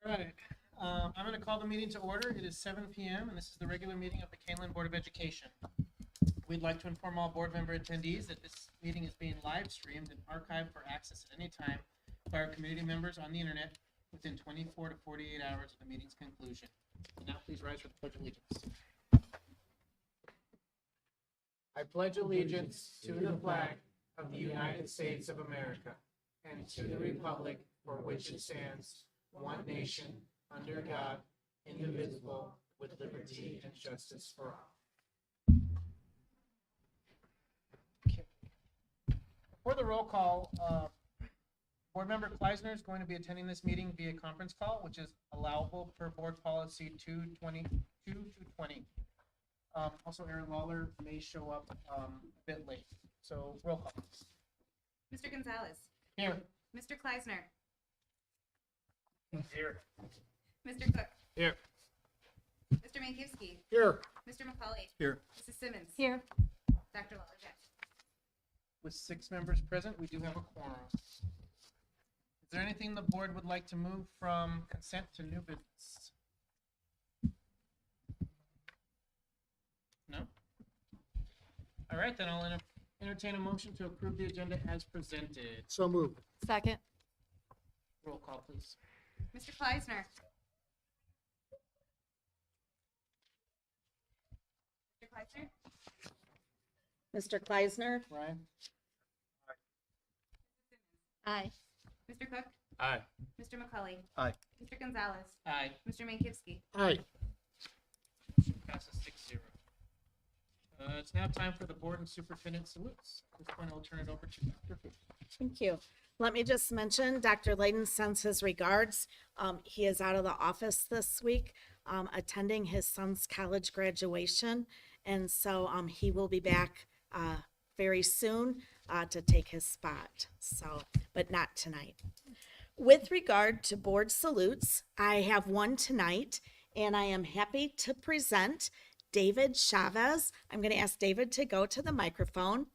Right. I'm going to call the meeting to order. It is 7 p.m. and this is the regular meeting of the Kaneland Board of Education. We'd like to inform all board member attendees that this meeting is being live streamed and archived for access at any time by our community members on the internet within 24 to 48 hours of the meeting's conclusion. Now please rise for the Pledge of Allegiance. I pledge allegiance to the flag of the United States of America and to the republic for which it stands, one nation, under God, indivisible, with liberty and justice for all. Okay. For the roll call, Board Member Kleisner is going to be attending this meeting via conference call, which is allowable per Board Policy 220. Also, Aaron Lawler may show up a bit late. So, roll call. Mr. Gonzalez. Here. Mr. Kleisner. Here. Mr. Cook. Here. Mr. Mankiewski. Here. Mr. McCauley. Here. Mrs. Simmons. Here. Dr. Lawler-Jackson. With 6 members present, we do have a quorum. Is there anything the board would like to move from consent to new business? No? All right, then I'll entertain a motion to approve the agenda as presented. So moved. Second. Roll call, please. Mr. Kleisner. Mr. Kleisner. Mr. Kleisner. Ryan? Aye. Mr. Cook. Aye. Mr. McCauley. Aye. Mr. Gonzalez. Aye. Mr. Mankiewski. Aye. Motion passes 6-0. It's now time for the board and superintendent salutes. At this point, I'll turn it over to Dr. Fu. Thank you. Let me just mention, Dr. Layden sends his regards. He is out of the office this week, attending his son's college graduation. And so he will be back very soon to take his spot. So, but not tonight. With regard to board salutes, I have one tonight, and I am happy to present David Chavez. I'm going to ask David to go to the microphone.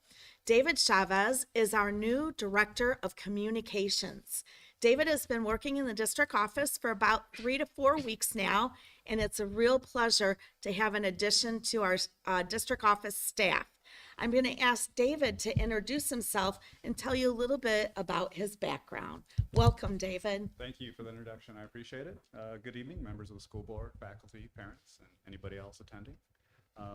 David Chavez is our new Director of Communications. David has been working in the district office for about 3 to 4 weeks now, and it's a real pleasure to have an addition to our district office staff. I'm going to ask David to introduce himself and tell you a little bit about his background. Welcome, David. Thank you for the introduction. I appreciate it. Good evening, members of the school board, faculty, parents, and anybody else attending.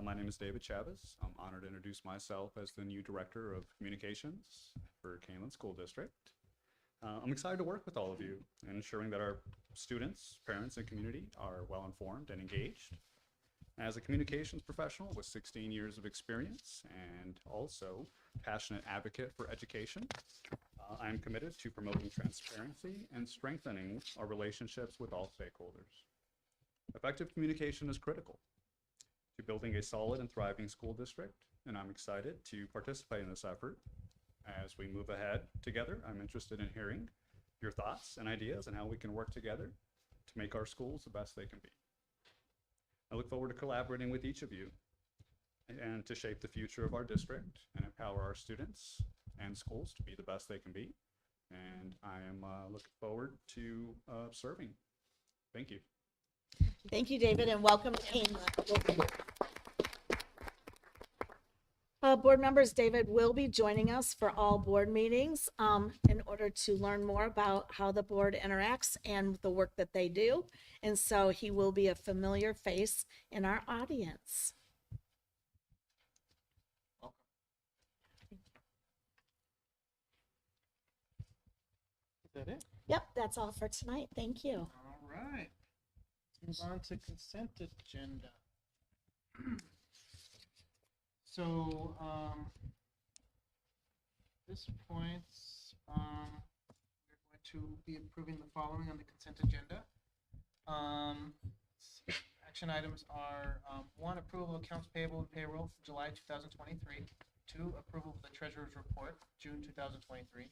My name is David Chavez. I'm honored to introduce myself as the new Director of Communications for Kaneland School District. I'm excited to work with all of you in ensuring that our students, parents, and community are well informed and engaged. As a communications professional with 16 years of experience and also passionate advocate for education, I'm committed to promoting transparency and strengthening our relationships with all stakeholders. Effective communication is critical to building a solid and thriving school district, and I'm excited to participate in this effort. As we move ahead together, I'm interested in hearing your thoughts and ideas and how we can work together to make our schools the best they can be. I look forward to collaborating with each of you and to shape the future of our district and empower our students and schools to be the best they can be. And I am looking forward to serving. Thank you. Thank you, David, and welcome to Kaneland. Board members, David will be joining us for all board meetings in order to learn more about how the board interacts and the work that they do. And so he will be a familiar face in our audience. Is that it? Yep, that's all for tonight. Thank you. All right. Let's move on to consent agenda. So, at this point, we're going to be approving the following on the consent agenda. Action items are 1, approval of accounts payable and payroll for July 2023. 2, approval of the treasurer's report, June 2023.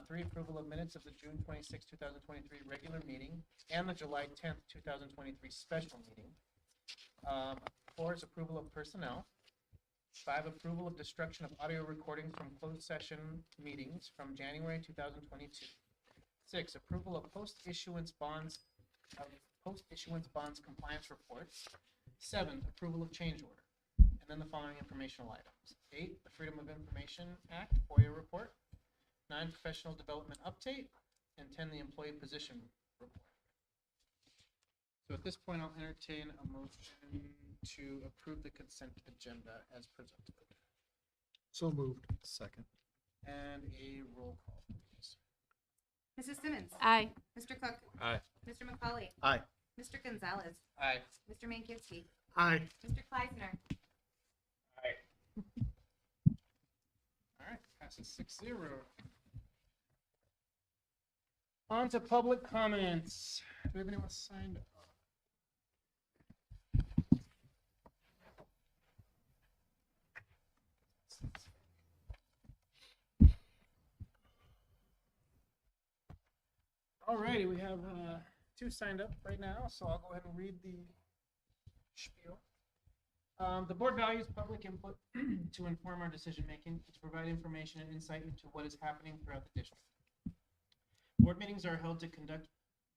3, approval of minutes of the June 26, 2023 regular meeting and the July 10th, 2023 special meeting. 4 is approval of personnel. 5, approval of destruction of audio recordings from closed session meetings from January 2022. 6, approval of post-issuance bonds of post-issuance bonds compliance reports. 7, approval of change order. And then the following informational items. 8, the Freedom of Information Act FOIA report. 9, professional development update. And 10, the employee position report. So at this point, I'll entertain a motion to approve the consent agenda as presented. So moved. Second. And a roll call, please. Mrs. Simmons. Aye. Mr. Cook. Aye. Mr. McCauley. Aye. Mr. Gonzalez. Aye. Mr. Mankowski. Aye. Mr. Kleisner. All right, passes 6-0. On to public comments. Do we have anyone signed up? All righty, we have 2 signed up right now, so I'll go ahead and read the spiel. The board values public input to inform our decision-making, to provide information and insight into what is happening throughout the district. Board meetings are held to conduct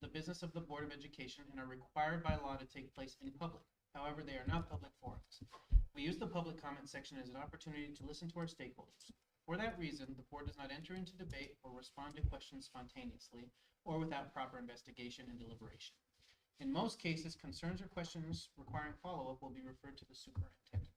the business of the Board of Education and are required by law to take place in public. However, they are not public forums. We use the public comment section as an opportunity to listen to our stakeholders. For that reason, the board does not enter into debate or respond to questions spontaneously or without proper investigation and deliberation. In most cases, concerns or questions requiring follow-up will be referred to the superintendent.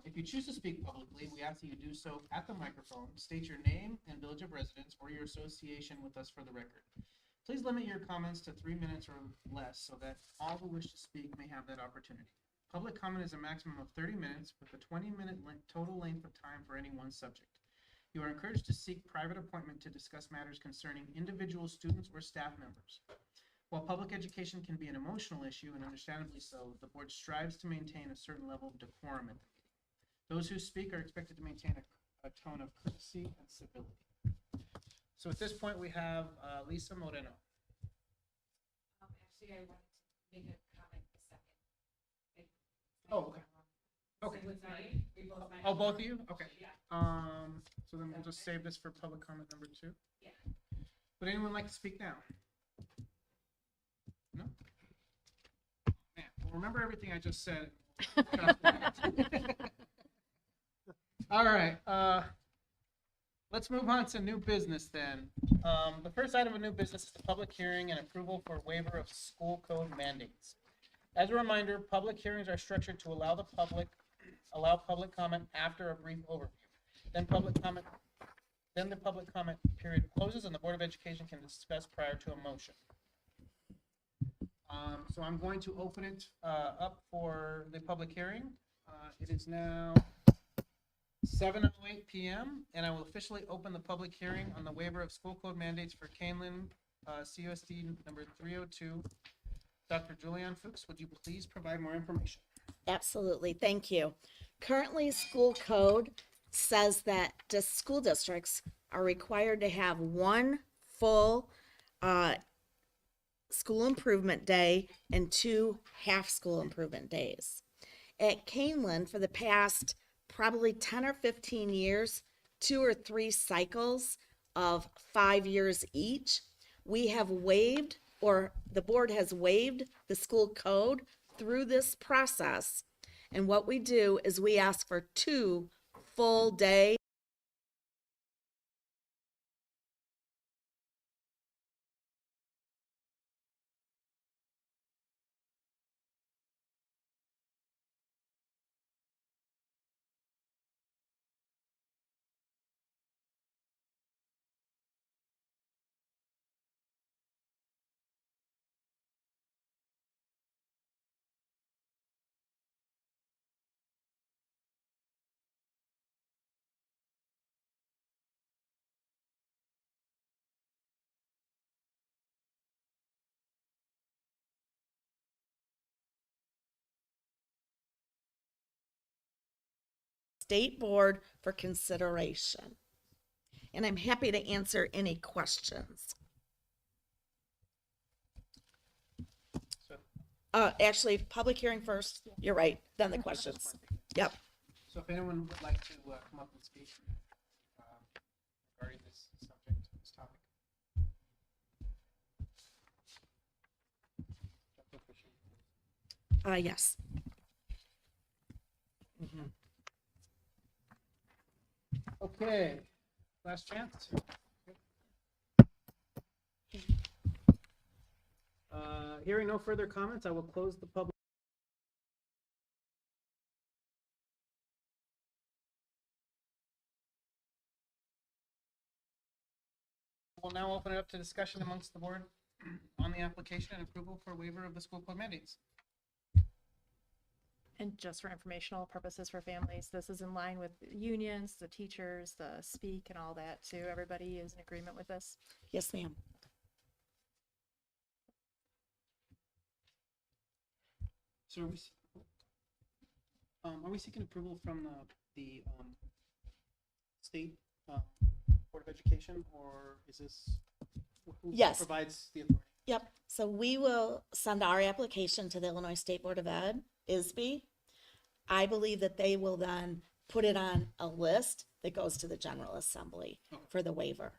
If you choose to speak publicly, we ask that you do so at the microphone, state your name and village of residence or your association with us for the record. Please limit your comments to 3 minutes or less so that all who wish to speak may have that opportunity. Public comment is a maximum of 30 minutes with a 20-minute total length of time for any one subject. You are encouraged to seek private appointment to discuss matters concerning individual students or staff members. While public education can be an emotional issue, and understandably so, the board strives to maintain a certain level of decorum at the meeting. Those who speak are expected to maintain a tone of courtesy and civility. So at this point, we have Lisa Moreno. Actually, I wanted to make a comment a second. Oh, okay. Okay. So it's mine? We both mine? Oh, both of you? Okay. Yeah. So then we'll just save this for public comment number 2. Yeah. Would anyone like to speak now? No? Man, well, remember everything I just said. All right, let's move on to new business then. The first item of new business is the public hearing and approval for waiver of school code mandates. As a reminder, public hearings are structured to allow public comment after a brief overview. Then the public comment period closes and the Board of Education can discuss prior to a motion. So I'm going to open it up for the public hearing. It is now 7:08 p.m. and I will officially open the public hearing on the waiver of school code mandates for Kaneland, CUSD number 302. Dr. Julianne Fuchs, would you please provide more information? Absolutely, thank you. Currently, school code says that school districts are required to have one full school improvement day and 2 half school improvement days. At Kaneland, for the past probably 10 or 15 years, 2 or 3 cycles of 5 years each, we have waived, or the board has waived the school code through this process. And what we do is we ask for 2 full day state board for consideration. And I'm happy to answer any questions. So, Actually, public hearing first. You're right. Then the questions. Yep. so if anyone would like to come up and speak regarding this subject, this topic. Yes. Okay, last chance. Hearing no further comments, I will close the public. We'll now open it up to discussion amongst the board on the application and approval for waiver of the school code mandates. And just for informational purposes for families, this is in line with the unions, the teachers, the speak and all that too. Everybody is in agreement with this. Yes, ma'am. So are we seeking approval from the state Board of Education, or is this who Yes. provides the authority? Yep. So we will send our application to the Illinois State Board of Ed, ISB. I believe that they will then put it on a list that goes to the General Assembly for the waiver.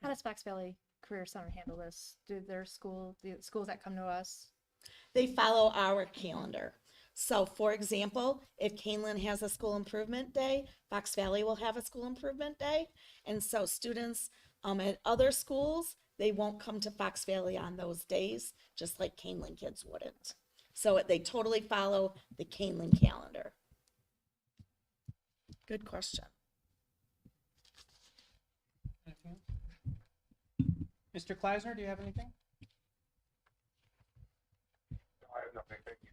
How does Fox Valley Career Center handle this? Do the schools that come to us? They follow our calendar. So for example, if Kaneland has a school improvement day, Fox Valley will have a school improvement day. And so students at other schools, they won't come to Fox Valley on those days, just like Kaneland kids wouldn't. So they totally follow the Kaneland calendar. Good question. Anything else? Mr. Kleisner, do you have anything? I have nothing, thank you.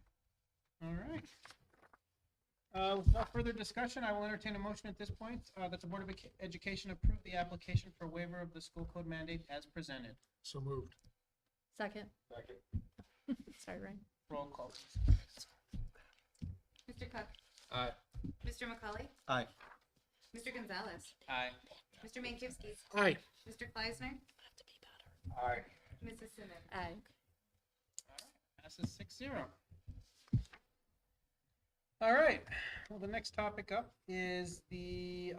All right. With no further discussion, I will entertain a motion at this point that the Board of Education approve the application for waiver of the school code mandate as presented. So moved. Second. Second. Sorry, Ryan. Roll call. Mr. Cook? Aye. Mr. McCauley? Aye. Mr. Gonzalez? Aye. Mr. Mankiewicz? Aye. Mr. Kleisner? Aye. Mrs. Simmons? Aye. Passes 6-0. All right. Well, the next topic up is the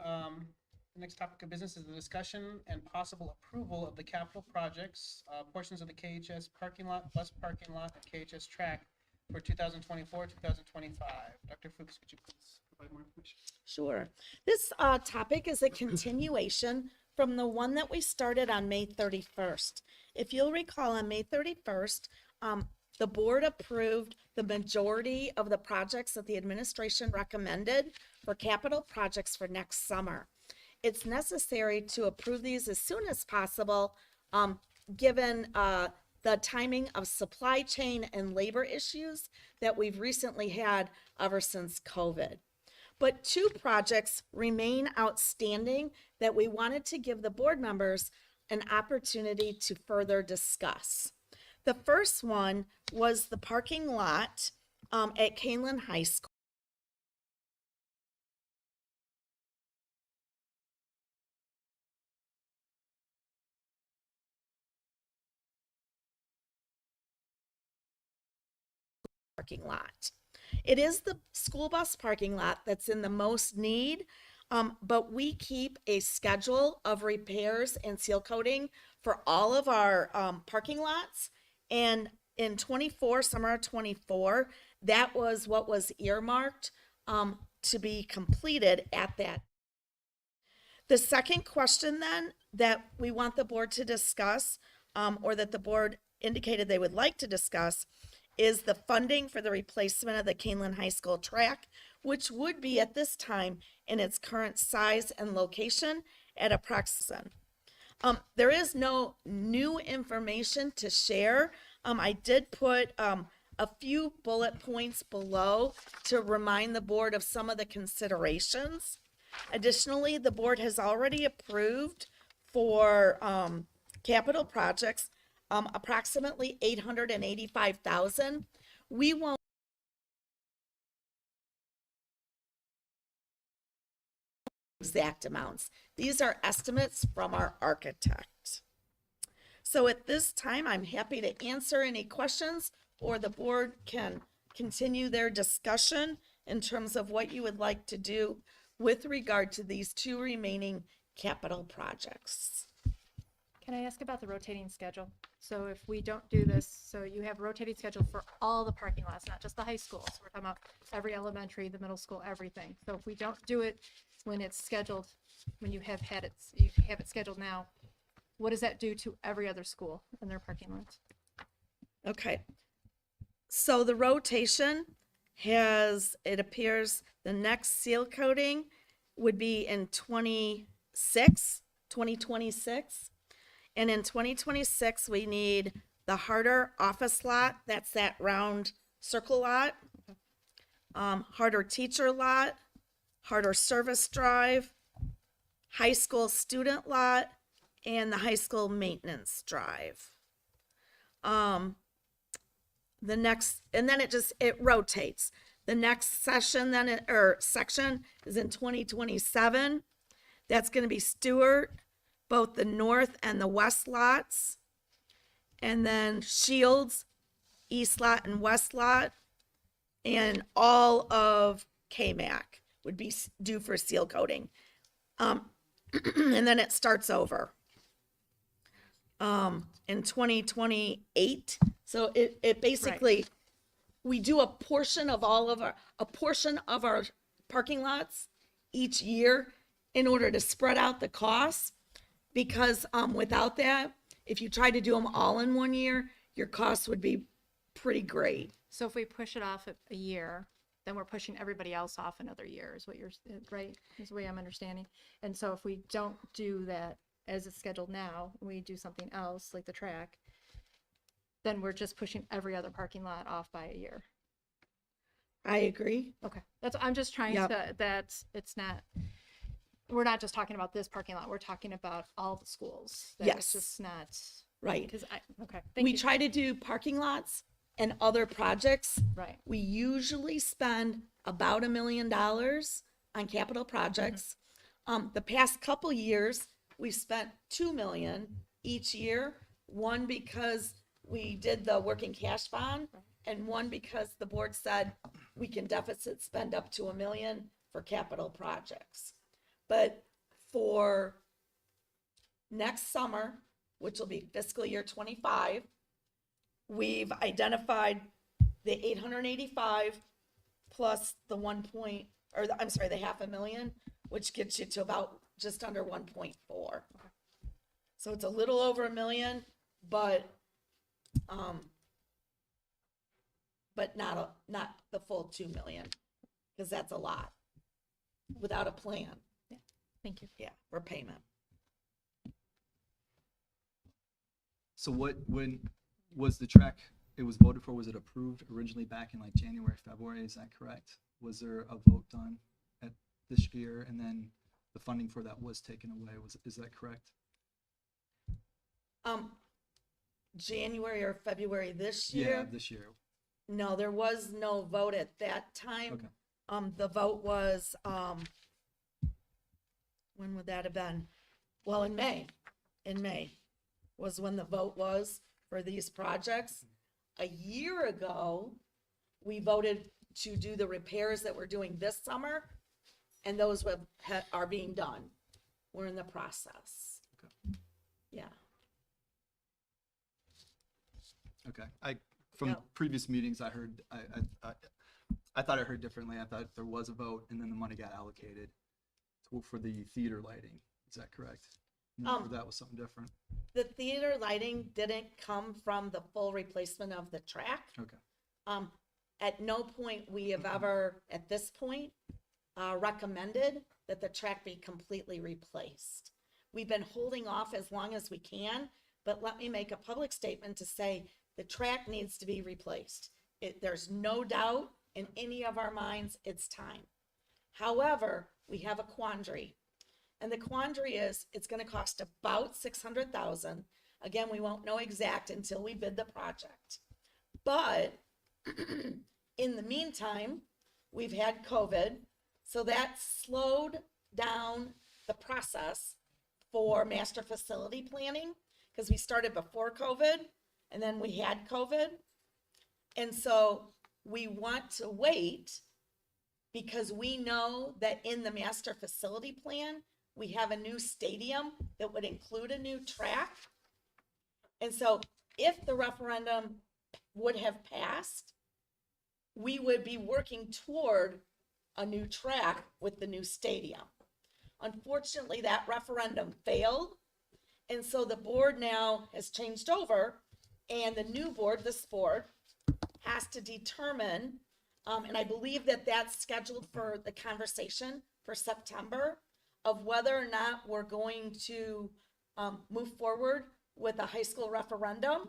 next topic of business is the discussion and possible approval of the capital projects, portions of the KHS parking lot, bus parking lot, and KHS track for 2024, 2025. Dr. Fuchs, could you please provide more information? Sure. This topic is a continuation from the one that we started on May 31st. If you'll recall, on May 31st, the board approved the majority of the projects that the administration recommended for capital projects for next summer. It's necessary to approve these as soon as possible, given the timing of supply chain and labor issues that we've recently had ever since COVID. But two projects remain outstanding that we wanted to give the board members an opportunity to further discuss. The first one was the parking lot at Kaneland High School. Parking lot. It is the school bus parking lot that's in the most need, but we keep a schedule of repairs and seal coating for all of our parking lots. And in summer of 24, that was what was earmarked to be completed at that. The second question then that we want the board to discuss, or that the board indicated they would like to discuss, is the funding for the replacement of the Kaneland High School track, which would be at this time in its current size and location at approximately. There is no new information to share. I did put a few bullet points below to remind the board of some of the considerations. Additionally, the board has already approved for capital projects approximately $885,000. We won't exact amounts. These are estimates from our architect. So at this time, I'm happy to answer any questions, or the board can continue their discussion in terms of what you would like to do with regard to these two remaining capital projects. Can I ask about the rotating schedule? So if we don't do this, so you have rotating schedule for all the parking lots, not just the high schools. We're talking about every elementary, the middle school, everything. So if we don't do it when it's scheduled, when you have it scheduled now, what does that do to every other school in their parking lots? Okay. So the rotation has, it appears the next seal coating would be in 2026. And in 2026, we need the Harder office lot. That's that round circle lot. Harder teacher lot, Harder service drive, high school student lot, and the high school maintenance drive. The next, and then it rotates. The next session section is in 2027. That's going to be Stewart, both the north and the west lots. And then Shields, east lot and west lot. And all of KMAC would be due for seal coating. And then it starts over. In 2028. So it basically, we do a portion of our parking lots each year in order to spread out the costs, because without that, if you try to do them all in one year, your costs would be pretty great. So if we push it off a year, then we're pushing everybody else off another year, is what you're, right? Is the way I'm understanding. And so if we don't do that as it's scheduled now, we do something else like the track, then we're just pushing every other parking lot off by a year. I agree. Okay, I'm just trying to, it's not, we're not just talking about this parking lot, we're talking about all the schools. That Yes. It's just not. Right. Because thank We you. try to do parking lots and other projects. Right. We usually spend about $1 million on capital projects. The past couple years, we've spent $2 million each year. One because we did the working cash bond, and one because the board said we can deficit spend up to $1 million for capital projects. But for next summer, which will be fiscal year 25, we've identified the 885 plus the the $500,000, which gets you to about just under 1.4. So it's a little over $1 million, but not the full $2 million, because that's a lot without a plan. Thank you. Yeah, for payment. So when was the track it was voted for, was it approved originally back in like January, February? Is that correct? Was there a vote done at this year, and then the funding for that was taken away? Is that correct? January or February this year? Yeah, this year. No, there was no vote at that time. Okay. The vote was, when would that have been? Well, in May. In May was when the vote was for these projects. A year ago, we voted to do the repairs that we're doing this summer, and those are being done. We're in the process. Okay. Yeah. Okay. From previous meetings, I heard I thought I heard differently. I thought there was a vote, and then the money got allocated for the theater lighting. Is that correct? Or that was something different. The theater lighting didn't come from the full replacement of the track. Okay. At no point we have ever, at this point, recommended that the track be completely replaced. We've been holding off as long as we can, but let me make a public statement to say the track needs to be replaced. There's no doubt in any of our minds it's time. However, we have a quandary. And the quandary is it's going to cost about $600,000. Again, we won't know exact until we bid the project. But in the meantime, we've had COVID, so that slowed down the process for master facility planning, because we started before COVID and then we had COVID. And so we want to wait, because we know that in the master facility plan, we have a new stadium that would include a new track. And so if the referendum would have passed, we would be working toward a new track with the new stadium. Unfortunately, that referendum failed. And so the board now has changed over, and the new board, this board, has to determine, and I believe that that's scheduled for the conversation for September, of whether or not we're going to move forward with a high school referendum.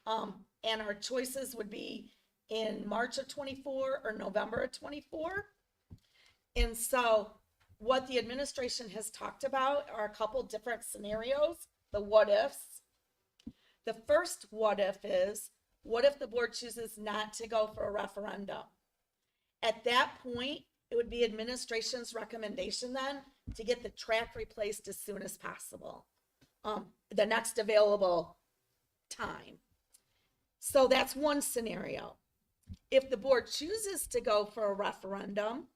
And our choices would be in March of 24 or November of 24. And so what the administration has talked about are a couple different scenarios, the what ifs. The first what if is, what if the board chooses not to go for a referendum? At that point, it would be administration's recommendation then to get the track replaced as soon as possible, the next available time. So that's one scenario. If the board chooses to go for a referendum,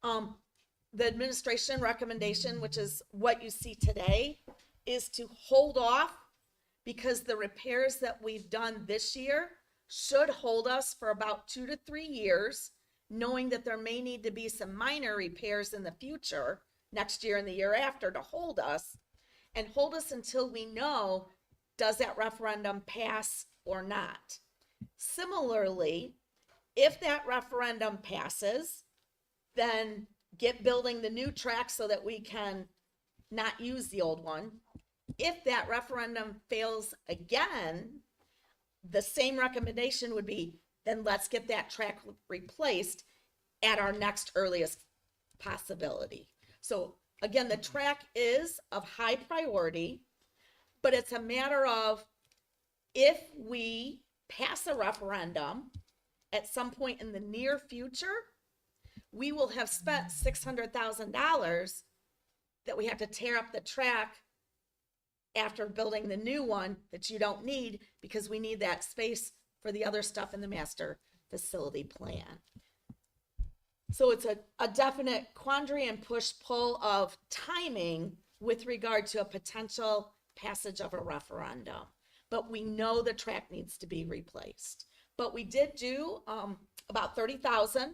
the administration recommendation, which is what you see today, is to hold off because the repairs that we've done this year should hold us for about 2 to 3 years, knowing that there may need to be some minor repairs in the future, next year and the year after, to hold us until we know, does that referendum pass or not? Similarly, if that referendum passes, then get building the new track so that we can not use the old one. If that referendum fails again, the same recommendation would be, then let's get that track replaced at our next earliest possibility. So again, the track is of high priority, but it's a matter of if we pass a referendum at some point in the near future, we will have spent $600,000 that we have to tear up the track after building the new one that you don't need because we need that space for the other stuff in the master facility plan. So it's a definite quandary and push-pull of timing with regard to a potential passage of a referendum. But we know the track needs to be replaced. But we did do about $30,000.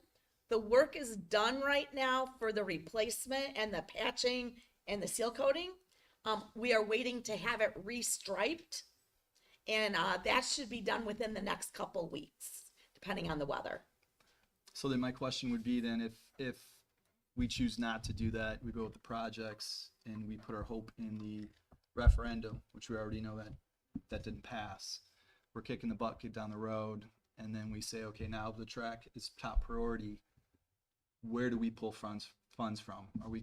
The work is done right now for the replacement and the patching and the seal coating. We are waiting to have it restriped, and that should be done within the next couple weeks, depending on the weather. So then my question would be then, if we choose not to do that, we go with the projects and we put our hope in the referendum, which we already know that didn't pass. We're kicking the bucket down the road, and then we say, okay, now the track is top priority. Where do we pull funds from? Are we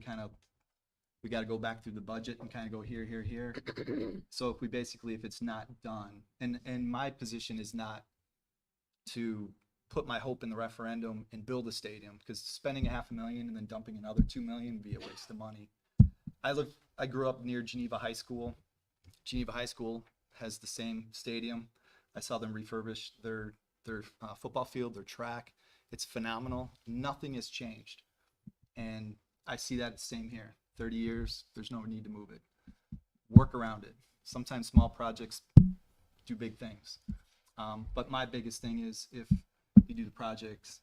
we got to go back through the budget and kind of go here. So if it's not done, and my position is not to put my hope in the referendum and build a stadium, because spending $500,000 and then dumping another $2 million would be a waste of money. I grew up near Geneva High School. Geneva High School has the same stadium. I saw them refurbish their football field, their track. It's phenomenal. Nothing has changed. And I see that same here. 30 years, there's no need to move it. Work around it. Sometimes small projects do big things. But my biggest thing is, if you do the projects,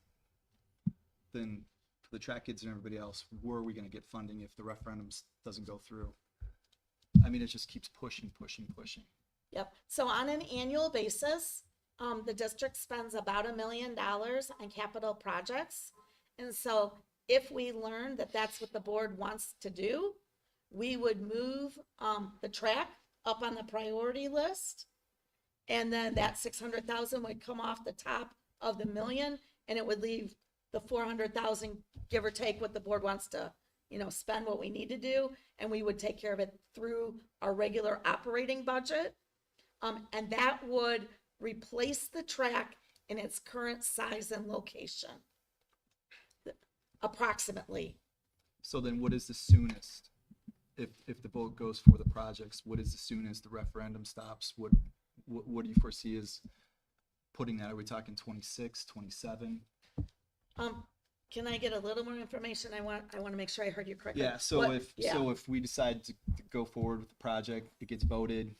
then for the track kids and everybody else, where are we going to get funding if the referendum doesn't go through? I mean, it just keeps pushing. Yep. So on an annual basis, the district spends about $1 million on capital projects. And so if we learn that that's what the board wants to do, we would move the track up on the priority list. And then that 600,000 would come off the top of the $1 million, and it would leave the 400,000, give or take what the board wants to, spend, what we need to do. And we would take care of it through our regular operating budget. And that would replace the track in its current size and location, approximately. So then what is the soonest, if the vote goes for the projects, what is the soonest the referendum stops? What do you foresee as putting that? Are we talking 26, 27? Can I get a little more information? I want to make sure I heard you correctly. Yeah, so if we decide to go forward with the project, it gets voted,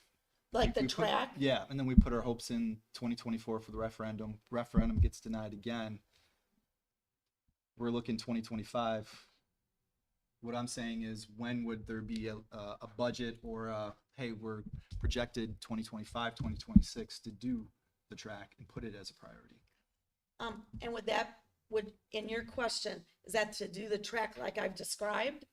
Like the we put- track? Yeah, and then we put our hopes in 2024 for the referendum. Referendum gets denied again. We're looking 2025. What I'm saying is, when would there be a budget or hey, we're projected 2025, 2026 to do the track and put it as a priority? And in your question, is that to do the track like I've described?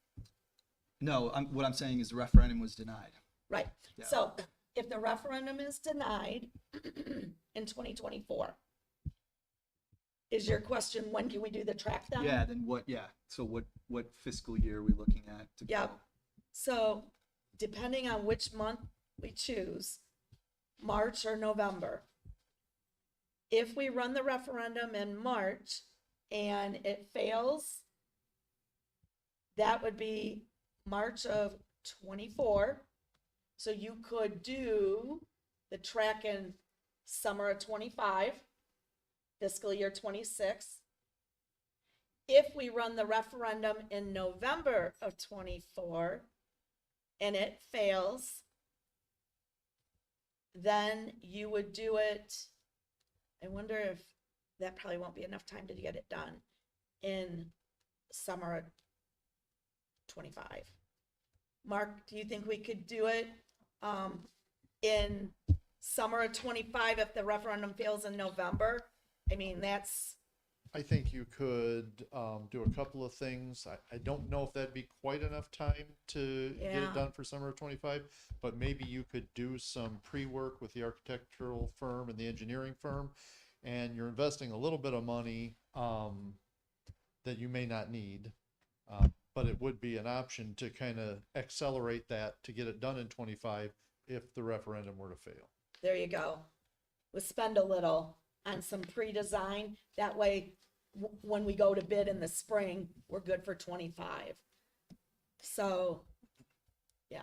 No, what I'm saying is the referendum was denied. Right. Yeah. So if the referendum is denied in 2024, is your question, when can we do the track then? Yeah, then what, yeah, so what fiscal year are we looking at to go? Yep. So depending on which month we choose, March or November, if we run the referendum in March and it fails, that would be March of 24. So you could do the track in summer of 25, fiscal year 26. If we run the referendum in November of 24 and it fails, then you would do it, I wonder if that probably won't be enough time to get it done in summer of 25. Mark, do you think we could do it in summer of 25 if the referendum fails in November? I mean, I think you could do a couple of things. I don't know if that'd be quite enough time to get Yeah. it done for summer of 25, but maybe you could do some pre-work with the architectural firm and the engineering firm, and you're investing a little bit of money that you may not need, but it would be an option to kind of accelerate that to get it done in 25 if the referendum were to fail. there you go. We'll spend a little on some pre-design. That way, when we go to bid in the spring, we're good for 25. So, yeah.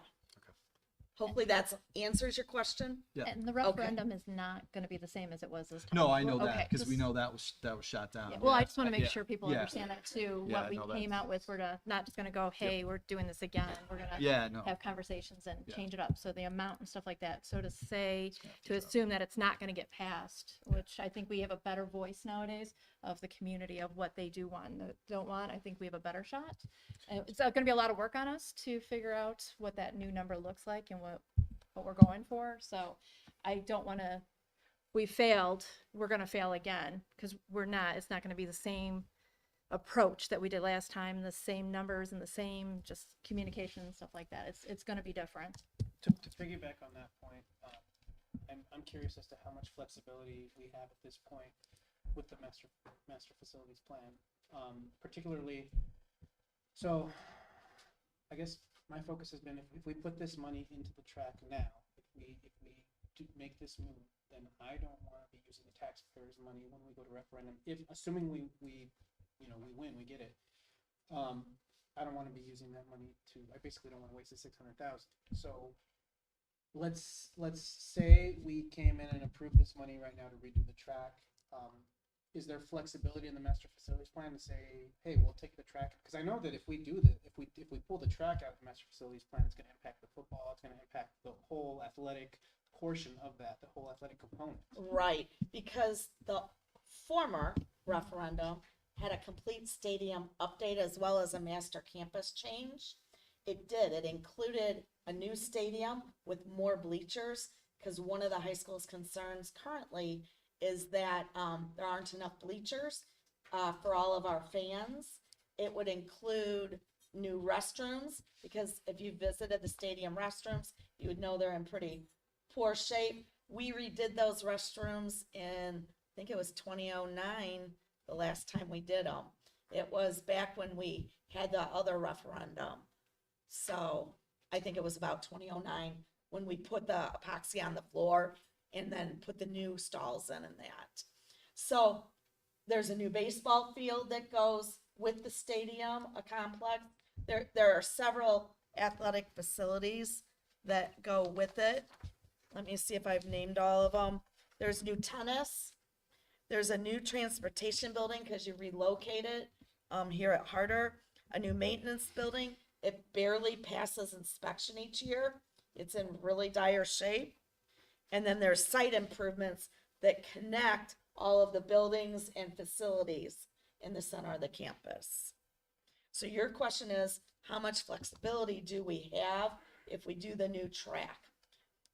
Hopefully that answers your question. Yeah. And the referendum is not gonna be the same as it was this time. No, I know Well, that, okay, because we just- know that was shot down. Yeah, well, I Yeah. just want to make Yeah. sure people Yeah. understand that too. Yeah, What we no, came out with, we're not just gonna go, hey, we're doing this again. We're gonna Yeah, no. have conversations and Yeah. change it up. So the amount and stuff like that. So to say, gonna have to to drop. assume that it's not gonna get passed, which I think we have a better voice nowadays of the community of what they do want and don't want. I think we have a better shot. It's gonna be a lot of work on us to figure out what that new number looks like and what we're going for. So I don't want to, we failed, we're going to fail again, because it's not going to be the same approach that we did last time, the same numbers and the same just communication and stuff like that. It's going to be different. To piggyback on that point, I'm curious as to how much flexibility we have at this point with the master facilities plan, particularly. So, I guess my focus has been if we put this money into the track now, if we do make this move, then I don't want to be using the taxpayers' money when we go to referendum. If assuming we win, we get it. I don't want to be using that money I basically don't want to waste the 600,000. So let's say we came in and approved this money right now to redo the track. Is there flexibility in the master facilities plan to say, hey, we'll take the track? Because I know that if we pull the track out of the master facilities plan, it's going to impact the football. It's going to impact the whole athletic portion of that, the whole athletic component. Right, because the former referendum had a complete stadium update as well as a master campus change. It did. It included a new stadium with more bleachers, because one of the high school's concerns currently is that there aren't enough bleachers for all of our fans. It would include new restrooms, because if you visited the stadium restrooms, you would know they're in pretty poor shape. We redid those restrooms in, I think it was 2009, the last time we did them. It was back when we had the other referendum. So I think it was about 2009 when we put the epoxy on the floor and then put the new stalls in and that. So there's a new baseball field that goes with the stadium, a complex. There are several athletic facilities that go with it. Let me see if I've named all of them. There's new tennis. There's a new transportation building because you relocated here at Harder. A new maintenance building. It barely passes inspection each year. It's in really dire shape. And then there's site improvements that connect all of the buildings and facilities in the center of the campus. So your question is, how much flexibility do we have if we do the new track?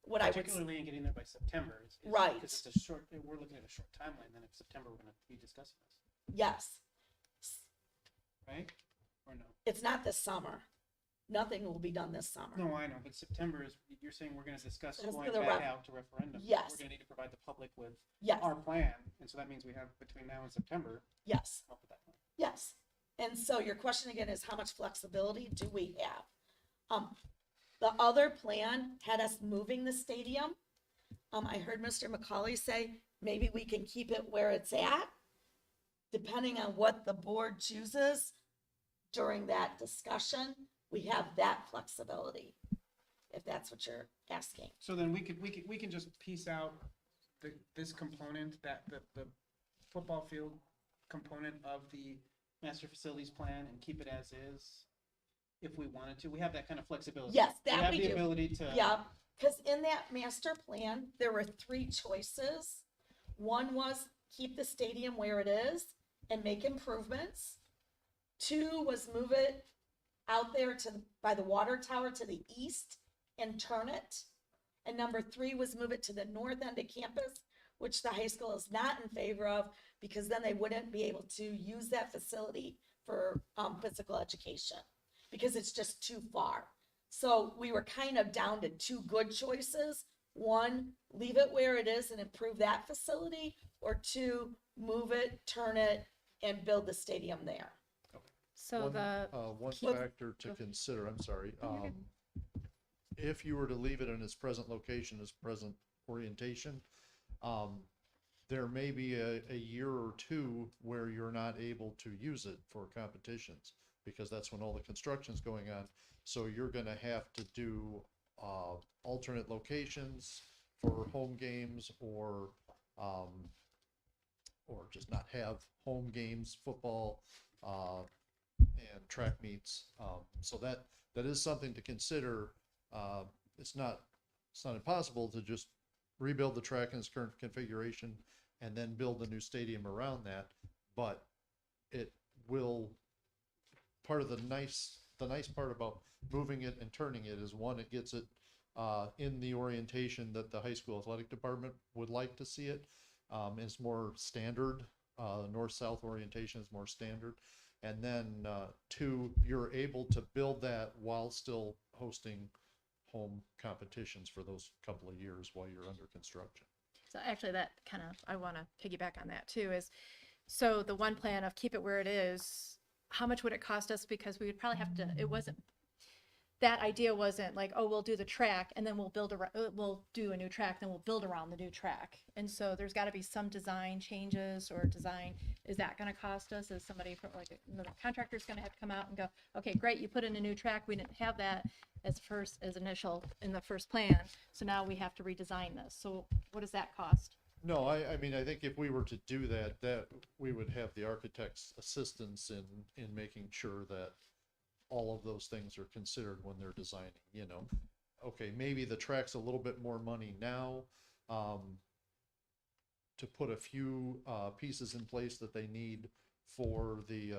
What I would, Particularly in getting there by September. Right. Because it's a short, we're looking at a short timeline, then in September, we're gonna be discussing this, yes, right? Or no? it's not this summer. Nothing will be done this summer. No, I know, but September is, you're saying we're gonna discuss That's going for the back ref- out to referendum. Yes. We're gonna need to provide the public with Yes, our plan, and so that means we have between now and September to yes, come up with that plan. yes. And so your question again is, how much flexibility do we have? The other plan had us moving the stadium. I heard Mr. McCauley say, maybe we can keep it where it's at, depending on what the board chooses during that discussion. We have that flexibility, if that's what you're asking. So then we can just piece out this component, that the football field component of the master facilities plan and keep it as is, if we wanted to. We have that kind of flexibility. Yes, that we have the do. ability to. Yeah, because in that master plan, there were 3 choices. One was keep the stadium where it is and make improvements. 2 was move it out there by the water tower to the east and turn it. And number 3 was move it to the north end of campus, which the high school is not in favor of, because then they wouldn't be able to use that facility for physical education, because it's just too far. So we were kind of down to 2 good choices. 1, leave it where it is and improve that facility, or 2, move it, turn it, and build the stadium there. So One, the, one Well, factor to consider, I'm sorry, No, you're if you were to leave it in its present location, its present orientation, there may be a year or 2 where you're not able to use it for competitions, because that's when all the construction's going on. So you're gonna have to do, alternate locations for home games, or just not have home games, football, and track meets. So that is something to consider. It's not impossible to just rebuild the track in its current configuration and then build a new stadium around that, but it will, part of the nice part about moving it and turning it is, 1, it gets it in the orientation that the high school athletic department would like to see it. It's more standard. North-south orientation is more standard. And then 2, you're able to build that while still hosting home competitions for those couple of years while you're under construction. so actually that kind of, I want to piggyback on that too, is, so the one plan of keep it where it is, how much would it cost us? Because we would probably have to, it wasn't, that idea wasn't like, oh, we'll do the track and then we'll we'll do a new track, then we'll build around the new track. And so there's got to be some design changes or design. Is that going to cost us? Is somebody from like another contractor's going to have to come out and go, okay, great, you put in a new track. We didn't have that as initial in the first plan. So now we have to redesign this. So what does that cost? No, I mean, I think if we were to do that we would have the architect's assistance in making sure that all of those things are considered when they're designing, okay, maybe the track's a little bit more money now, to put a few pieces in place that they need for the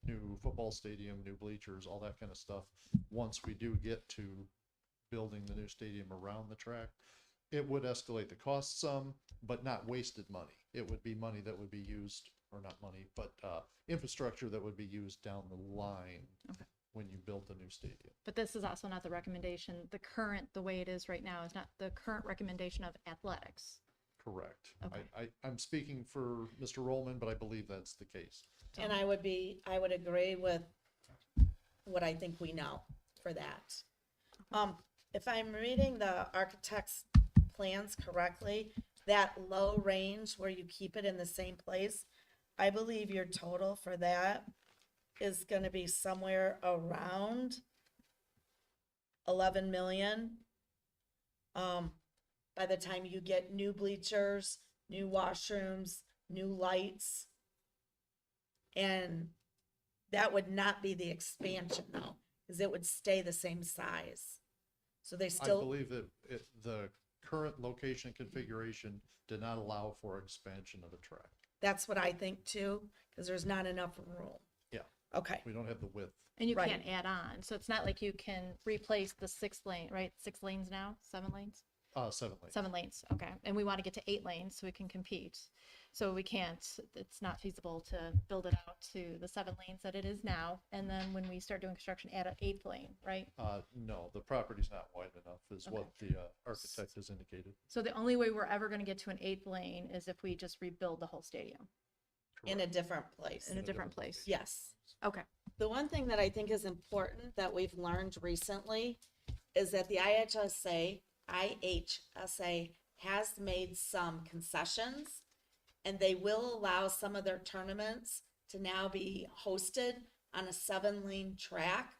new football stadium, new bleachers, all that kind of stuff. Once we do get to building the new stadium around the track, it would escalate the cost some, but not wasted money. It would be money that would be used, or not money, but infrastructure that would be used down the line when you build the new stadium. But this is also not the recommendation, the way it is right now is not the current recommendation of athletics. Correct. Okay. I'm speaking for Mr. Rollman, but I believe that's the case. And I would agree with what I think we know for that. If I'm reading the architect's plans correctly, that low range where you keep it in the same place, I believe your total for that is gonna be somewhere around 11 million. By the time you get new bleachers, new washrooms, new lights. And that would not be the expansion though, because it would stay the same size. So they I still, believe that the current location and configuration did not allow for expansion of the track. That's what I think too, because there's not enough room. Yeah. Okay, We don't have the width. And you Right. can't add on, so it's not like you can replace the 6 lane, right? 6 lanes now, 7 lanes? 7 lanes. 7 lanes, okay. And we want to get to 8 lanes so we can compete. So we can't, it's not feasible to build it out to the 7 lanes that it is now. And then when we start doing construction, add an 8th lane, right? No, the property's not wide enough is what the architect has indicated. So the only way we're ever going to get to an 8th lane is if we just rebuild the whole stadium in a different place. in a different place. Yes. Okay. The one thing that I think is important that we've learned recently is that the IHSA has made some concessions, and they will allow some of their tournaments to now be hosted on a 7-lane track.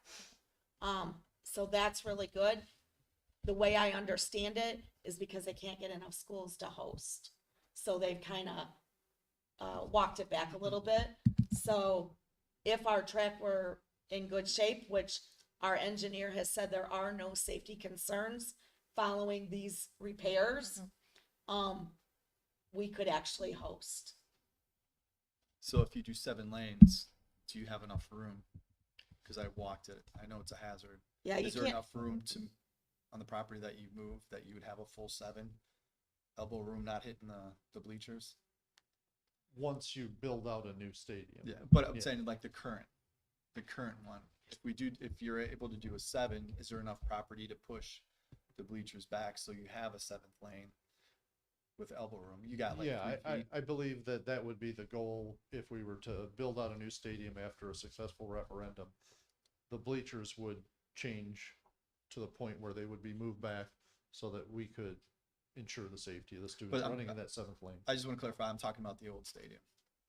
So that's really good. The way I understand it is because they can't get enough schools to host. So they've kind of walked it back a little bit. So if our track were in good shape, which our engineer has said there are no safety concerns following these repairs, we could actually host. So if you do 7 lanes, do you have enough room? Because I walked it. I know it's a hazard. Yeah, you Is there can't, enough room to, on the property that you move, that you would have a full 7? Elbow room not hitting the bleachers? Once you build out a new stadium. Yeah, but I'm Yeah. saying like the current one. If you're able to do a 7, is there enough property to push the bleachers back so you have a 7th lane with elbow room? You got like Yeah, 3 feet. I believe that that would be the goal if we were to build out a new stadium after a successful referendum. The bleachers would change to the point where they would be moved back so that we could ensure the safety of the students But I'm- running in that 7th lane. I just want to clarify, I'm talking about the old stadium.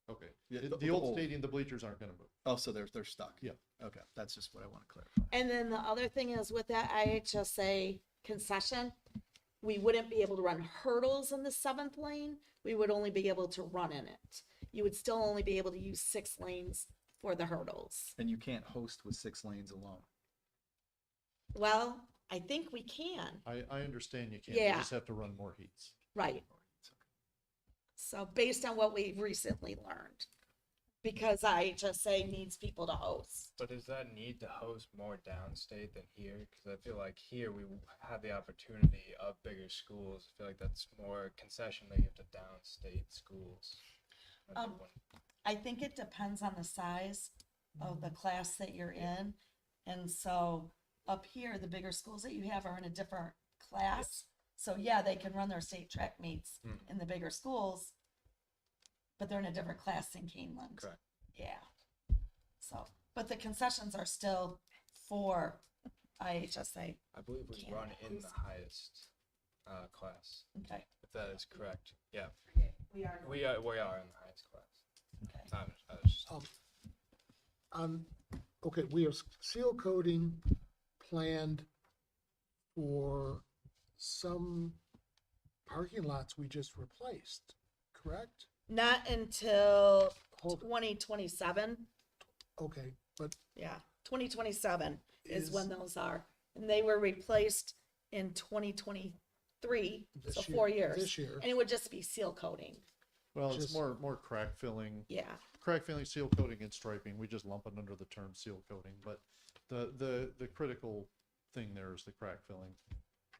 Okay. Yeah, The old stadium, the bleachers aren't gonna move. Oh, so they're stuck. Yeah. Okay, that's just what I want to clarify. and then the other thing is with that IHSA concession, we wouldn't be able to run hurdles in the 7th lane. We would only be able to run in it. You would still only be able to use 6 lanes for the hurdles. And you can't host with 6 lanes alone. Well, I think we can, I understand you can't, Yeah. you just have to run more heats. right? So based on what we've recently learned, because IHSA needs people to host. But does that need to host more downstate than here? Because I feel like here we have the opportunity of bigger schools. I feel like that's more concession that you have to downstate schools. I think it depends on the size of the class that you're in. And so up here, the bigger schools that you have are in a different class. So yeah, they can run their state track meets in the bigger schools, but they're in a different class than Kaneland. Correct. Yeah. So, but the concessions are still for IHSA. I believe we Can't run in host. the highest class, Okay. if that is correct. Yeah, We are. we are in the highest class. Okay. I was just- Okay, we have seal coating planned for some parking lots we just replaced, correct? Not until Hold, 2027. okay, but Yeah, 2027 is when Is- those are. And they were replaced in 2023, so This year- 4 years. this year. And it would just be seal coating. Well, it's Just- more crack filling, Yeah. seal coating and striping. We just lump it under the term seal coating, but the critical thing there is the crack filling.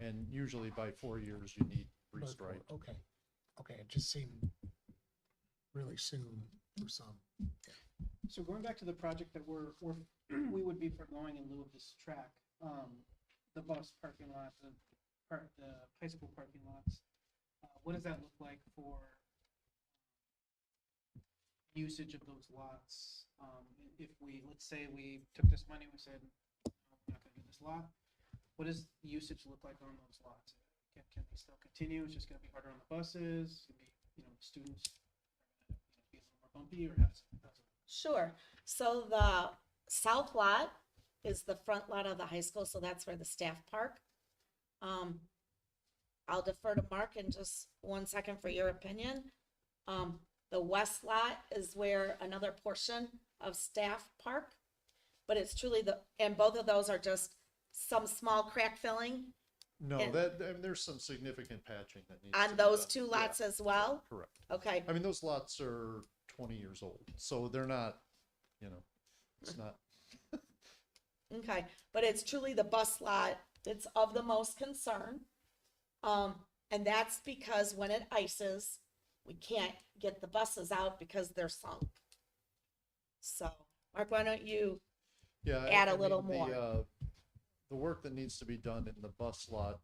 And usually by 4 years, you need but- restripe. okay, okay, it just seemed really soon for some. So going back to the project that we would be foregoing in lieu of this track, the bus parking lot, the high school parking lots, what does that look like for usage of those lots? If let's say we took this money, we said, "No, we're not gonna do this lot, what does the usage look like on those lots? Can they still continue? It's just gonna be harder on the buses, it's gonna be, students are gonna, be a little more bumpy, or how's it? Sure. So the south lot is the front lot of the high school, so that's where the staff park. I'll defer to Mark in just 1 second for your opinion. The west lot is where another portion of staff park, but it's truly and both of those are just some small crack filling. No, And- there's some significant patching that needs to On be those done. two Yeah, lots as well? correct. Okay, I mean, those lots are 20 years old, so they're not, it's not, okay, but it's truly the bus lot that's of the most concern. And that's because when it ices, we can't get the buses out because they're sunk. So, Mark, why don't you, yeah. Add a I mean, little more. The work that needs to be done in the bus lot,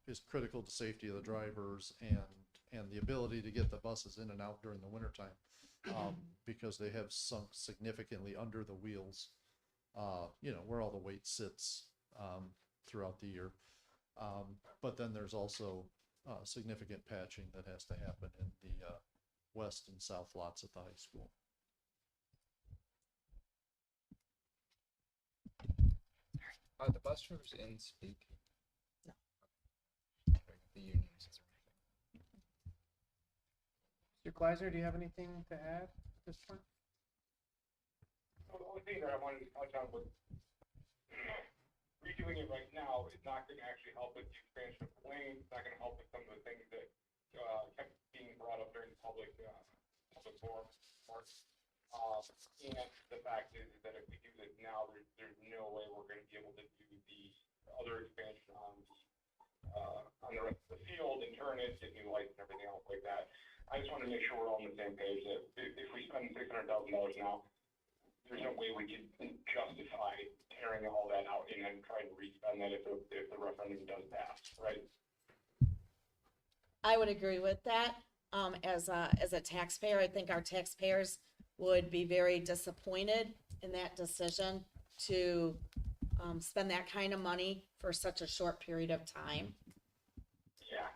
is critical to safety of the drivers and the ability to get the buses in and out during the wintertime. Because they have sunk significantly under the wheels, where all the weight sits, throughout the year. But then there's also, significant patching that has to happen in the, west and south lots at the high school. Are the bus drivers in speak? No. The unions. Mr. Gleiser, do you have anything to add at this point? Well, the only thing that I wanted to touch on was redoing it right now is not going to actually help with the expansion of the lane. It's not going to help with some of the things that kept being brought up during the public forum. And the fact is that if we do this now, there's no way we're going to be able to do the other expansion on the rest of the field and turn it, get new lights and everything else like that. I just want to make sure we're all on the same page that if we spend $600,000 now, there's no way we can justify tearing all that out and then trying to re-spend that if the referendum does pass, right? I would agree with that. As a taxpayer, I think our taxpayers would be very disappointed in that decision to spend that kind of money for such a short period of time. Yeah.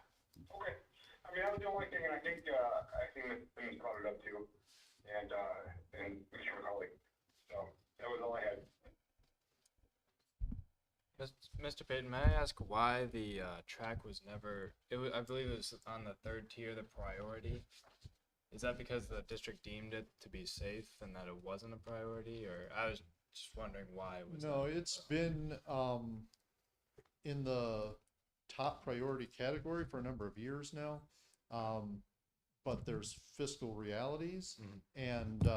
Okay. I mean, that was the only thing, and I think Ms. Simmons brought it up too, and Mr. McCauley. So that was all I had. Mr. Payton, may I ask why the track was never? I believe it was on the third tier, the priority. Is that because the district deemed it to be safe and that it wasn't a priority, or I was just wondering why it was? No, it's been, in the top priority category for a number of years now. But there's fiscal realities and,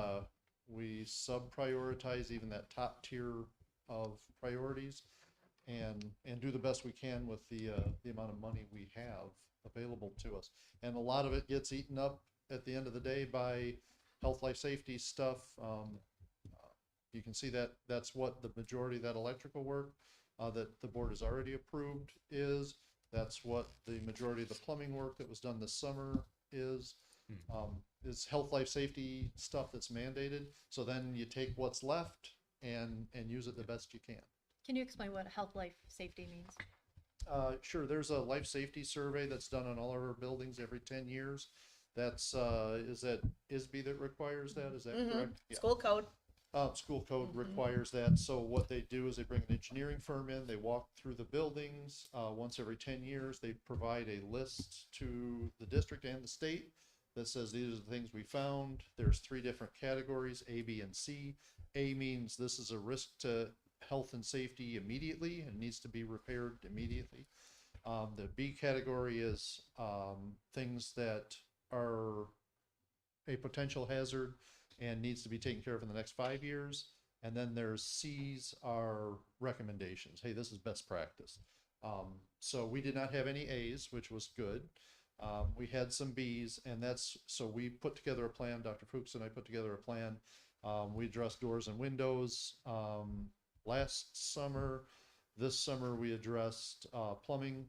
we sub-prioritize even that top tier of priorities and do the best we can with the amount of money we have available to us. And a lot of it gets eaten up at the end of the day by health, life, safety stuff. You can see that that's what the majority of that electrical work that the board has already approved is. That's what the majority of the plumbing work that was done this summer is. Is health, life, safety stuff that's mandated. So then you take what's left and use it the best you can. Can you explain what health, life, safety means? Sure, there's a life safety survey that's done on all of our buildings every 10 years. That's, is that ISB that requires that? Is that correct? Yeah. School code. School code requires that. So what they do is they bring an engineering firm in, they walk through the buildings. Once every 10 years, they provide a list to the district and the state that says these are the things we found. There's 3 different categories, A, B, and C. A means this is a risk to health and safety immediately and needs to be repaired immediately. The B category is things that are a potential hazard and needs to be taken care of in the next 5 years. And then there's C's are recommendations. Hey, this is best practice. So we did not have any A's, which was good. We had some B's, and so we put together a plan. Dr. Fuchs and I put together a plan. We addressed doors and windows last summer. This summer we addressed plumbing,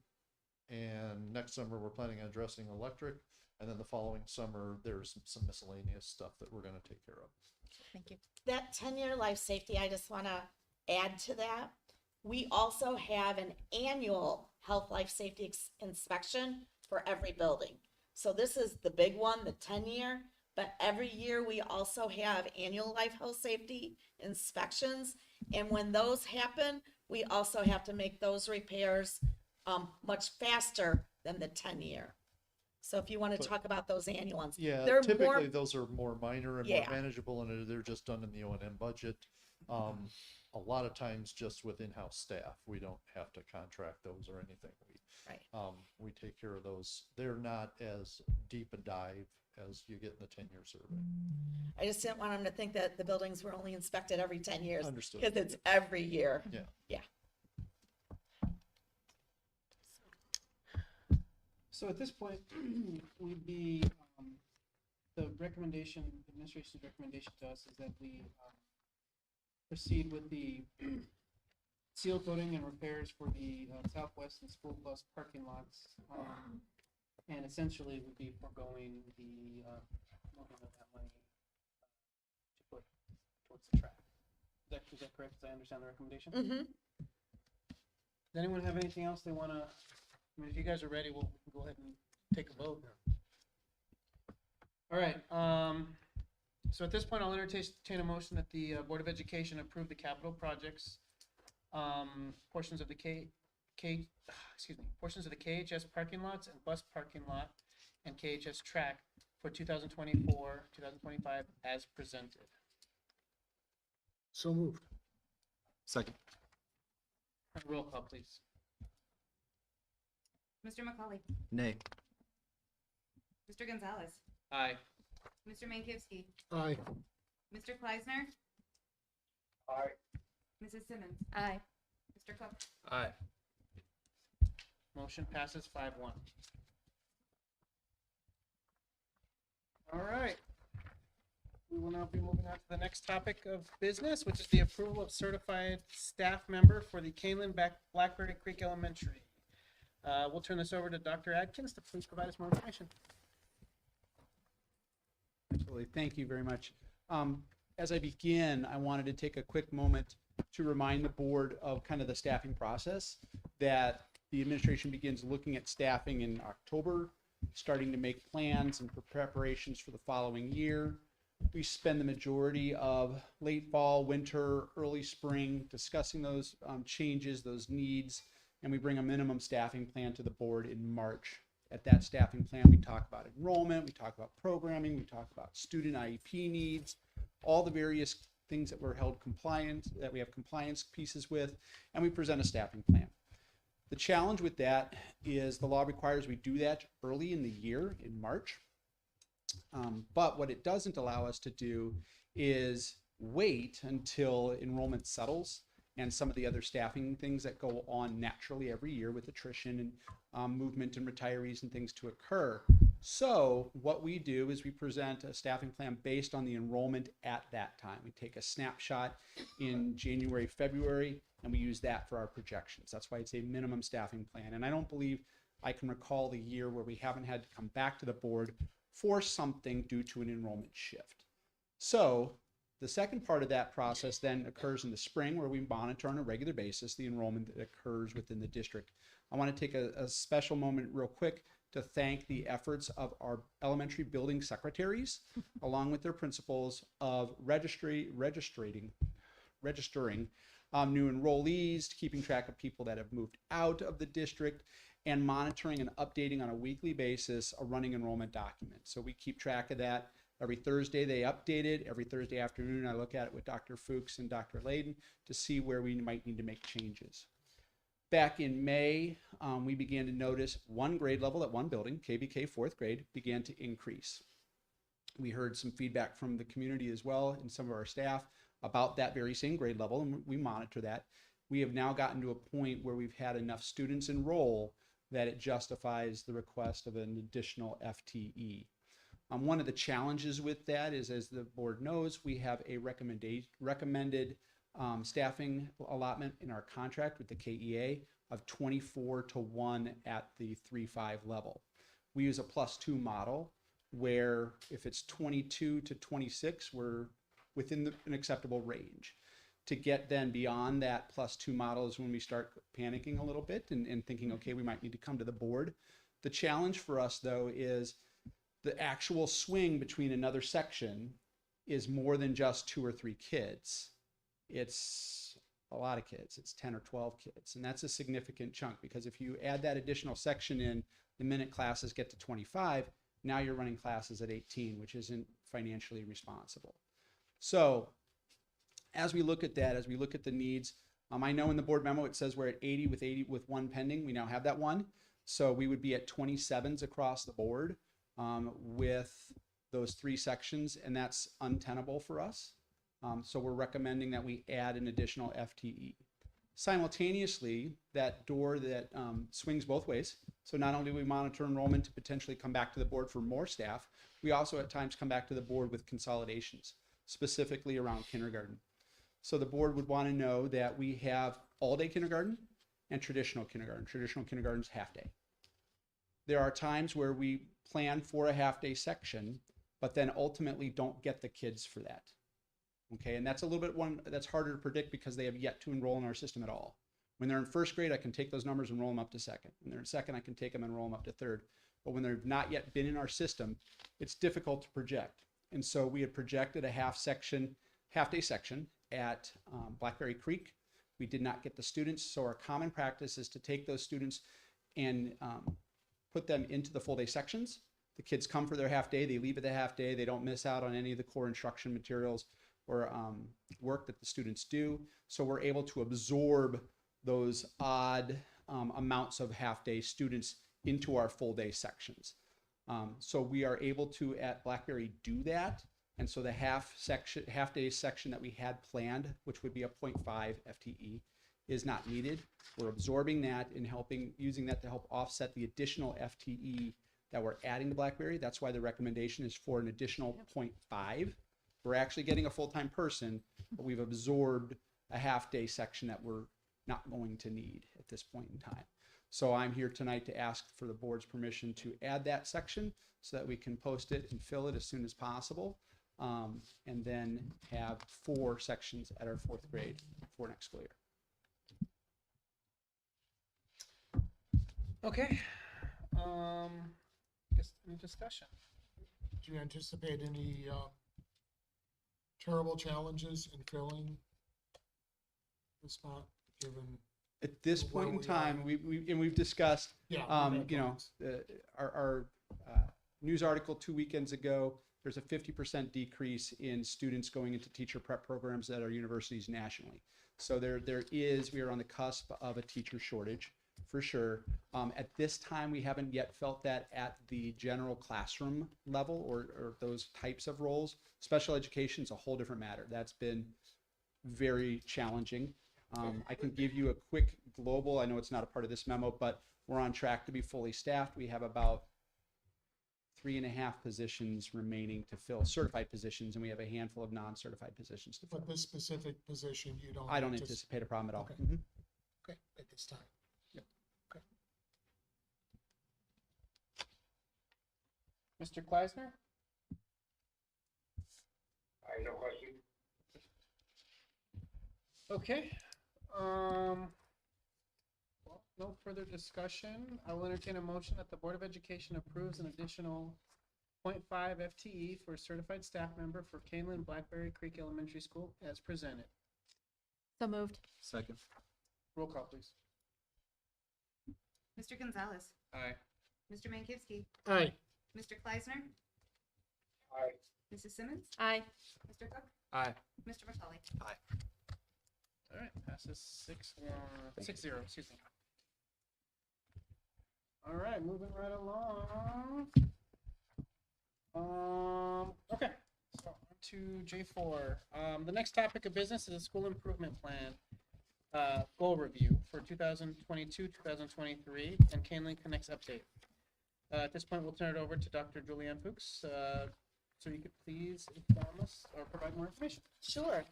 and next summer we're planning on addressing electric. And then the following summer, there's some miscellaneous stuff that we're going to take care of. Thank you. That 10-year life safety, I just want to add to that. We also have an annual health, life, safety inspection for every building. So this is the big one, the 10-year, but every year we also have annual life, health, safety inspections. And when those happen, we also have to make those repairs much faster than the 10-year. So if you want to But- talk about those annual ones, Yeah, they're typically more, those are more minor and more Yeah. manageable, and they're just done in the O&M budget. A lot of times just with in-house staff, we don't have to contract those or anything. Right. We take care of those. They're not as deep a dive as you get in the 10-year survey. I just didn't want them to think that the buildings were only inspected every 10 years. Understood. Because it's every year. Yeah. Yeah. So at this point, we'd be, the recommendation, administration's recommendation to us is that we proceed with the seal coating and repairs for the Southwest and School Bus parking lots. And essentially would be foregoing the moving of that money to put towards the track. Is that correct? Does I understand the recommendation? Mm-hmm. Does anyone have anything else they want to, I mean, if you guys are ready, we can go ahead and take a vote. All right, so at this point, I'll entertain a motion that the Board of Education approve the capital projects, portions of the portions of the KHS parking lots and bus parking lot and KHS track for 2024, 2025 as presented. So moved. Second. Roll call, please. Mr. McCauley, Nay. Mr. Gonzalez, Aye. Mr. Mankowski, Aye. Mr. Kleisner, Aye. Mrs. Simmons, Aye. Mr. Cook. Aye. Motion passes 5-1. All right. We will now be moving on to the next topic of business, which is the approval of certified staff member for the Kaneland Blackberry Creek Elementary. We'll turn this over to Dr. Adkins to please provide us more information. Absolutely. Thank you very much. As I begin, I wanted to take a quick moment to remind the board of kind of the staffing process, that the administration begins looking at staffing in October, starting to make plans and preparations for the following year. We spend the majority of late fall, winter, early spring discussing those changes, those needs, and we bring a minimum staffing plan to the board in March. At that staffing plan, we talk about enrollment, we talk about programming, we talk about student IEP needs, all the various things that we're held compliant, that we have compliance pieces with, and we present a staffing plan. The challenge with that is the law requires we do that early in the year, in March. But what it doesn't allow us to do is wait until enrollment settles and some of the other staffing things that go on naturally every year with attrition and movement and retirees and things to occur. So what we do is we present a staffing plan based on the enrollment at that time. We take a snapshot in January, February, and we use that for our projections. That's why it's a minimum staffing plan. And I don't believe I can recall the year where we haven't had to come back to the board for something due to an enrollment shift. So the second part of that process then occurs in the spring, where we monitor on a regular basis the enrollment that occurs within the district. I want to take a special moment real quick to thank the efforts of our elementary building secretaries, along with their principals, of registering new enrollees, keeping track of people that have moved out of the district, and monitoring and updating on a weekly basis a running enrollment document. So we keep track of that. Every Thursday they update it. Every Thursday afternoon I look at it with Dr. Fuchs and Dr. Layden to see where we might need to make changes. Back in May, we began to notice one grade level at one building, KBK 4th grade, began to increase. We heard some feedback from the community as well and some of our staff about that very same grade level, and we monitor that. We have now gotten to a point where we've had enough students enroll that it justifies the request of an additional FTE. One of the challenges with that is, as the board knows, we have a recommended staffing allotment in our contract with the KEA of 24:1 at the 3-5 level. We use a +2 model where if it's 22 to 26, we're within an acceptable range. To get then beyond that +2 model is when we start panicking a little bit and thinking, okay, we might need to come to the board. The challenge for us, though, is the actual swing between another section is more than just 2 or 3 kids. It's a lot of kids. It's 10 or 12 kids. And that's a significant chunk because if you add that additional section in, the minute classes get to 25, now you're running classes at 18, which isn't financially responsible. So as we look at that, as we look at the needs, I know in the board memo it says we're at 80 with one pending. We now have that one. So we would be at 27s across the board with those 3 sections, and that's untenable for us. So we're recommending that we add an additional FTE. Simultaneously, that door that swings both ways. So not only do we monitor enrollment to potentially come back to the board for more staff, we also at times come back to the board with consolidations, specifically around kindergarten. So the board would want to know that we have all-day kindergarten and traditional kindergarten. Traditional kindergarten's half-day. There are times where we plan for a half-day section, but then ultimately don't get the kids for that. Okay, and that's a little bit that's harder to predict because they have yet to enroll in our system at all. When they're in first grade, I can take those numbers and roll them up to second. When they're in second, I can take them and roll them up to third. But when they've not yet been in our system, it's difficult to project. And so we had projected a half-day section at Blackberry Creek. We did not get the students, so our common practice is to take those students and put them into the full-day sections. The kids come for their half-day, they leave at the half-day, they don't miss out on any of the core instruction materials or work that the students do. So we're able to absorb those odd amounts of half-day students into our full-day sections. So we are able to, at Blackberry, do that. And so the half-day section that we had planned, which would be a 0.5 FTE, is not needed. We're absorbing that and using that to help offset the additional FTE that we're adding to Blackberry. That's why the recommendation is for an additional 0.5. We're actually getting a full-time person, but we've absorbed a half-day section that we're not going to need at this point in time. So I'm here tonight to ask for the board's permission to add that section so that we can post it and fill it as soon as possible, and then have 4 sections at our 4th grade for next school year. Okay. Guess any discussion? Do you anticipate any terrible challenges in filling the spot, given? At this where point in we time, are? we've discussed, Yeah, we've had you know, plans. our news article 2 weekends ago, there's a 50% decrease in students going into teacher prep programs at our universities nationally. So we are on the cusp of a teacher shortage for sure. At this time, we haven't yet felt that at the general classroom level or those types of roles. Special education is a whole different matter. That's been very challenging. I can give you a quick global, I know it's not a part of this memo, but we're on track to be fully staffed. We have about 3.5 positions remaining to fill, certified positions, and we have a handful of non-certified positions to fill. But this specific position, you don't? I don't anticipate a problem at all. Okay. Mhm. Okay, at this time. Yep. Okay. Mr. Kleisner? I have no question. Okay. Well, no further discussion. I will entertain a motion that the Board of Education approves an additional 0.5 FTE for a certified staff member for Kaneland Blackberry Creek Elementary School as presented. So moved. Second. Roll call, please. Mr. Gonzalez, Aye. Mr. Mankowski, Aye. Mr. Kleisner, Aye. Mrs. Simmons, Aye. Mr. Cook, Aye. Mr. McCauley. All right, passes 6-0, excuse me. All right, moving right along. Okay, so on to J4. The next topic of business is a school improvement plan goal review for 2022-2023 and Kaneland Connects update. At this point, we'll turn it over to Dr. Julianne Fuchs, so you could please inform us or provide more information. Sure.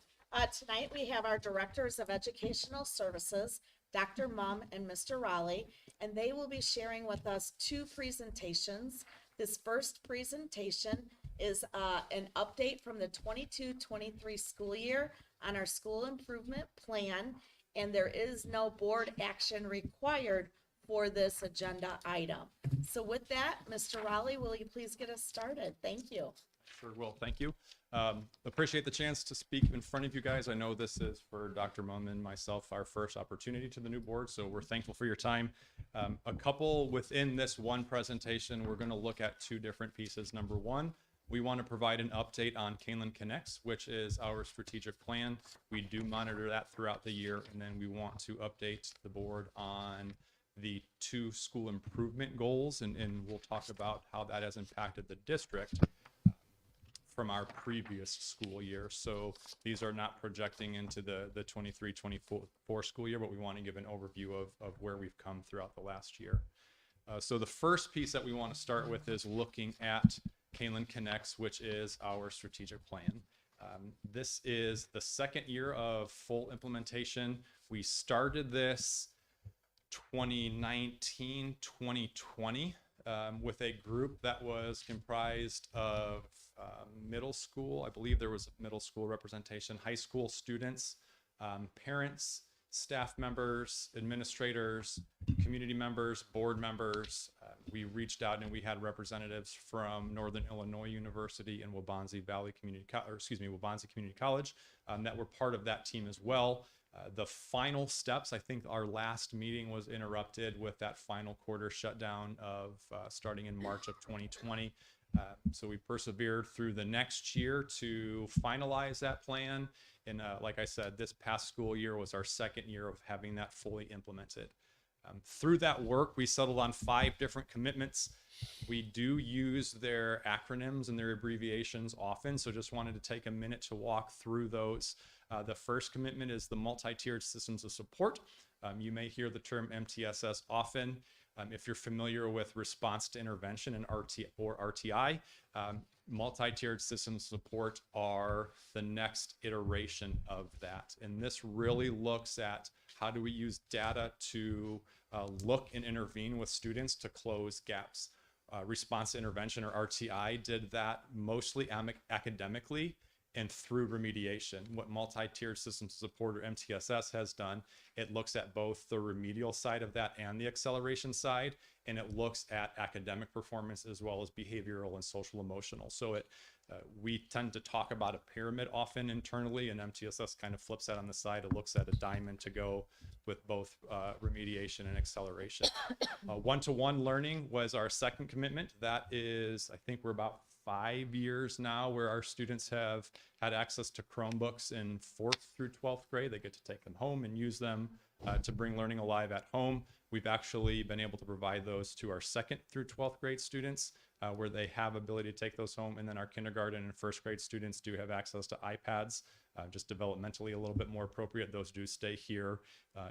Tonight we have our Directors of Educational Services, Dr. Mum and Mr. Raleigh, and they will be sharing with us 2 presentations. This first presentation is an update from the 22-23 school year on our school improvement plan, and there is no board action required for this agenda item. So with that, Mr. Raleigh, will you please get us started? Thank you. Sure will. Thank you. Appreciate the chance to speak in front of you guys. I know this is for Dr. Mum and myself our first opportunity to the new board, so we're thankful for your time. A couple within this one presentation, we're going to look at two different pieces. Number one, we want to provide an update on Kaneland Connects, which is our strategic plan. We do monitor that throughout the year, and then we want to update the board on the 2 school improvement goals, and we'll talk about how that has impacted the district from our previous school year. So these are not projecting into the 23-24 school year, but we want to give an overview of where we've come throughout the last year. So the first piece that we want to start with is looking at Kaneland Connects, which is our strategic plan. This is the second year of full implementation. We started this 2019, 2020 with a group that was comprised of middle school. I believe there was middle school representation, high school students, parents, staff members, administrators, community members, board members. We reached out and we had representatives from Northern Illinois University and Waubonsie Community College that were part of that team as well. The final steps, I think our last meeting was interrupted with that final quarter shutdown of starting in March of 2020. So we persevered through the next year to finalize that plan. And like I said, this past school year was our second year of having that fully implemented. Through that work, we settled on 5 different commitments. We do use their acronyms and their abbreviations often, so just wanted to take a minute to walk through those. The first commitment is the multi-tiered systems of support. You may hear the term MTSS often. If you're familiar with response to intervention and RTI, multi-tiered systems support are the next iteration of that. And this really looks at how do we use data to look and intervene with students to close gaps. Response to intervention, or RTI, did that mostly academically and through remediation. What multi-tiered systems support, or MTSS, has done, it looks at both the remedial side of that and the acceleration side, and it looks at academic performance as well as behavioral and social emotional. So we tend to talk about a pyramid often internally, and MTSS kind of flips that on the side. It looks at a diamond to go with both remediation and acceleration. One-to-one learning was our second commitment. That is, I think we're about 5 years now where our students have had access to Chromebooks in 4th through 12th grade. They get to take them home and use them to bring learning alive at home. We've actually been able to provide those to our 2nd through 12th grade students where they have ability to take those home. And then our kindergarten and 1st grade students do have access to iPads, just developmentally a little bit more appropriate. Those do stay here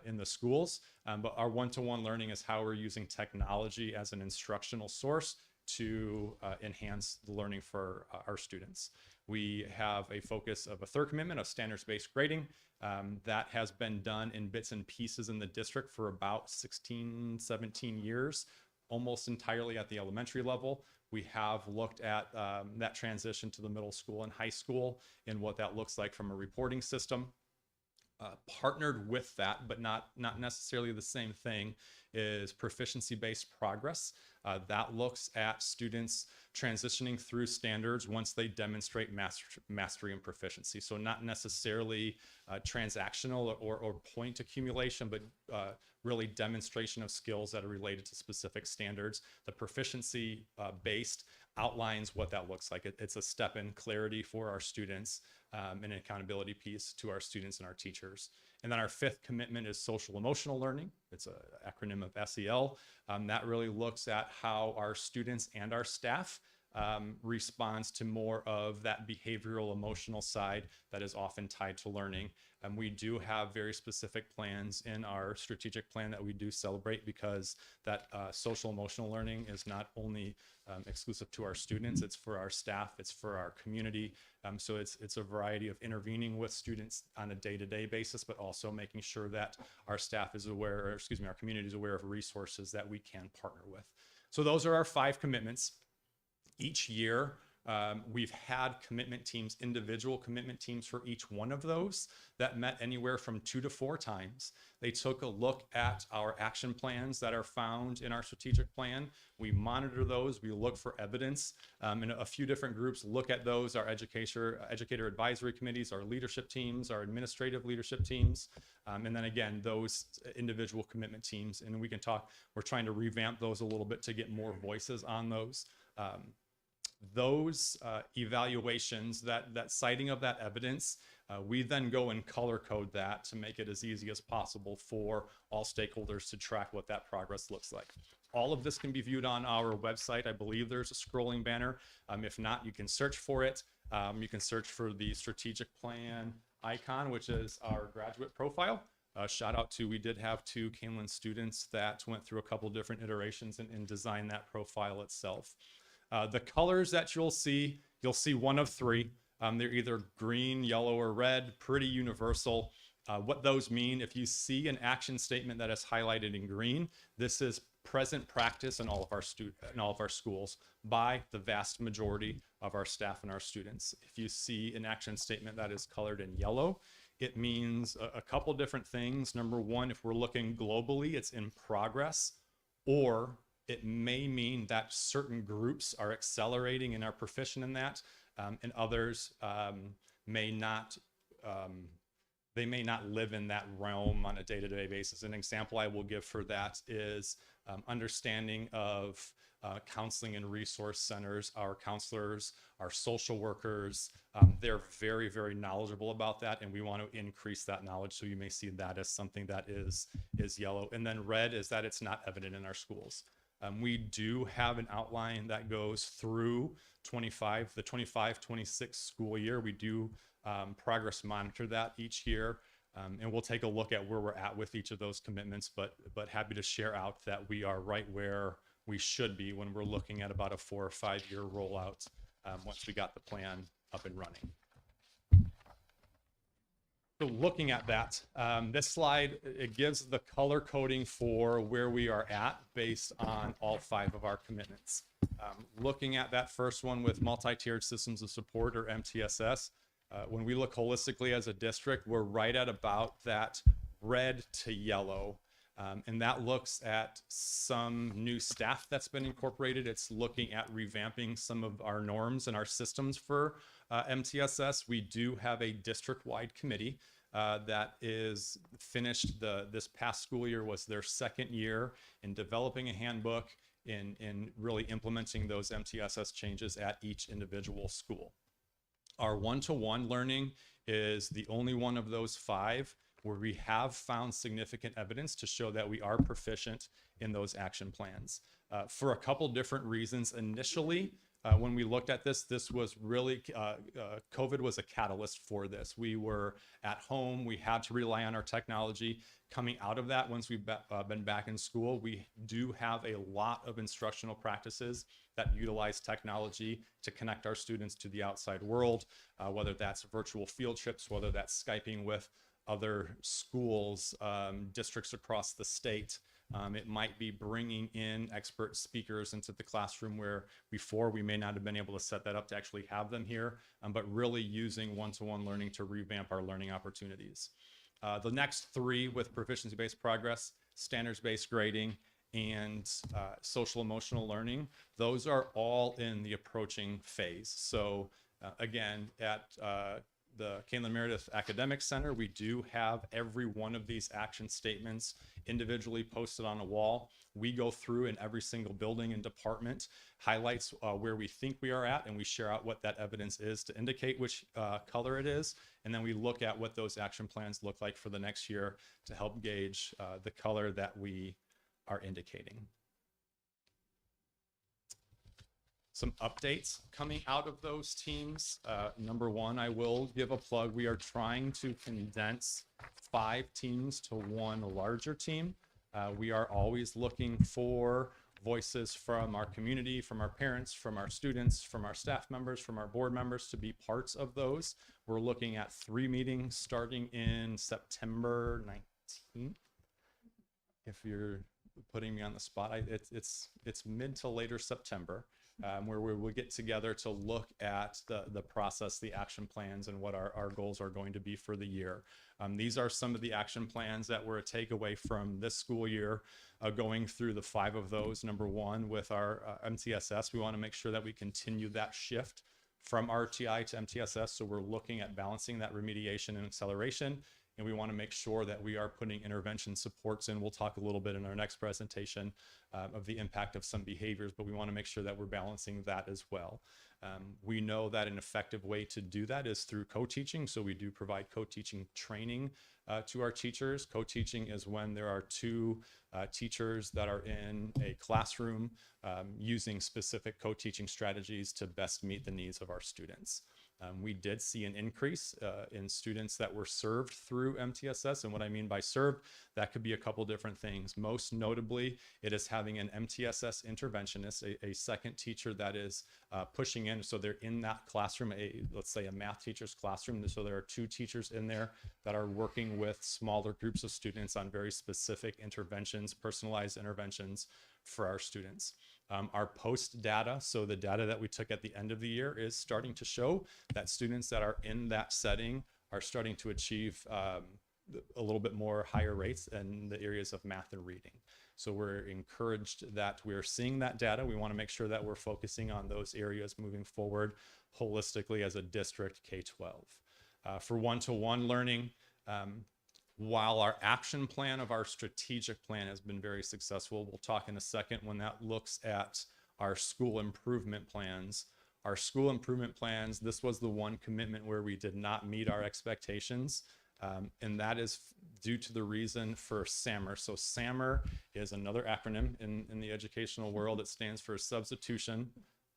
in the schools. But our one-to-one learning is how we're using technology as an instructional source to enhance the learning for our students. We have a focus of a third commitment of standards-based grading. That has been done in bits and pieces in the district for about 16, 17 years, almost entirely at the elementary level. We have looked at that transition to the middle school and high school and what that looks like from a reporting system. Partnered with that, but not necessarily the same thing, is proficiency-based progress. That looks at students transitioning through standards once they demonstrate mastery and proficiency. So not necessarily transactional or point accumulation, but really demonstration of skills that are related to specific standards. The proficiency based outlines what that looks like. It's a step in clarity for our students, and an accountability piece to our students and our teachers. And then our 5th commitment is social emotional learning. It's an acronym of SEL. That really looks at how our students and our staff responds to more of that behavioral emotional side that is often tied to learning. And we do have very specific plans in our strategic plan that we do celebrate, because that social emotional learning is not only exclusive to our students, it's for our staff, it's for our community. So it's a variety of intervening with students on a day-to-day basis, but also making sure that our staff is aware, or excuse me, our community is aware of resources that we can partner with. So those are our 5 commitments. Each year, We've had commitment teams, individual commitment teams for each one of those that met anywhere from 2 to 4 times. They took a look at our action plans that are found in our strategic plan. We monitor those, we look for evidence, and a few different groups look at those, our educator advisory committees, our leadership teams, our administrative leadership teams, and then again, those individual commitment teams. And we can talk, we're trying to revamp those a little bit to get more voices on those. Those evaluations, that citing of that evidence, we then go and color code that to make it as easy as possible for all stakeholders to track what that progress looks like. All of this can be viewed on our website. I believe there's a scrolling banner. If not, you can search for it. You can search for the strategic plan icon, which is our graduate profile. Shout out to, we did have 2 Kaneland students that went through a couple different iterations and designed that profile itself. The colors that you'll see one of 3. They're either green, yellow, or red, pretty universal. What those mean, if you see an action statement that is highlighted in green, this is present practice in all of our schools by the vast majority of our staff and our students. If you see an action statement that is colored in yellow, it means a couple different things. Number one, if we're looking globally, it's in progress, or it may mean that certain groups are accelerating and are proficient in that, and others may not. They may not live in that realm on a day-to-day basis. An example I will give for that is understanding of counseling and resource centers. Our counselors, our social workers, they're very, very knowledgeable about that, and we want to increase that knowledge. So you may see that as something that is yellow. And then red is that it's not evident in our schools. We do have an outline that goes through the 25-26 school year. We do progress monitor that each year, and we'll take a look at where we're at with each of those commitments, but happy to share out that we are right where we should be when we're looking at about a 4 or 5 year rollout once we got the plan up and running. So looking at that, this slide, it gives the color coding for where we are at based on all 5 of our commitments. Looking at that first one with multi-tiered systems of support, or MTSS, when we look holistically as a district, we're right at about that red to yellow. And that looks at some new staff that's been incorporated. It's looking at revamping some of our norms and our systems for MTSS. We do have a district-wide committee that is finished. This past school year was their 2nd year in developing a handbook, in really implementing those MTSS changes at each individual school. Our one-to-one learning is the only one of those 5 where we have found significant evidence to show that we are proficient in those action plans. For a couple different reasons. Initially, when we looked at this was really, COVID was a catalyst for this. We were at home, we had to rely on our technology. Coming out of that, once we've been back in school, we do have a lot of instructional practices that utilize technology to connect our students to the outside world, whether that's virtual field trips, whether that's Skyping with other schools, districts across the state. It might be bringing in expert speakers into the classroom where before we may not have been able to set that up to actually have them here, but really using one-to-one learning to revamp our learning opportunities. The next 3 with proficiency-based progress, standards-based grading, and social emotional learning, those are all in the approaching phase. So again, at the Kaneland Meredith Academic Center, we do have every one of these action statements individually posted on a wall. We go through in every single building and department, highlights where we think we are at, and we share out what that evidence is to indicate which color it is. And then we look at what those action plans look like for the next year to help gauge the color that we are indicating. Some updates coming out of those teams. Number one, I will give a plug. We are trying to condense 5 teams to one larger team. We are always looking for voices from our community, from our parents, from our students, from our staff members, from our board members to be parts of those. We're looking at 3 meetings starting in September 19th. If you're putting me on the spot, it's mid to later September. where we will get together to look at the process, the action plans, and what our goals are going to be for the year. These are some of the action plans that were a takeaway from this school year, going through the 5 of those. Number 1, with our MTSS, we want to make sure that we continue that shift from RTI to MTSS. So we're looking at balancing that remediation and acceleration, and we want to make sure that we are putting intervention supports in. We'll talk a little bit in our next presentation of the impact of some behaviors, but we want to make sure that we're balancing that as well. We know that an effective way to do that is through co-teaching. So we do provide co-teaching training to our teachers. Co-teaching is when there are 2 teachers that are in a classroom using specific co-teaching strategies to best meet the needs of our students. We did see an increase in students that were served through MTSS. And what I mean by served, that could be a couple different things. Most notably, it is having an MTSS interventionist, a second teacher that is pushing in. So they're in that classroom, let's say a math teacher's classroom. So there are 2 teachers in there that are working with smaller groups of students on very specific interventions, personalized interventions for our students. Our post data, so the data that we took at the end of the year, is starting to show that students that are in that setting are starting to achieve a little bit more higher rates in the areas of math and reading. So we're encouraged that we're seeing that data. We want to make sure that we're focusing on those areas moving forward holistically as a district K-12. For one-to-one learning, while our action plan of our strategic plan has been very successful, we'll talk in a second when that looks at our school improvement plans. Our school improvement plans, this was the one commitment where we did not meet our expectations, and that is due to the reason for SAMR. So SAMR is another acronym in the educational world. It stands for substitution,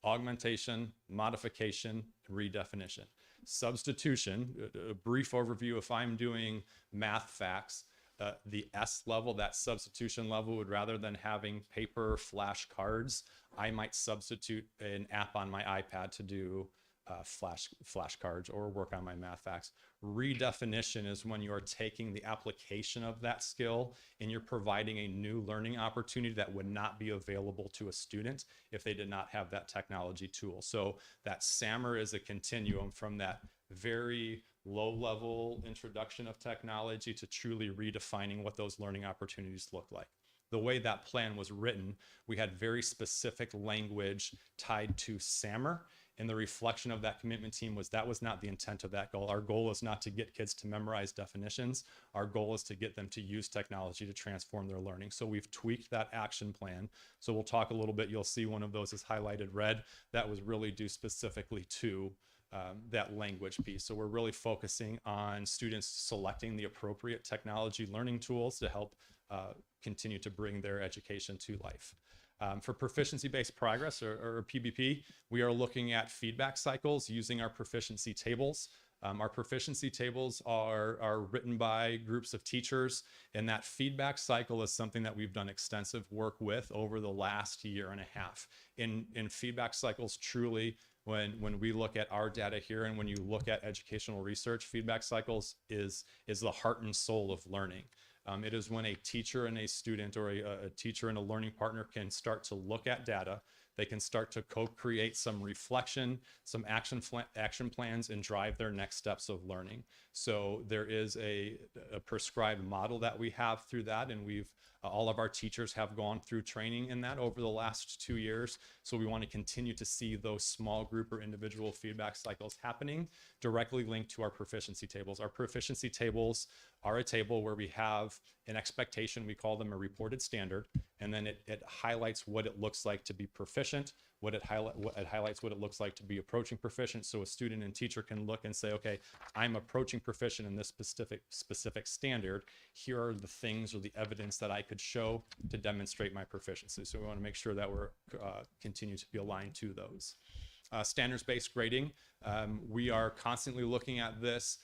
augmentation, modification, redefinition. Substitution, a brief overview, if I'm doing math facts, the S level, that substitution level, would rather than having paper flashcards, I might substitute an app on my iPad to do flashcards or work on my math facts. Redefinition is when you're taking the application of that skill and you're providing a new learning opportunity that would not be available to a student if they did not have that technology tool. So that SAMR is a continuum from that very low level introduction of technology to truly redefining what those learning opportunities look like. The way that plan was written, we had very specific language tied to SAMR. And the reflection of that commitment team was that was not the intent of that goal. Our goal is not to get kids to memorize definitions. Our goal is to get them to use technology to transform their learning. So we've tweaked that action plan. So we'll talk a little bit. You'll see one of those is highlighted red. That was really due specifically to that language piece. So we're really focusing on students selecting the appropriate technology learning tools to help continue to bring their education to life. For proficiency-based progress, or PBP, we are looking at feedback cycles using our proficiency tables. Our proficiency tables are written by groups of teachers, and that feedback cycle is something that we've done extensive work with over the last year and a half. In feedback cycles, truly, when we look at our data here and when you look at educational research, feedback cycles is the heart and soul of learning. It is when a teacher and a student, or a teacher and a learning partner, can start to look at data. They can start to co-create some reflection, some action plans, and drive their next steps of learning. So there is a prescribed model that we have through that, and all of our teachers have gone through training in that over the last 2 years. So we want to continue to see those small group or individual feedback cycles happening, directly linked to our proficiency tables. Our proficiency tables are a table where we have an expectation, we call them a reported standard, and then it highlights what it looks like to be proficient, it highlights what it looks like to be approaching proficient, so a student and teacher can look and say, okay, I'm approaching proficient in this specific standard. Here are the things or the evidence that I could show to demonstrate my proficiency. So we want to make sure that we're continue to be aligned to those. Standards-based grading, we are constantly looking at this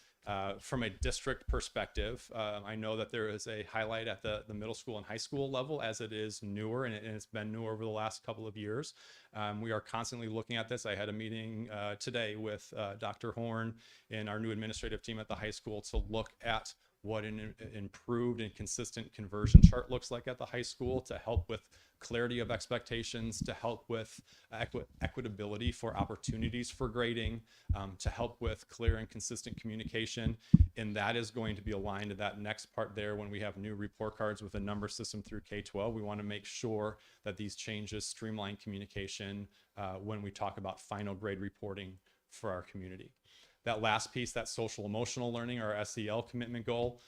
from a district perspective. I know that there is a highlight at the middle school and high school level, as it is newer, and it's been newer over the last couple of years. We are constantly looking at this. I had a meeting today with Dr. Horn and our new administrative team at the high school to look at what an improved and consistent conversion chart looks like at the high school to help with clarity of expectations, to help with equitability for opportunities for grading, to help with clear and consistent communication. And that is going to be aligned to that next part there when we have new report cards with a number system through K-12. We want to make sure that these changes streamline communication when we talk about final grade reporting for our community. That last piece, that social emotional learning, our SEL commitment goal,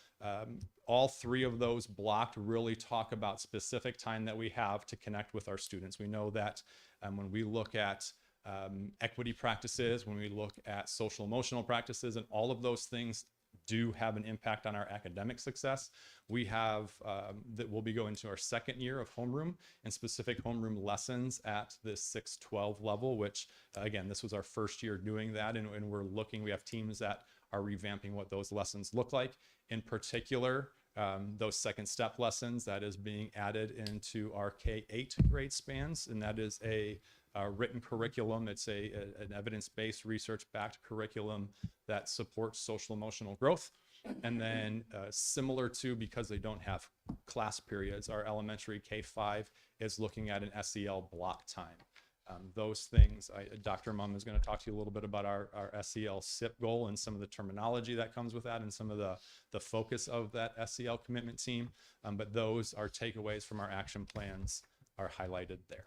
all three of those blocked really talk about specific time that we have to connect with our students. We know that when we look at equity practices, when we look at social emotional practices, and all of those things do have an impact on our academic success. We have that we'll be going to our second year of homeroom and specific homeroom lessons at the 6-12 level, which again, this was our first year doing that. And we're looking, we have teams that are revamping what those lessons look like. In particular, those second step lessons that is being added into our K-8 grade spans. And that is a written curriculum. It's an evidence-based, research-backed curriculum that supports social emotional growth. And then similar to, because they don't have class periods, our elementary K-5 is looking at an SEL block time. Those things, Dr. Mumm is going to talk to you a little bit about our SEL SIP goal and some of the terminology that comes with that and some of the focus of that SEL commitment team. But those are takeaways from our action plans are highlighted there.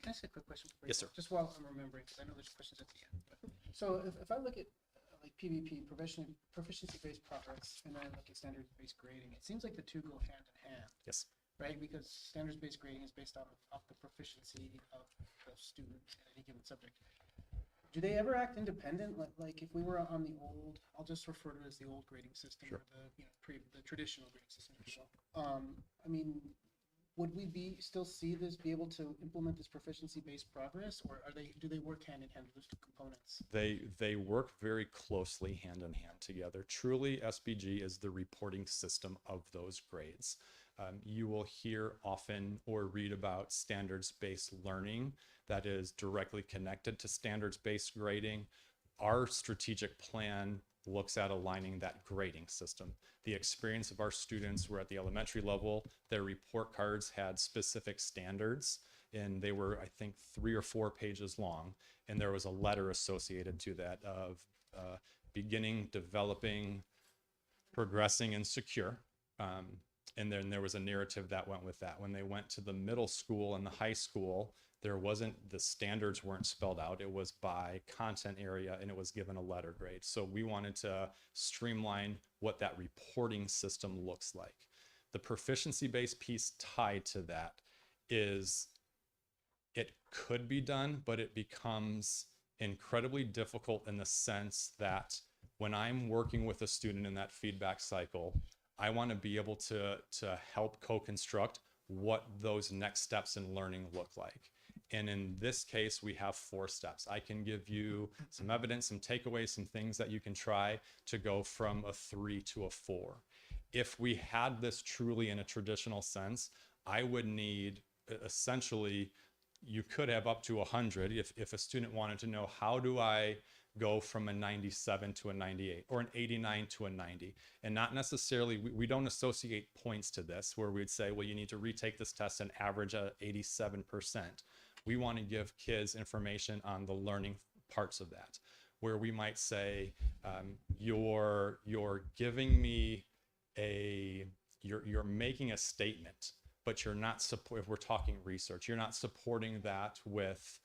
Can I ask a quick question? Yes, sir. Just while I'm remembering, because I know there's questions at the end. But, so if I look at like PVP, proficiency-based progress, and then I look at standards-based grading, it seems like the two go hand in hand. Yes. Right? Because standards-based grading is based off the proficiency of the student in any given subject. Do they ever act independent? Like if we were on the old, I'll just refer to it as the old grading system, Sure. or the traditional grading system. I mean, would we still see this, be able to implement this proficiency-based progress, or do they work hand in hand with those two components? They work very closely hand in hand together. Truly, SBG is the reporting system of those grades. You will hear often or read about standards-based learning that is directly connected to standards-based grading. Our strategic plan looks at aligning that grading system. The experience of our students were at the elementary level, their report cards had specific standards, and they were, I think, 3 or 4 pages long. And there was a letter associated to that of beginning, developing, progressing, and secure. And then there was a narrative that went with that. When they went to the middle school and the high school, the standards weren't spelled out. It was by content area and it was given a letter grade. So we wanted to streamline what that reporting system looks like. The proficiency-based piece tied to that is it could be done, but it becomes incredibly difficult in the sense that when I'm working with a student in that feedback cycle, I want to be able to help co-construct what those next steps in learning look like. And in this case, we have 4 steps. I can give you some evidence, some takeaways, some things that you can try to go from a 3 to a 4. If we had this truly in a traditional sense, I would need essentially, you could have up to 100 if a student wanted to know, how do I go from a 97 to a 98 or an 89 to a 90? And not necessarily, we don't associate points to this where we'd say, well, you need to retake this test and average a 87%. We want to give kids information on the learning parts of that, where we might say, you're giving me you're making a statement, but you're not if we're talking research, you're not supporting that with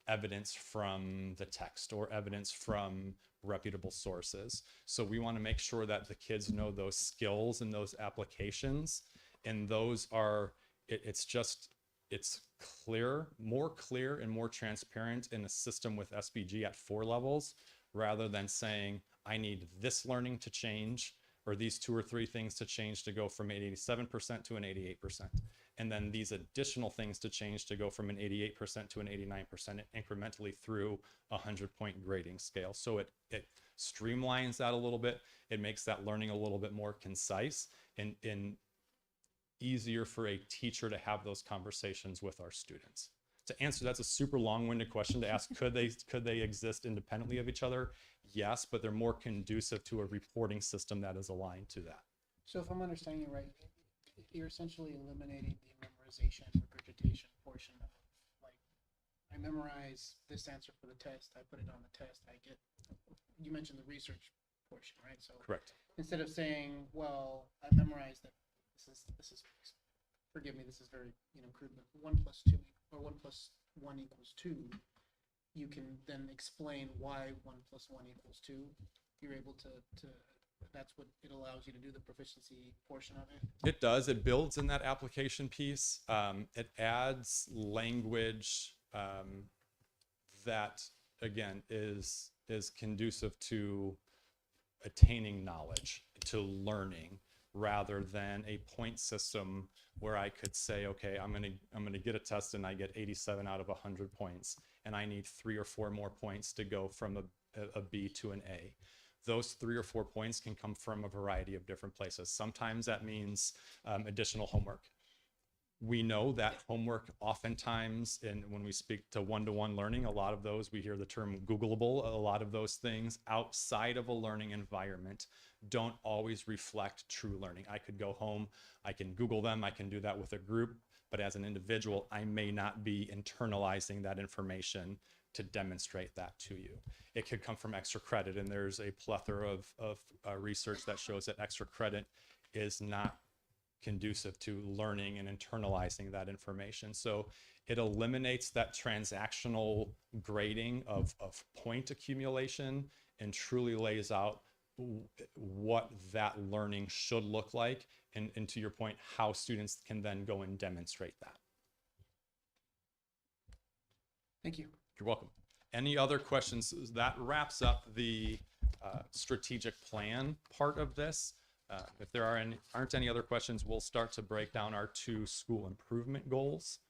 evidence from the text or evidence from reputable sources. So we want to make sure that the kids know those skills and those applications, and those are, it's more clear and more transparent in a system with SBG at 4 levels, rather than saying, I need this learning to change, or these 2 or 3 things to change to go from an 87% to an 88%. And then these additional things to change to go from an 88% to an 89% incrementally through a 100-point grading scale. So it streamlines that a little bit. It makes that learning a little bit more concise and easier for a teacher to have those conversations with our students. to answer, that's a super long-winded question to ask. Could they exist independently of each other? Yes, but they're more conducive to a reporting system that is aligned to that. So if I'm understanding you right, you're essentially eliminating the memorization, regurgitation portion of, like, I memorize this answer for the test, I put it on the test, you mentioned the research portion, right? So Correct. instead of saying, well, I memorized that this is, forgive me, this is very, crude, but 1 + 2 or 1 + 1 = 2, you can then explain why 1 + 1 = 2. You're able to that's what it allows you to do, the proficiency portion of it. It does. It builds in that application piece. It adds language that, again, is conducive to attaining knowledge, to learning, rather than a point system where I could say, okay, I'm gonna get a test and I get 87 out of 100 points, and I need 3 or 4 more points to go from a B to an A. Those 3 or 4 points can come from a variety of different places. Sometimes that means additional homework. We know that homework oftentimes, and when we speak to one-to-one learning, a lot of those, we hear the term Googleable, a lot of those things outside of a learning environment don't always reflect true learning. I could go home, I can Google them, I can do that with a group, but as an individual, I may not be internalizing that information to demonstrate that to you. It could come from extra credit, and there's a plethora of research that shows that extra credit is not conducive to learning and internalizing that information. So it eliminates that transactional grading of point accumulation and truly lays out what that learning should look like, and to your point, how students can then go and demonstrate that. Thank you. You're welcome. Any other questions? That wraps up the strategic plan part of this. If there aren't any other questions, we'll start to break down our 2 school improvement goals,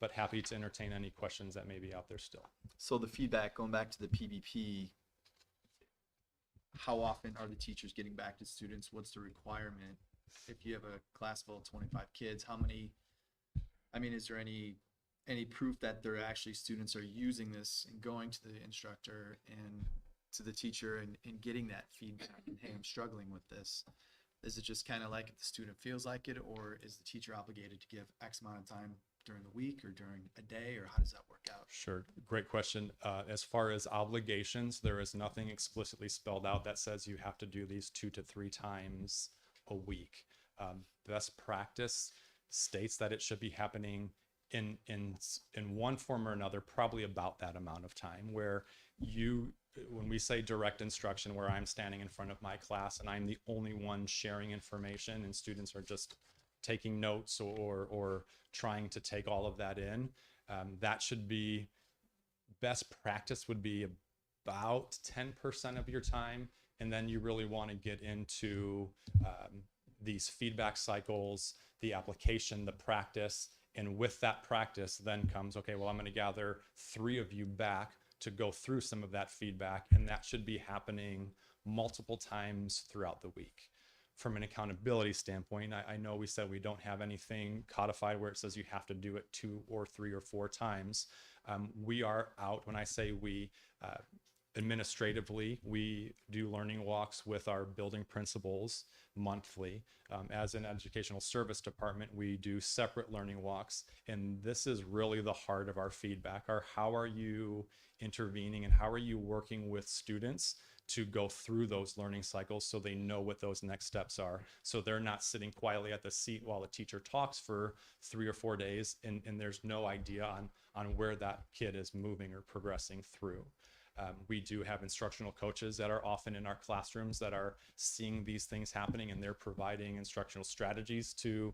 but happy to entertain any questions that may be out there still. So the feedback, going back to the PBP, how often are the teachers getting back to students? What's the requirement? If you have a class full of 25 kids, how many, is there any proof that they're actually students are using this and going to the instructor and to the teacher and getting that feedback and, hey, I'm struggling with this? Is it just kind of like if the student feels like it, or is the teacher obligated to give X amount of time during the week or during a day, or how does that work out? Sure. Great question. As far as obligations, there is nothing explicitly spelled out that says you have to do these 2 to 3 times a week. Best practice states that it should be happening in one form or another, probably about that amount of time, where when we say direct instruction, where I'm standing in front of my class and I'm the only one sharing information and students are just taking notes or trying to take all of that in, that should be, best practice would be about 10% of your time. And then you really want to get into these feedback cycles, the application, the practice. And with that practice then comes, okay, well, I'm going to gather 3 of you back to go through some of that feedback. And that should be happening multiple times throughout the week. From an accountability standpoint, I know we said we don't have anything codified where it says you have to do it 2 or 3 or 4 times. We are out, when I say we, administratively, we do learning walks with our building principals monthly. As an educational service department, we do separate learning walks. And this is really the heart of our feedback, how are you intervening and how are you working with students to go through those learning cycles so they know what those next steps are. So they're not sitting quietly at the seat while the teacher talks for 3 or 4 days and there's no idea on where that kid is moving or progressing through. We do have instructional coaches that are often in our classrooms that are seeing these things happening, and they're providing instructional strategies to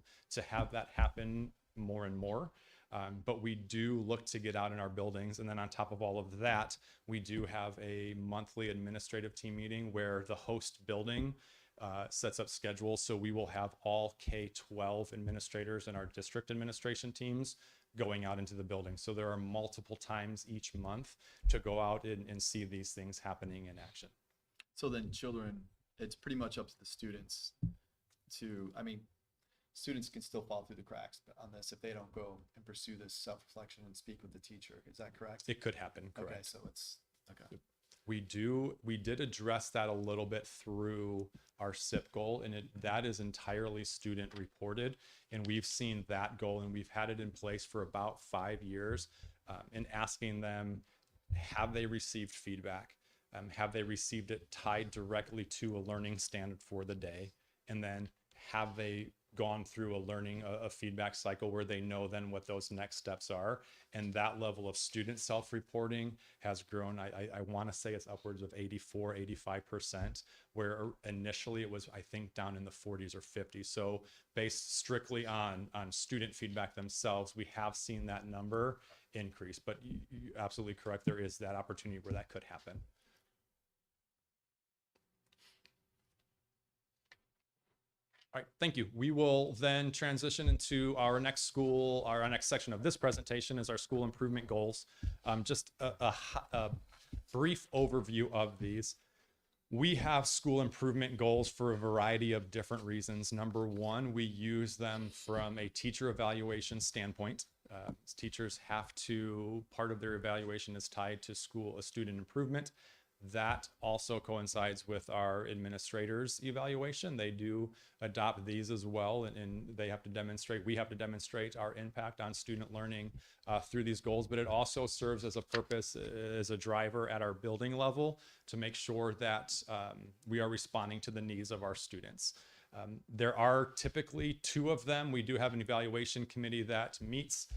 have that happen more and more. But we do look to get out in our buildings. And then on top of all of that, we do have a monthly administrative team meeting where the host building sets up schedules. So we will have all K-12 administrators and our district administration teams going out into the building. So there are multiple times each month to go out and see these things happening in action. So then children, it's pretty much up to the students to, students can still fall through the cracks on this if they don't go and pursue this self-reflection and speak with the teacher. Is that correct? It could happen, correct. Okay, so it's, okay. We did address that a little bit through our SIP goal, and that is entirely student reported. And we've seen that goal, and we've had it in place for about 5 years, and asking them, have they received feedback? Have they received it tied directly to a learning standard for the day? And then have they gone through a feedback cycle where they know then what those next steps are? And that level of student self-reporting has grown. I want to say it's upwards of 85%, where initially it was, I think, down in the 40s or 50s. So based strictly on student feedback themselves, we have seen that number increase. But you're absolutely correct. There is that opportunity where that could happen. All right, thank you. We will then transition into our next section of this presentation is our school improvement goals. Just a brief overview of these. We have school improvement goals for a variety of different reasons. Number one, we use them from a teacher evaluation standpoint. Teachers have to, part of their evaluation is tied to student improvement. That also coincides with our administrators' evaluation. They do adopt these as well, and we have to demonstrate our impact on student learning through these goals, but it also serves as a purpose, as a driver at our building level to make sure that we are responding to the needs of our students. There are typically 2 of them. We do have an evaluation committee that meets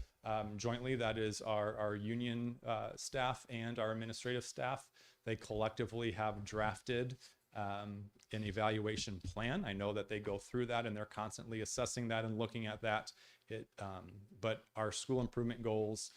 jointly. That is our union staff and our administrative staff. They collectively have drafted an evaluation plan. I know that they go through that and they're constantly assessing that and looking at that. But our school improvement goals,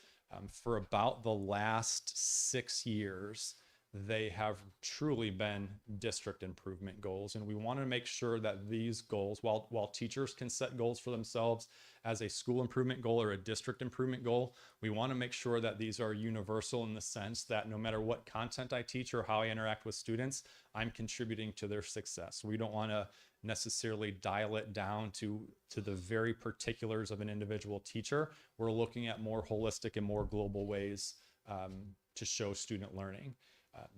for about the last 6 years, they have truly been district improvement goals. And we want to make sure that these goals, while teachers can set goals for themselves as a school improvement goal or a district improvement goal, we want to make sure that these are universal in the sense that no matter what content I teach or how I interact with students, I'm contributing to their success. We don't want to necessarily dial it down to the very particulars of an individual teacher. We're looking at more holistic and more global ways to show student learning.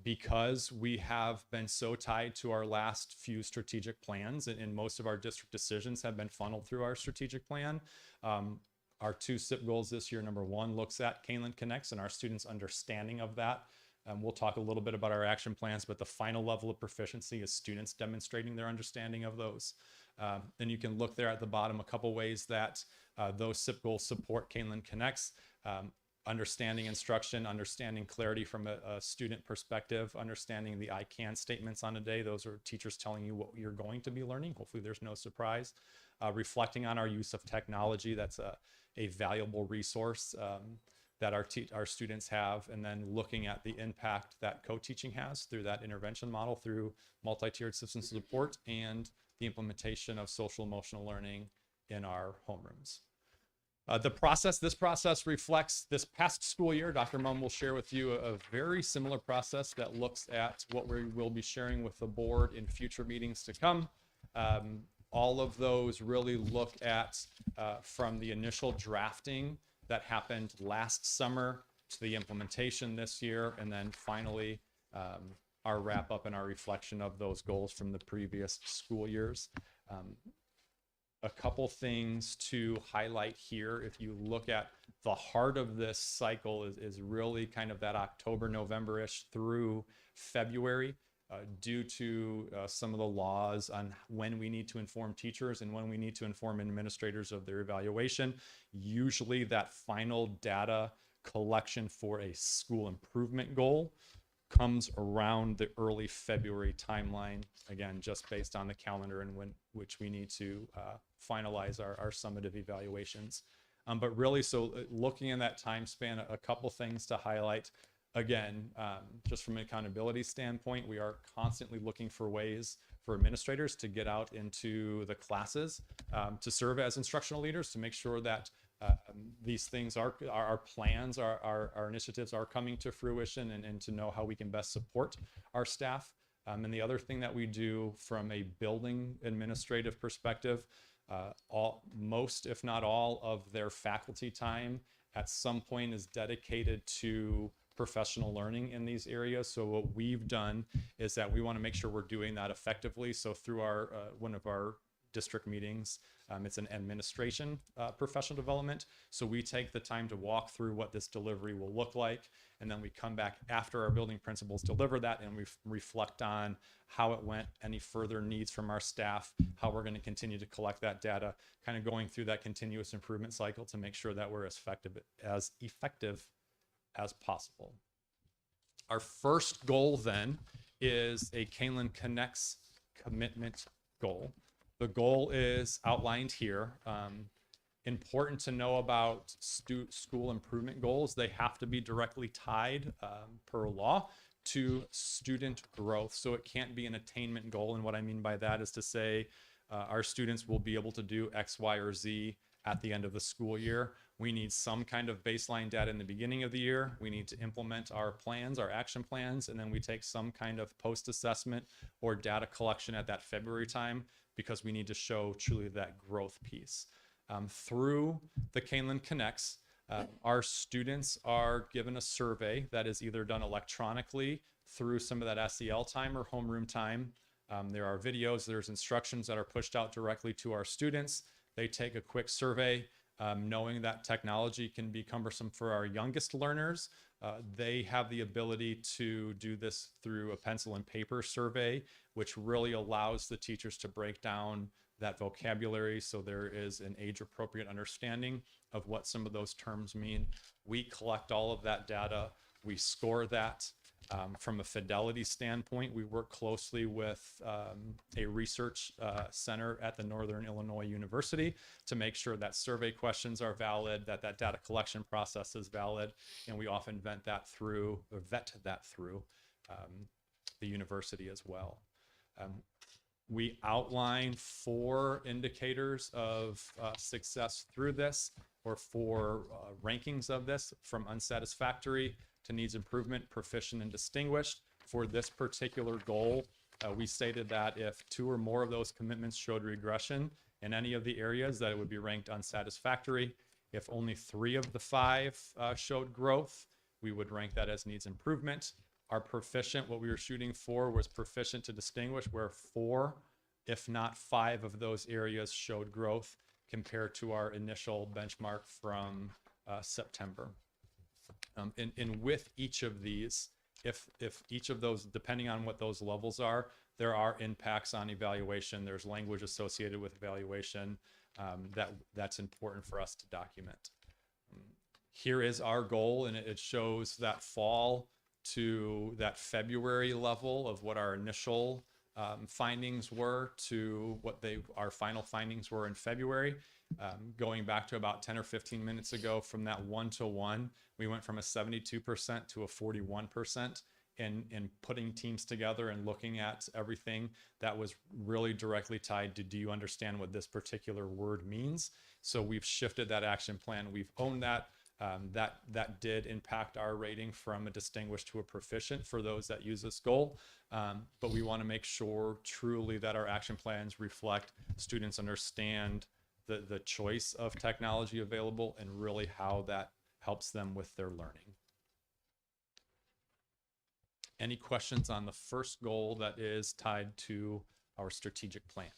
Because we have been so tied to our last few strategic plans, and most of our district decisions have been funneled through our strategic plan. Our 2 SIP goals this year, number 1 looks at Kaneland Connects and our students' understanding of that. We'll talk a little bit about our action plans, but the final level of proficiency is students demonstrating their understanding of those. And you can look there at the bottom, a couple ways that those SIP goals support Kaneland Connects. Understanding instruction, understanding clarity from a student perspective, understanding the I can statements on a day. Those are teachers telling you what you're going to be learning. Hopefully there's no surprise. Reflecting on our use of technology. That's a valuable resource that our students have. And then looking at the impact that co-teaching has through that intervention model, through multi-tiered systems of support, and the implementation of social emotional learning in our homerooms. This process reflects this past school year. Dr. Mumm will share with you a very similar process that looks at what we will be sharing with the board in future meetings to come. All of those really look at from the initial drafting that happened last summer to the implementation this year, and then finally our wrap up and our reflection of those goals from the previous school years. A couple things to highlight here. If you look at the heart of this cycle is really kind of that October, November-ish through February, due to some of the laws on when we need to inform teachers and when we need to inform administrators of their evaluation. Usually that final data collection for a school improvement goal comes around the early February timeline, again, just based on the calendar and which we need to finalize our summative evaluations. But really, so looking in that time span, a couple things to highlight. Again, just from an accountability standpoint, we are constantly looking for ways for administrators to get out into the classes, to serve as instructional leaders, to make sure that these things our plans, our initiatives are coming to fruition, and to know how we can best support our staff. And the other thing that we do from a building administrative perspective, most, if not all, of their faculty time at some point is dedicated to professional learning in these areas. So what we've done is that we want to make sure we're doing that effectively. So through our one of our district meetings, it's an administration professional development. So we take the time to walk through what this delivery will look like, and then we come back after our building principals deliver that, and we reflect on how it went, any further needs from our staff, how we're going to continue to collect that data, kind of going through that continuous improvement cycle to make sure that we're as effective as possible. Our first goal then is a Kaneland Connects commitment goal. The goal is outlined here. Important to know about school improvement goals. They have to be directly tied per law to student growth. So it can't be an attainment goal. And what I mean by that is to say our students will be able to do X, Y, or Z at the end of the school year. We need some kind of baseline data in the beginning of the year. We need to implement our plans, our action plans, and then we take some kind of post-assessment or data collection at that February time, because we need to show truly that growth piece. Through the Kaneland Connects, our students are given a survey that is either done electronically through some of that SEL time or homeroom time. There are videos, there's instructions that are pushed out directly to our students. They take a quick survey, knowing that technology can be cumbersome for our youngest learners. They have the ability to do this through a pencil and paper survey, which really allows the teachers to break down that vocabulary so there is an age-appropriate understanding of what some of those terms mean. We collect all of that data. We score that. From a fidelity standpoint, we work closely with a research center at the Northern Illinois University to make sure that survey questions are valid, that data collection process is valid, and we often vet that through the university as well. We outline 4 indicators of success through this, or 4 rankings of this, from unsatisfactory to needs improvement, proficient, and distinguished. For this particular goal, we stated that if 2 or more of those commitments showed regression in any of the areas, that it would be ranked unsatisfactory. If only 3 of the 5 showed growth, we would rank that as needs improvement. Our proficient, what we were shooting for was proficient to distinguished, where 4, if not 5 of those areas showed growth compared to our initial benchmark from September. And with each of these, if each of those, depending on what those levels are, there are impacts on evaluation. There's language associated with evaluation that's important for us to document. Here is our goal, and it shows that fall to that February level of what our initial findings were to what our final findings were in February. Going back to about 10 or 15 minutes ago, from that 1-to-1, we went from a 72% to a 41%. And putting teams together and looking at everything that was really directly tied to, do you understand what this particular word means? So we've shifted that action plan. We've owned that. That did impact our rating from a distinguished to a proficient for those that use this goal. But we want to make sure truly that our action plans reflect students understand the choice of technology available and really how that helps them with their learning. Any questions on the first goal that is tied to our strategic plan?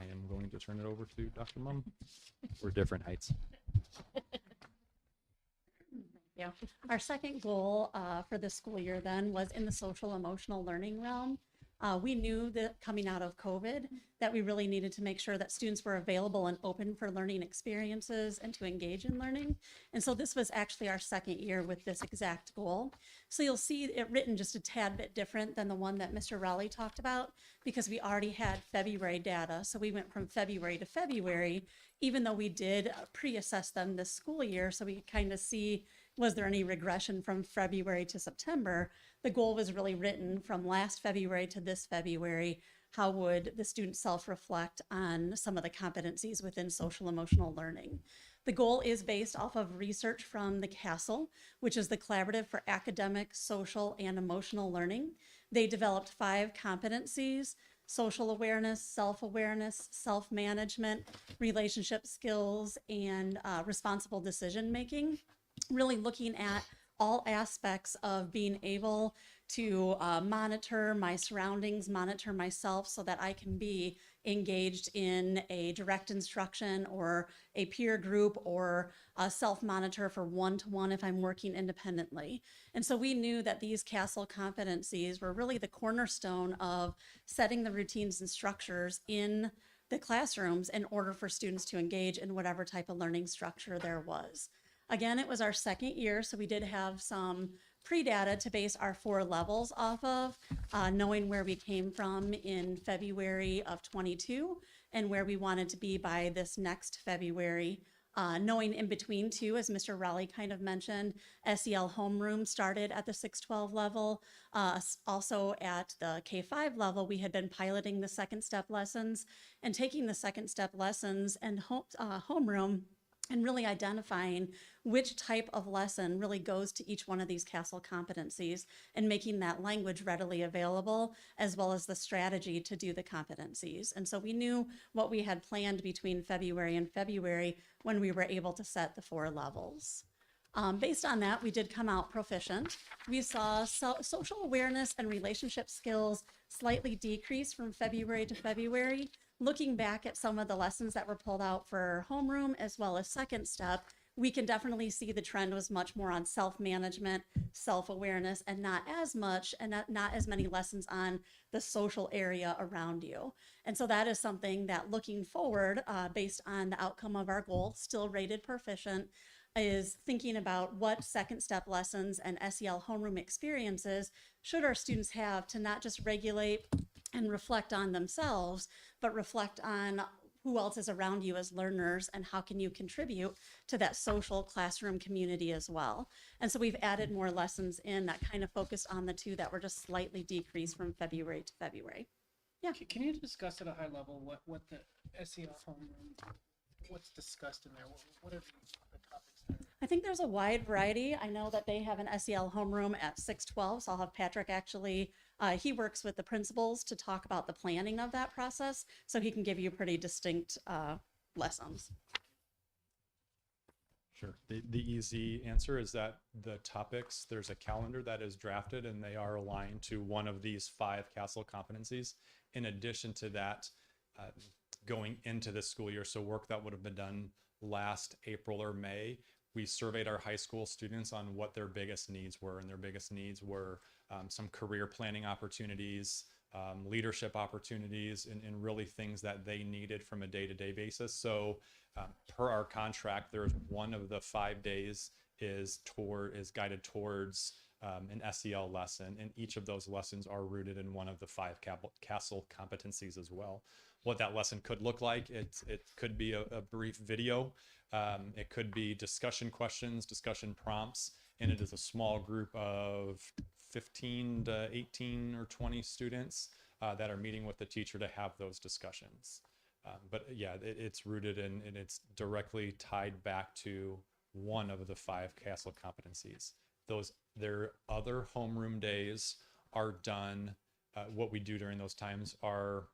I am going to turn it over to Dr. Mum. We're different heights. Yeah. Our second goal for this school year then was in the social emotional learning realm. We knew that coming out of COVID that we really needed to make sure that students were available and open for learning experiences and to engage in learning. And so this was actually our second year with this exact goal. So you'll see it written just a tad bit different than the one that Mr. Raleigh talked about, because we already had February data. So we went from February to February, even though we did pre-assess them this school year. So we could kind of see, was there any regression from February to September? The goal was really written from last February to this February. How would the student self-reflect on some of the competencies within social emotional learning? The goal is based off of research from the CASEL, which is the Collaborative for Academic, Social, and Emotional Learning. They developed 5 competencies: social awareness, self-awareness, self-management, relationship skills, and responsible decision-making, really looking at all aspects of being able to monitor my surroundings, monitor myself so that I can be engaged in a direct instruction or a peer group or a self-monitor for one-to-one if I'm working independently. And so we knew that these CASEL competencies were really the cornerstone of setting the routines and structures in the classrooms in order for students to engage in whatever type of learning structure there was. Again, it was our second year, so we did have some pre-data to base our 4 levels off of, knowing where we came from in February of 22 and where we wanted to be by this next February. Knowing in between too, as Mr. Raleigh kind of mentioned, SEL homeroom started at the 612 level. Also at the K5 level, we had been piloting the second step lessons and taking the second step lessons and homeroom and really identifying which type of lesson really goes to each one of these CASEL competencies and making that language readily available, as well as the strategy to do the competencies. And so we knew what we had planned between February and February when we were able to set the 4 levels. Based on that, we did come out proficient. We saw social awareness and relationship skills slightly decrease from February to February. Looking back at some of the lessons that were pulled out for homeroom as well as second step, we can definitely see the trend was much more on self-management, self-awareness, and not as much and not as many lessons on the social area around you. And so that is something that looking forward, based on the outcome of our goal, still rated proficient, is thinking about what second step lessons and SEL homeroom experiences should our students have to not just regulate and reflect on themselves, but reflect on who else is around you as learners and how can you contribute to that social classroom community as well. And so we've added more lessons in that kind of focused on the 2 that were just slightly decreased from February to February. Yeah. Can you discuss at a high level what the SEL homeroom, what's discussed in there? What are the topics there? I think there's a wide variety. I know that they have an SEL homeroom at 612, so I'll have Patrick actually, he works with the principals to talk about the planning of that process, so he can give you pretty distinct lessons. Sure. The easy answer is that the topics, there's a calendar that is drafted and they are aligned to one of these 5 CASEL competencies. In addition to that, going into this school year, so work that would have been done last April or May, we surveyed our high school students on what their biggest needs were, and their biggest needs were some career planning opportunities, leadership opportunities, and really things that they needed from a day-to-day basis. So per our contract, there's one of the 5 days is guided towards an SEL lesson, and each of those lessons are rooted in one of the 5 CASEL competencies as well. What that lesson could look like, it could be a brief video, it could be discussion questions, discussion prompts, and it is a small group of 15 to 18 or 20 students that are meeting with the teacher to have those discussions. But yeah, it's rooted in, and it's directly tied back to one of the 5 CASEL competencies. Their other homeroom days are done, what we do during those times are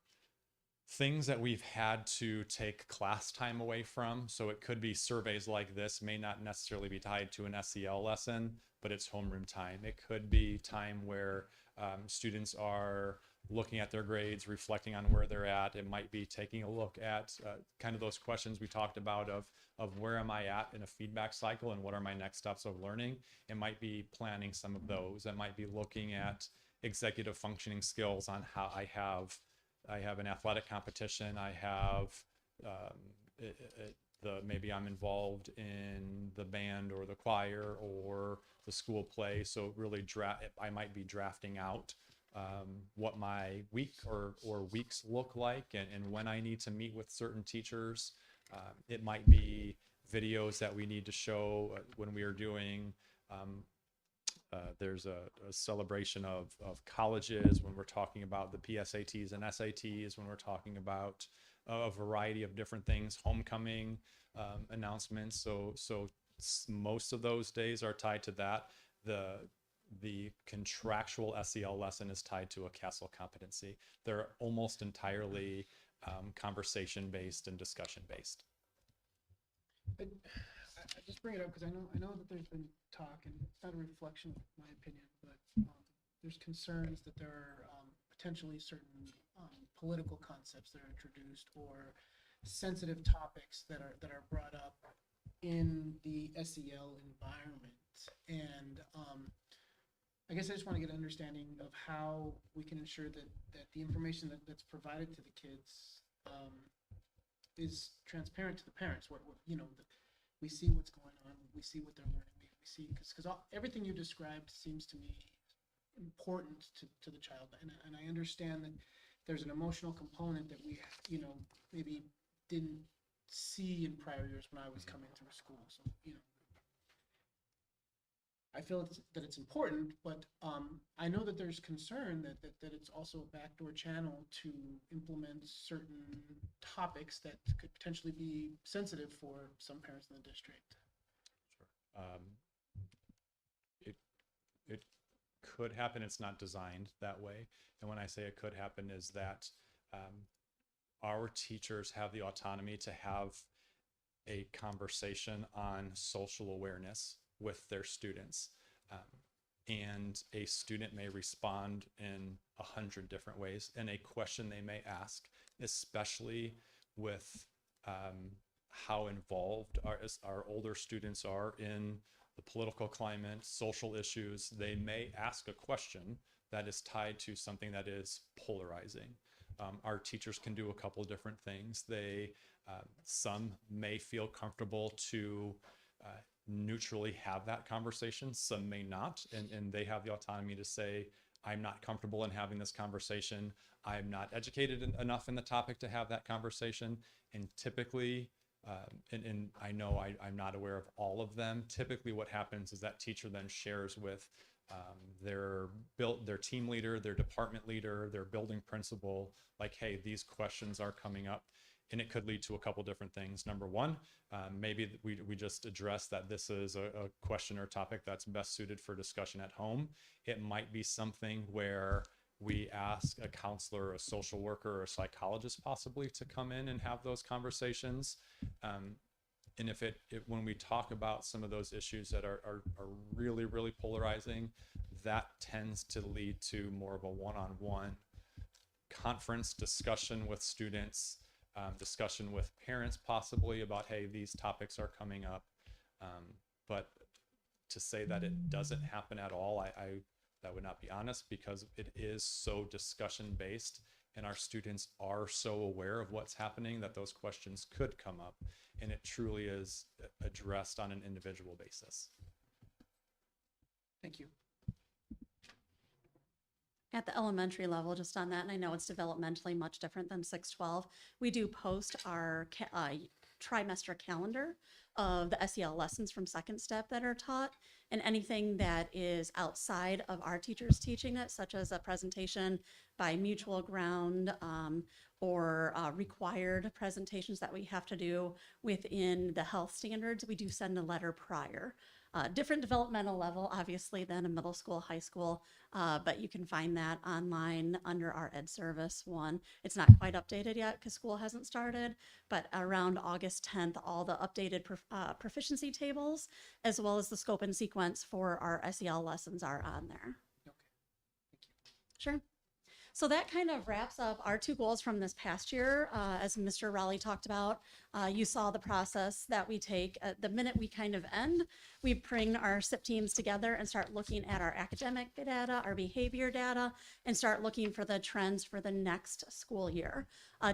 things that we've had to take class time away from. So it could be surveys like this, may not necessarily be tied to an SEL lesson, but it's homeroom time. It could be time where students are looking at their grades, reflecting on where they're at. It might be taking a look at kind of those questions we talked about of where am I at in a feedback cycle and what are my next steps of learning. It might be planning some of those. It might be looking at executive functioning skills on how I have an athletic competition. I have maybe I'm involved in the band or the choir or the school play. So really I might be drafting out what my week or weeks look like and when I need to meet with certain teachers. It might be videos that we need to show when we are doing there's a celebration of colleges, when we're talking about the PSATs and SATs, when we're talking about a variety of different things, homecoming announcements. So most of those days are tied to that. the contractual SEL lesson is tied to a CASEL competency. They're almost entirely conversation-based and discussion-based. I just bring it up because I know that there's been talk, and it's not a reflection of my opinion, but there's concerns that there are potentially certain political concepts that are introduced or sensitive topics that are brought up in the SEL environment. And I guess I just want to get an understanding of how we can ensure that the information that's provided to the kids is transparent to the parents. What we see what's going on, we see what they're learning, we see because everything you described seems to me important to the child, and I understand that there's an emotional component that we maybe didn't see in prior years when I was coming through school. So I feel that it's important, but I know that there's concern that it's also a backdoor channel to implement certain topics that could potentially be sensitive for some parents in the district. Sure. It could happen. It's not designed that way. And when I say it could happen is that our teachers have the autonomy to have a conversation on social awareness with their students. And a student may respond in 100 different ways. And a question they may ask, especially with how involved our older students are in the political climate, social issues, they may ask a question that is tied to something that is polarizing. Our teachers can do a couple different things. Some may feel comfortable to neutrally have that conversation. Some may not, and they have the autonomy to say, I'm not comfortable in having this conversation. I'm not educated enough in the topic to have that conversation. And typically, and I know I'm not aware of all of them, typically what happens is that teacher then shares with their team leader, their department leader, their building principal, like, hey, these questions are coming up. And it could lead to a couple different things. Number one, maybe we just address that this is a question or topic that's best suited for discussion at home. It might be something where we ask a counselor, a social worker, or a psychologist possibly to come in and have those conversations. And if when we talk about some of those issues that are really, really polarizing, that tends to lead to more of a one-on-one conference discussion with students, discussion with parents possibly about, hey, these topics are coming up. But to say that it doesn't happen at all, that would not be honest, because it is so discussion based and our students are so aware of what's happening that those questions could come up, and it truly is addressed on an individual basis. Thank you. At the elementary level, just on that, and I know it's developmentally much different than 612, we do post our trimester calendar of the SEL lessons from second step that are taught, and anything that is outside of our teachers teaching it, such as a presentation by mutual ground or required presentations that we have to do within the health standards, we do send a letter prior. Different developmental level, obviously, than a middle school, high school, but you can find that online under our Ed Service one. It's not quite updated yet because school hasn't started, but around August 10th, all the updated proficiency tables, as well as the scope and sequence for our SEL lessons are on there. Okay. Thank you. Sure. So that kind of wraps up our two goals from this past year. As Mr. Raleigh talked about, you saw the process that we take. The minute we kind of end, we bring our SIP teams together and start looking at our academic data, our behavior data, and start looking for the trends for the next school year.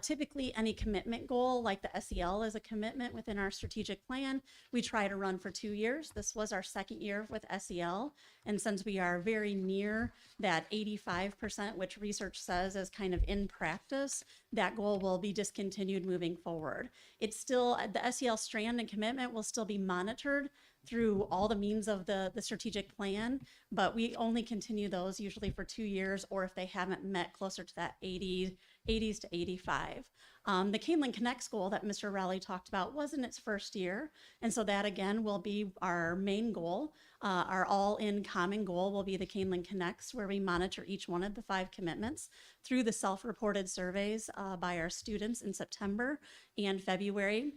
Typically, any commitment goal, like the SEL is a commitment within our strategic plan, we try to run for 2 years. This was our second year with SEL, and since we are very near that 85%, which research says is kind of in practice, that goal will be discontinued moving forward. It's still, the SEL strand and commitment will still be monitored through all the means of the strategic plan, but we only continue those usually for 2 years, or if they haven't met closer to that 80, 80s to 85. The Kaneland Connect School that Mr. Rowley talked about was in its first year. And so that again will be our main goal. Our all-in common goal will be the Kaneland Connects, where we monitor each one of the 5 commitments through the self-reported surveys by our students in September and February.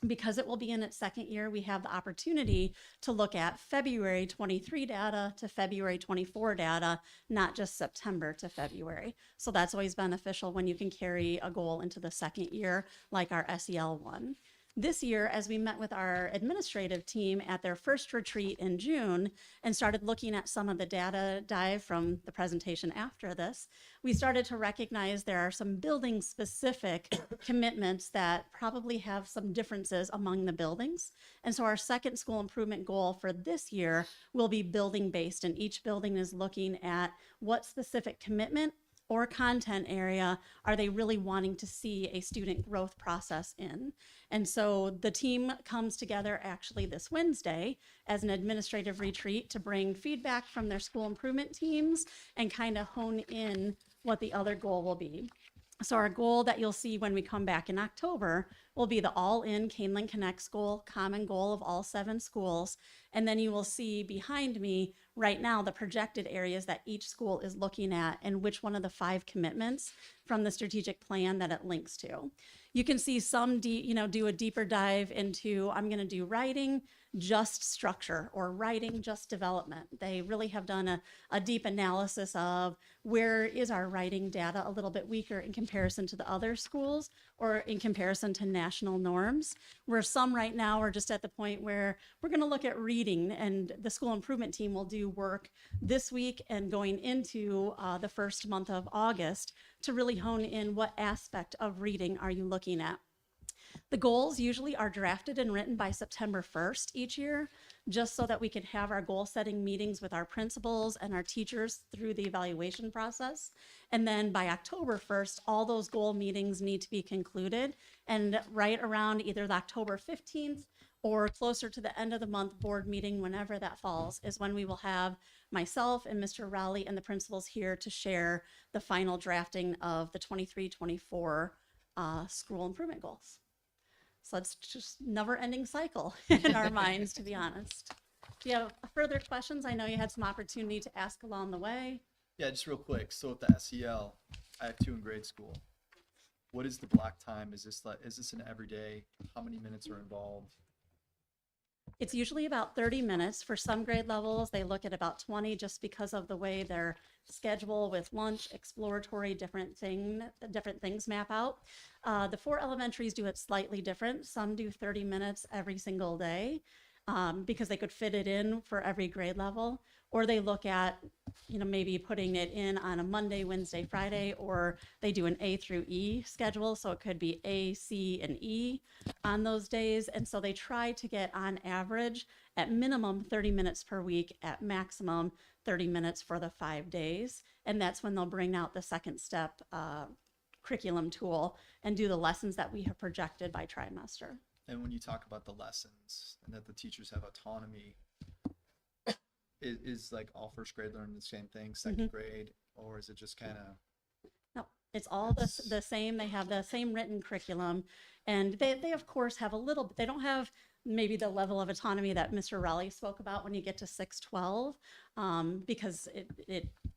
Because it will be in its second year, we have the opportunity to look at February 23 data to February 24 data, not just September to February. So that's always beneficial when you can carry a goal into the second year, like our SEL one. This year, as we met with our administrative team at their first retreat in June and started looking at some of the data dive from the presentation after this, we started to recognize there are some building specific commitments that probably have some differences among the buildings. And so our second school improvement goal for this year will be building based, and each building is looking at what specific commitment or content area are they really wanting to see a student growth process in. And so the team comes together actually this Wednesday as an administrative retreat to bring feedback from their school improvement teams and kind of hone in what the other goal will be. So our goal that you'll see when we come back in October will be the all-in Kaneland Connect School, common goal of all 7 schools. And then you will see behind me right now the projected areas that each school is looking at and which one of the 5 commitments from the strategic plan that it links to. You can see some do a deeper dive into, I'm going to do writing, just structure, or writing, just development. They really have done a deep analysis of where is our writing data a little bit weaker in comparison to the other schools or in comparison to national norms, where some right now are just at the point where we're going to look at reading, and the school improvement team will do work this week and going into the first month of August to really hone in what aspect of reading are you looking at. The goals usually are drafted and written by September 1st each year, just so that we can have our goal setting meetings with our principals and our teachers through the evaluation process. And then by October 1st, all those goal meetings need to be concluded. And right around either the October 15th or closer to the end of the month board meeting, whenever that falls, is when we will have myself and Mr. Rowley and the principals here to share the final drafting of the 23-24 school improvement goals. So it's just never-ending cycle in our minds, to be honest. Do you have further questions? I know you had some opportunity to ask along the way. Yeah, just real quick. So with the SEL, I have 2 in grade school. What is the block time? Is this an everyday? How many minutes are involved? It's usually about 30 minutes. For some grade levels, they look at about 20 just because of the way their schedule with lunch, exploratory, different things map out. The 4 elementaries do it slightly different. Some do 30 minutes every single day because they could fit it in for every grade level. Or they look at, maybe putting it in on a Monday, Wednesday, Friday, or they do an A through E schedule. So it could be A, C, and E on those days. And so they try to get on average at minimum 30 minutes per week, at maximum 30 minutes for the 5 days. And that's when they'll bring out the second step curriculum tool and do the lessons that we have projected by trimester. And when you talk about the lessons and that the teachers have autonomy, is like all first grade learning the same thing, second grade, or is it just kind of? No, it's all the same. They have the same written curriculum, and they of course have they don't have maybe the level of autonomy that Mr. Rowley spoke about when you get to 6-12, because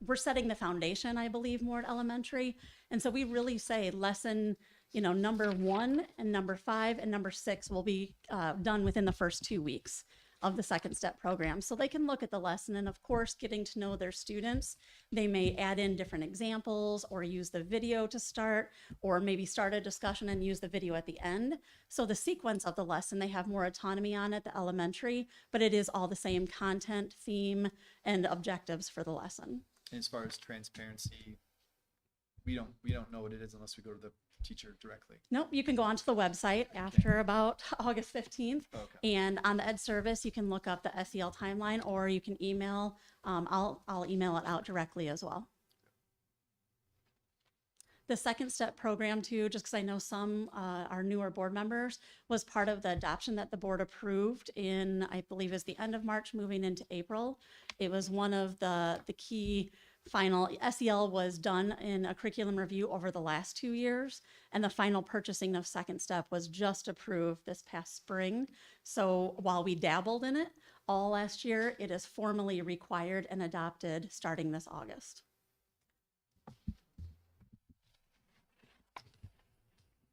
we're setting the foundation, I believe, more at elementary. And so we really say lesson, number 1 and number 5 and number 6 will be done within the first 2 weeks of the second step program. So they can look at the lesson, and of course, getting to know their students, they may add in different examples or use the video to start, or maybe start a discussion and use the video at the end. So the sequence of the lesson, they have more autonomy on at the elementary, but it is all the same content, theme, and objectives for the lesson. And as far as transparency, we don't know what it is unless we go to the teacher directly. Nope, you can go onto the website after about August 15th. Okay. And on the Ed Service, you can look up the SEL timeline, or you can email. I'll email it out directly as well. The second step program too, just because I know some are newer board members, was part of the adoption that the board approved in, I believe, is the end of March moving into April. It was one of the key final SEL was done in a curriculum review over the last 2 years, and the final purchasing of Second Step was just approved this past spring. So while we dabbled in it all last year, it is formally required and adopted starting this August.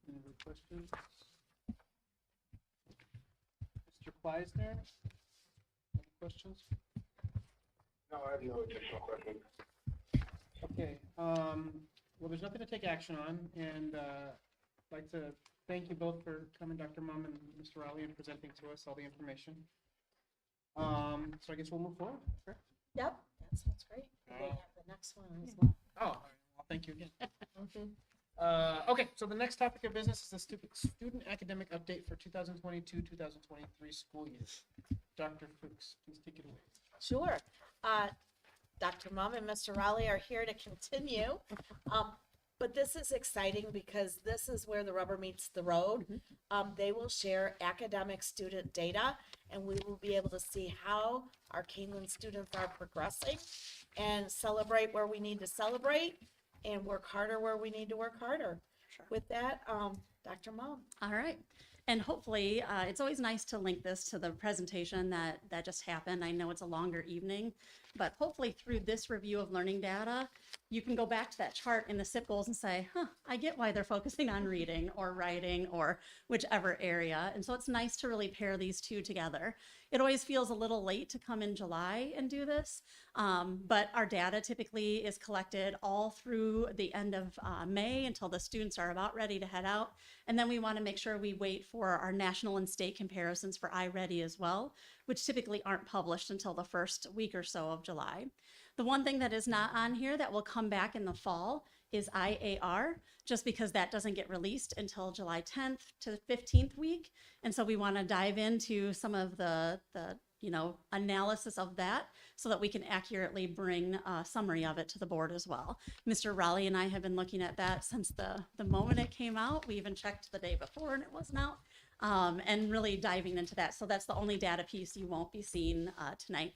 Any other questions? Mr. Kleisner? Any questions? No, I have no additional questions. Okay, well, there's nothing to take action on, and I'd like to thank you both for coming, Dr. Mum and Mr. Rowley, and presenting to us all the information. So I guess we'll move forward, correct? Yep, that sounds great. They Oh. have the next one as well. Oh, all right, well, thank you again. Okay, so the next topic of business is the student academic update for 2022-2023 school year. Dr. Fuchs, please take it away. Sure. Dr. Mum and Mr. Rowley are here to continue. But this is exciting because this is where the rubber meets the road. They will share academic student data, and we will be able to see how our Kaneland students are progressing and celebrate where we need to celebrate and work harder where we need to work harder. Sure. With that, Dr. Mum. All right. And hopefully, it's always nice to link this to the presentation that just happened. I know it's a longer evening, but hopefully through this review of learning data, you can go back to that chart in the SIP goals and say, I get why they're focusing on reading or writing or whichever area. And so it's nice to really pair these two together. It always feels a little late to come in July and do this, but our data typically is collected all through the end of May until the students are about ready to head out. And then we want to make sure we wait for our national and state comparisons for iReady as well, which typically aren't published until the first week or so of July. The one thing that is not on here that will come back in the fall is IAR, just because that doesn't get released until July 10th to the 15th week. And so we want to dive into some of the analysis of that so that we can accurately bring a summary of it to the board as well. Mr. Rowley and I have been looking at that since the moment it came out. We even checked the day before and it wasn't out, and really diving into that. So that's the only data piece you won't be seeing tonight.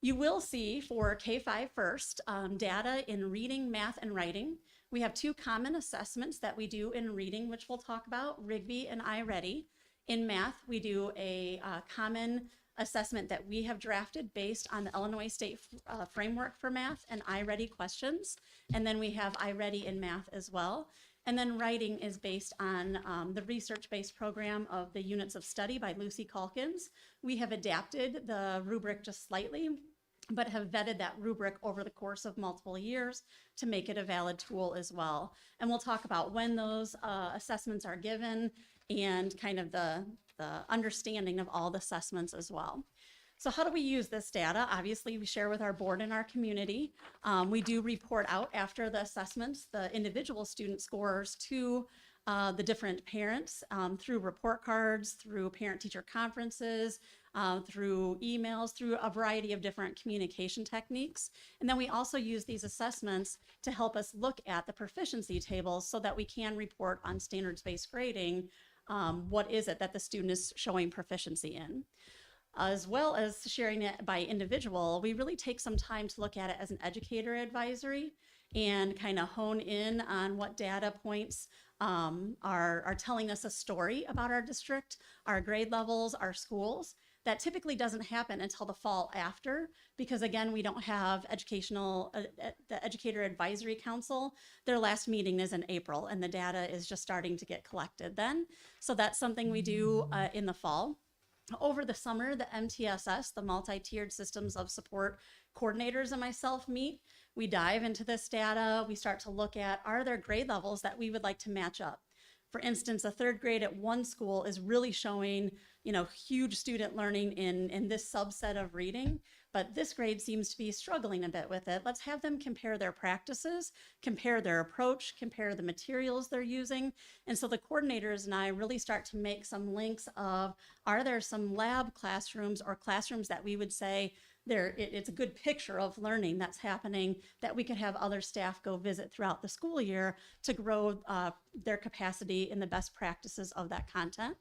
You will see for K-5 first, data in reading, math, and writing. We have two common assessments that we do in reading, which we'll talk about, Rigby and iReady. In math, we do a common assessment that we have drafted based on the Illinois State framework for math and iReady questions. And then we have iReady in math as well. And then writing is based on the research-based program of the Units of Study by Lucy Calkins. We have adapted the rubric just slightly, but have vetted that rubric over the course of multiple years to make it a valid tool as well. And we'll talk about when those assessments are given and kind of the understanding of all the assessments as well. So how do we use this data? Obviously, we share with our board and our community. We do report out after the assessments, the individual student scores to the different parents through report cards, through parent-teacher conferences, through emails, through a variety of different communication techniques. And then we also use these assessments to help us look at the proficiency tables so that we can report on standards-based grading. What is it that the student is showing proficiency in? As well as sharing it by individual, we really take some time to look at it as an educator advisory and kind of hone in on what data points are telling us a story about our district, our grade levels, our schools. That typically doesn't happen until the fall after, because again, we don't have the Educator Advisory Council. Their last meeting is in April and the data is just starting to get collected then. So that's something we do in the fall. Over the summer, the MTSS, the Multi-Tiered Systems of Support coordinators, and myself meet. We dive into this data. We start to look at, are there grade levels that we would like to match up? For instance, a third grade at one school is really showing, huge student learning in this subset of reading, but this grade seems to be struggling a bit with it. Let's have them compare their practices, compare their approach, compare the materials they're using. And so the coordinators and I really start to make some links of, are there some lab classrooms or classrooms that we would say, it's a good picture of learning that's happening that we could have other staff go visit throughout the school year to grow their capacity in the best practices of that content.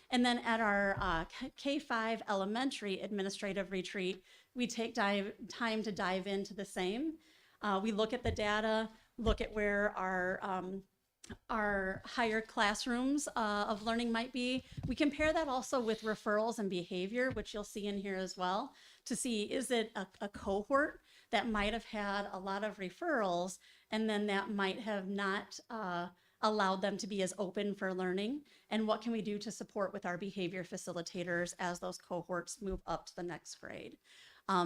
And then at our K-5 elementary administrative retreat, we take time to dive into the same. We look at the data, look at where our higher classrooms of learning might be. We compare that also with referrals and behavior, which you'll see in here as well, to see is it a cohort that might have had a lot of referrals and then that might have not allowed them to be as open for learning, and what can we do to support with our behavior facilitators as those cohorts move up to the next grade.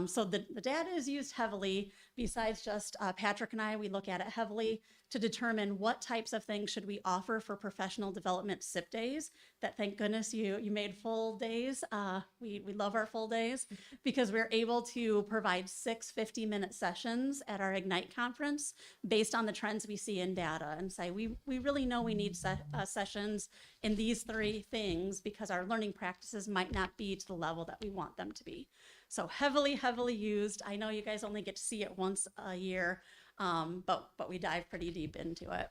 So the data is used heavily. Besides just Patrick and I, we look at it heavily to determine what types of things should we offer for professional development SIP days. That, thank goodness you made full days. We love our full days because we're able to provide 6 50-minute sessions at our Ignite conference based on the trends we see in data and say we really know we need sessions in these 3 things because our learning practices might not be to the level that we want them to be. So heavily used. I know you guys only get to see it once a year, but we dive pretty deep into it.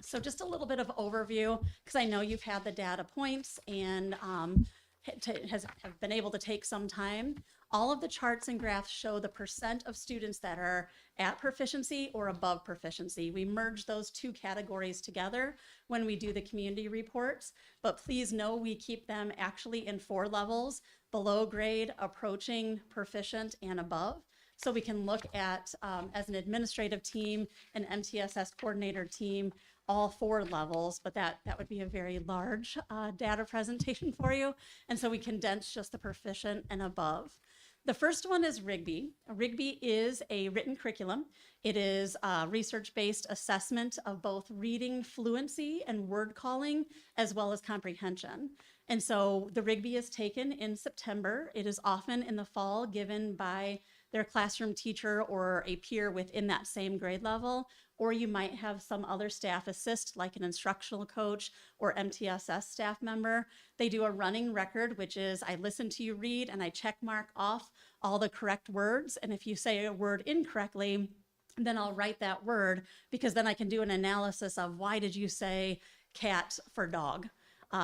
So just a little bit of overview, because I know you've had the data points and have been able to take some time. All of the charts and graphs show the % of students that are at proficiency or above proficiency. We merge those 2 categories together when we do the community reports, but please know we keep them actually in 4 levels: below grade, approaching, proficient, and above. So we can look at, as an administrative team, an MTSS coordinator team, all 4 levels, but that would be a very large data presentation for you. And so we condense just the proficient and above. The first one is Rigby. Rigby is a written curriculum. It is a research-based assessment of both reading fluency and word calling, as well as comprehension. And so the Rigby is taken in September. It is often in the fall given by their classroom teacher or a peer within that same grade level, or you might have some other staff assist, like an instructional coach or MTSS staff member. They do a running record, which is I listen to you read and I check mark off all the correct words. And if you say a word incorrectly, then I'll write that word, because then I can do an analysis of why did you say cat for dog?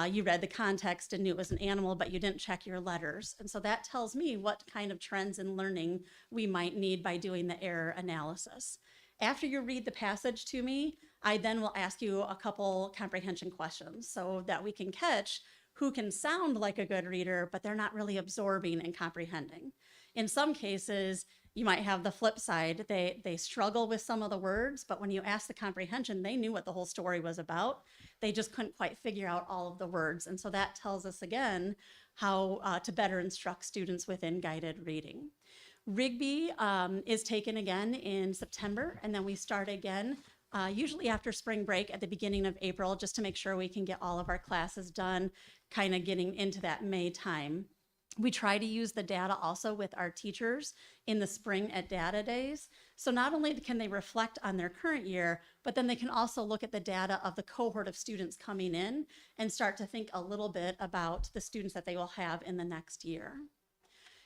You read the context and knew it was an animal, but you didn't check your letters. And so that tells me what kind of trends in learning we might need by doing the error analysis. After you read the passage to me, I then will ask you a couple comprehension questions so that we can catch who can sound like a good reader, but they're not really absorbing and comprehending. In some cases, you might have the flip side. They struggle with some of the words, but when you ask the comprehension, they knew what the whole story was about. They just couldn't quite figure out all of the words. And so that tells us again how to better instruct students within guided reading. Rigby is taken again in September, and then we start again usually after spring break at the beginning of April, just to make sure we can get all of our classes done, kind of getting into that May time. We try to use the data also with our teachers in the spring at data days. So not only can they reflect on their current year, but then they can also look at the data of the cohort of students coming in and start to think a little bit about the students that they will have in the next year.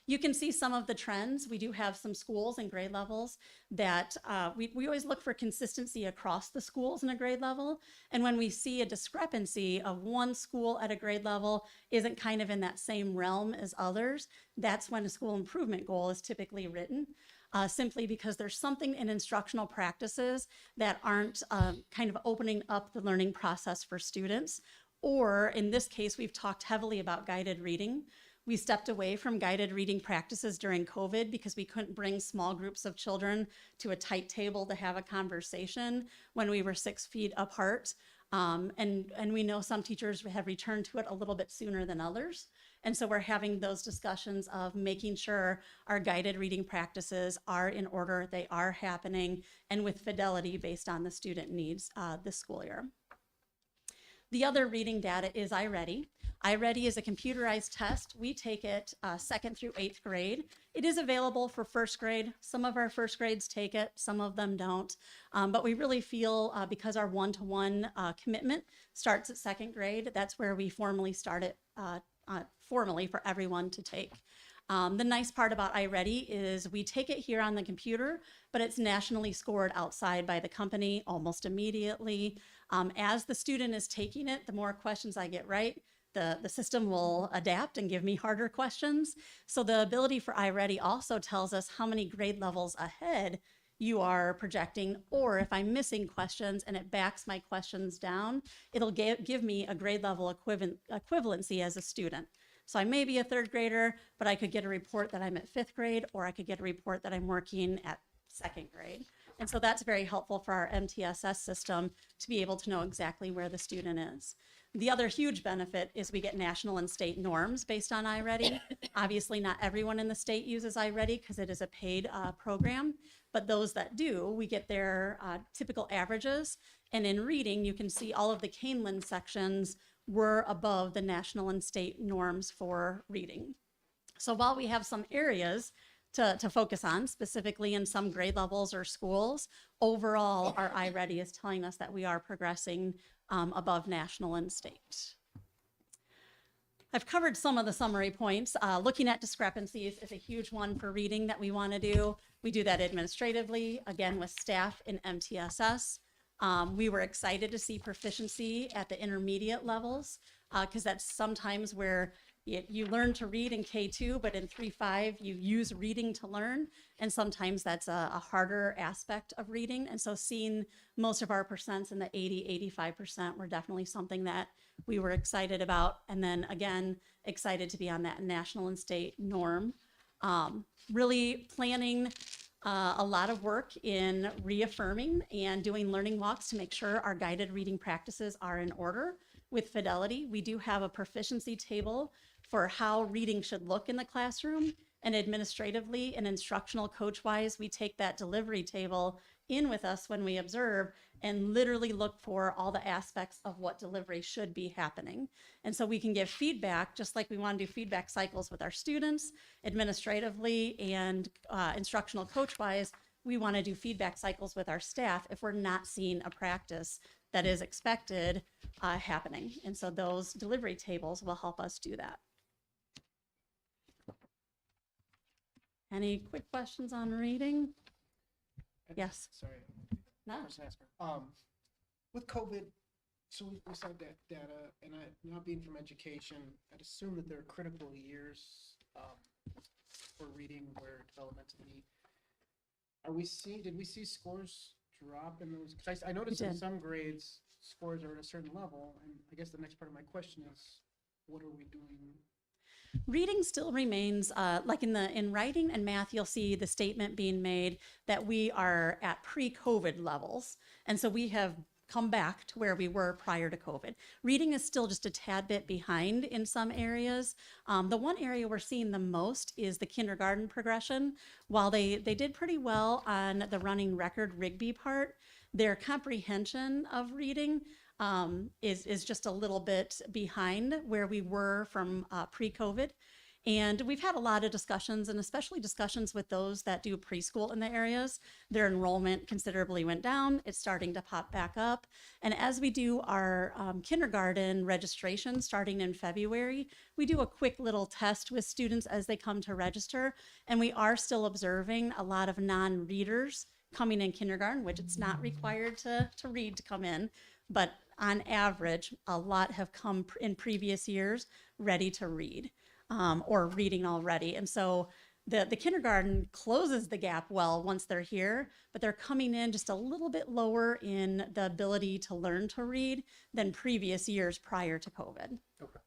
You can see some of the trends. We do have some schools and grade levels that we always look for consistency across the schools in a grade level. And when we see a discrepancy of one school at a grade level isn't kind of in that same realm as others, that's when a school improvement goal is typically written, simply because there's something in instructional practices that aren't kind of opening up the learning process for students. Or in this case, we've talked heavily about guided reading. We stepped away from guided reading practices during COVID because we couldn't bring small groups of children to a tight table to have a conversation when we were 6 feet apart. And we know some teachers have returned to it a little bit sooner than others. And so we're having those discussions of making sure our guided reading practices are in order, they are happening, and with fidelity based on the student needs this school year. The other reading data is iReady. iReady is a computerized test. We take it 2nd through 8th grade. It is available for 1st grade. Some of our 1st grades take it, some of them don't. But we really feel because our one-to-one commitment starts at 2nd grade, that's where we formally start it formally for everyone to take. The nice part about iReady is we take it here on the computer, but it's nationally scored outside by the company almost immediately. As the student is taking it, the more questions I get right, the system will adapt and give me harder questions. So the ability for iReady also tells us how many grade levels ahead you are projecting, or if I'm missing questions and it backs my questions down, it'll give me a grade level equivalency as a student. So I may be a third grader, but I could get a report that I'm at fifth grade, or I could get a report that I'm working at second grade. And so that's very helpful for our MTSS system to be able to know exactly where the student is. The other huge benefit is we get national and state norms based on iReady. Obviously, not everyone in the state uses iReady because it is a paid program, but those that do, we get their typical averages. And in reading, you can see all of the Kaneland sections were above the national and state norms for reading. So while we have some areas to focus on, specifically in some grade levels or schools, overall, our iReady is telling us that we are progressing above national and state. I've covered some of the summary points. Looking at discrepancies is a huge one for reading that we want to do. We do that administratively, again, with staff in MTSS. We were excited to see proficiency at the intermediate levels because that's sometimes where you learn to read in K2, but in 3.5, you use reading to learn. And sometimes that's a harder aspect of reading. And so seeing most of our percents in the 80-85% were definitely something that we were excited about. And then again, excited to be on that national and state norm. Really planning a lot of work in reaffirming and doing learning walks to make sure our guided reading practices are in order with fidelity. We do have a proficiency table for how reading should look in the classroom, and administratively and instructional coach-wise, we take that delivery table in with us when we observe and literally look for all the aspects of what delivery should be happening. And so we can give feedback, just like we want to do feedback cycles with our students, administratively and instructional coach-wise, we want to do feedback cycles with our staff if we're not seeing a practice that is expected happening. And so those delivery tables will help us do that. Any quick questions on reading? Yes. Sorry. No. First asker. With COVID, so we saw that data, and not being from education, I'd assume that there are critical years for reading where developmentally. Did we see scores drop in those? Because I noticed in some grades, scores are at a certain level, and I guess the next part of my question is, what are we doing? Reading still remains, like in writing and math, you'll see the statement being made that we are at pre-COVID levels. And so we have come back to where we were prior to COVID. Reading is still just a tad bit behind in some areas. The one area we're seeing the most is the kindergarten progression. While they did pretty well on the running record Rigby part, their comprehension of reading is just a little bit behind where we were from pre-COVID. And we've had a lot of discussions, and especially discussions with those that do preschool in the areas. Their enrollment considerably went down. It's starting to pop back up. And as we do our kindergarten registration starting in February, we do a quick little test with students as they come to register. And we are still observing a lot of non-readers coming in kindergarten, which it's not required to read to come in. But on average, a lot have come in previous years ready to read or reading already. And so the kindergarten closes the gap well once they're here, but they're coming in just a little bit lower in the ability to learn to read than previous years prior to COVID. Okay.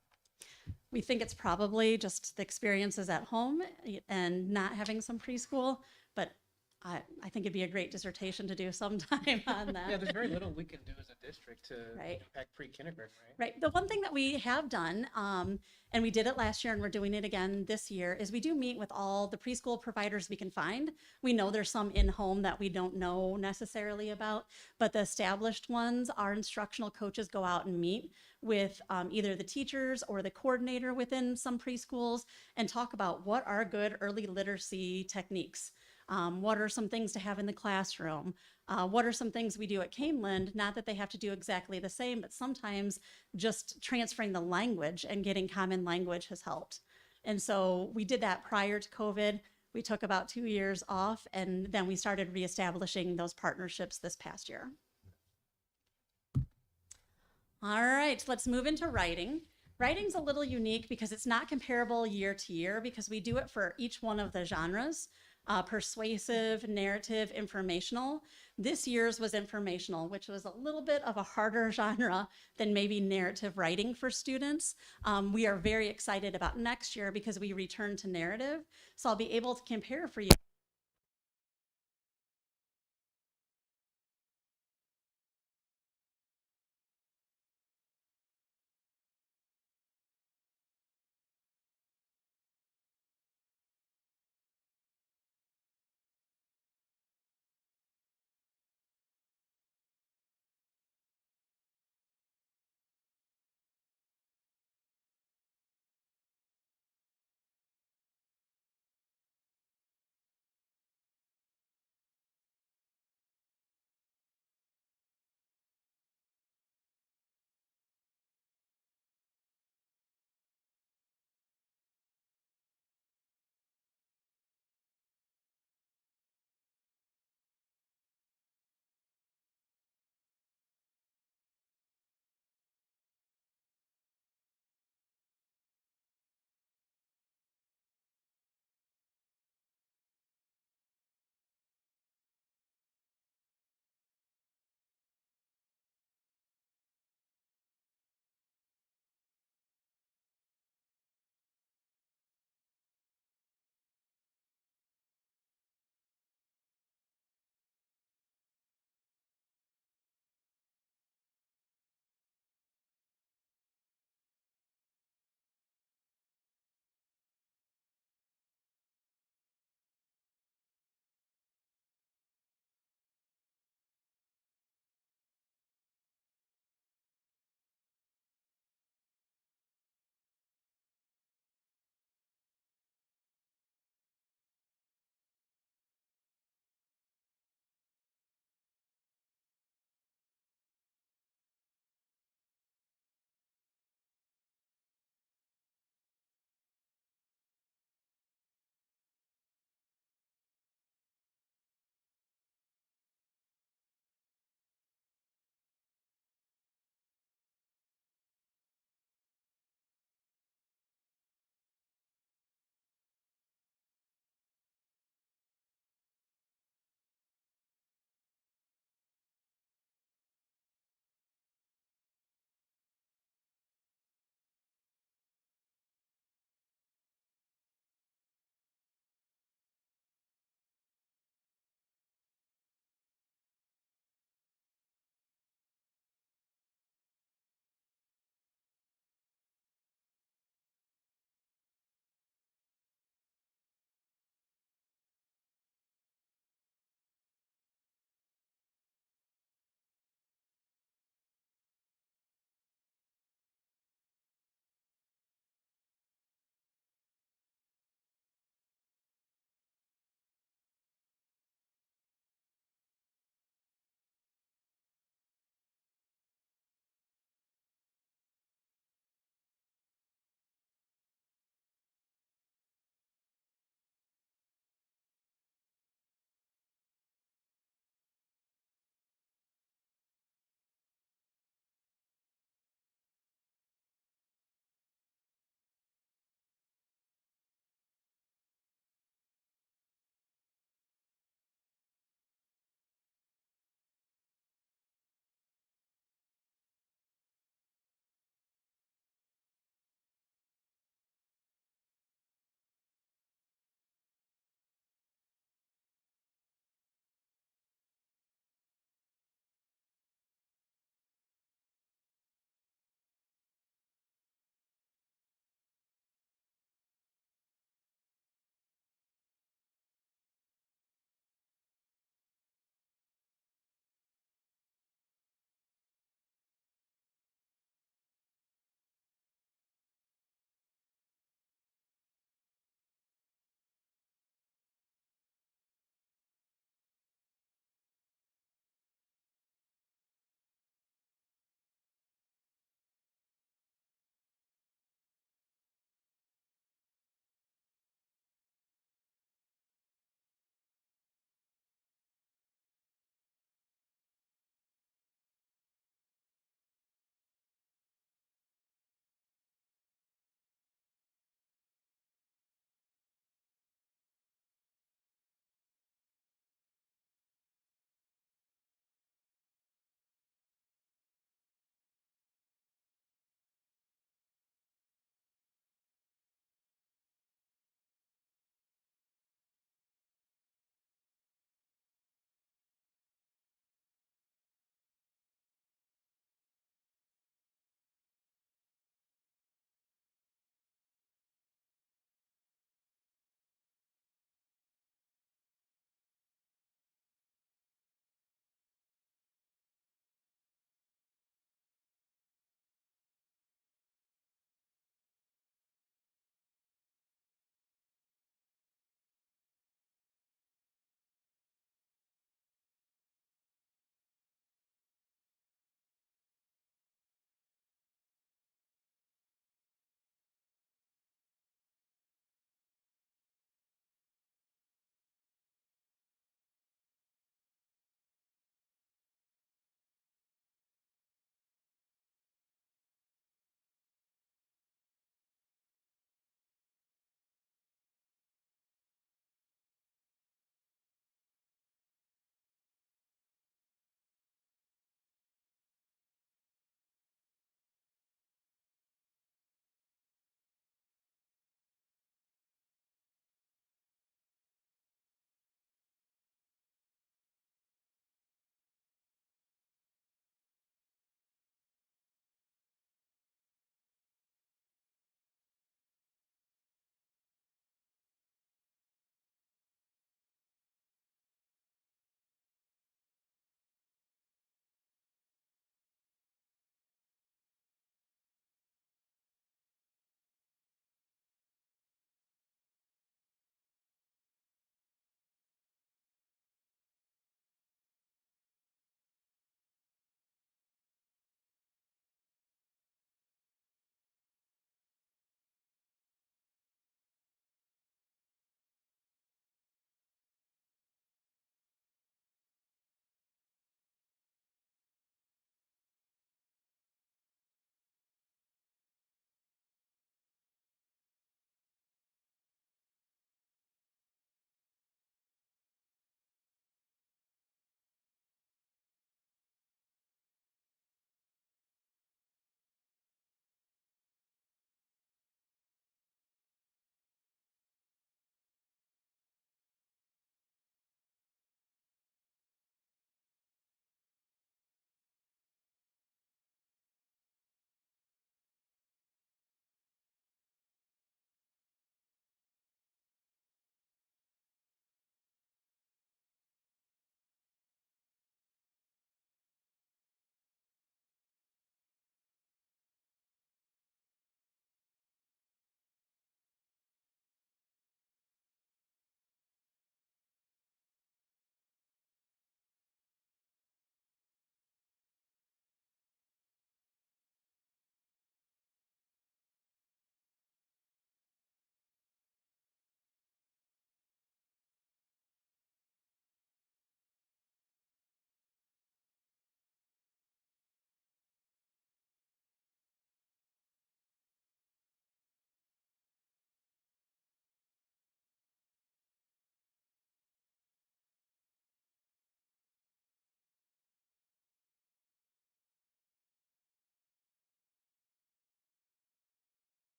We think it's probably just the experiences at home and not having some preschool, but I think it'd be a great dissertation to do sometime on that. Yeah, there's very little we can do as a district to Right. impact pre-kindergarten, right? Right. The one thing that we have done, and we did it last year and we're doing it again this year, is we do meet with all the preschool providers we can find. We know there's some in-home that we don't know necessarily about, but the established ones, our instructional coaches go out and meet with either the teachers or the coordinator within some preschools and talk about what are good early literacy techniques. What are some things to have in the classroom? What are some things we do at Kaneland? Not that they have to do exactly the same, but sometimes just transferring the language and getting common language has helped. And so we did that prior to COVID. We took about 2 years off, and then we started reestablishing those partnerships this past year. All right, let's move into writing. Writing's a little unique because it's not comparable year to year because we do it for each one of the genres. persuasive, narrative, informational. This year's was informational, which was a little bit of a harder genre than maybe narrative writing for students. We are very excited about next year because we return to narrative. So I'll be able to compare for you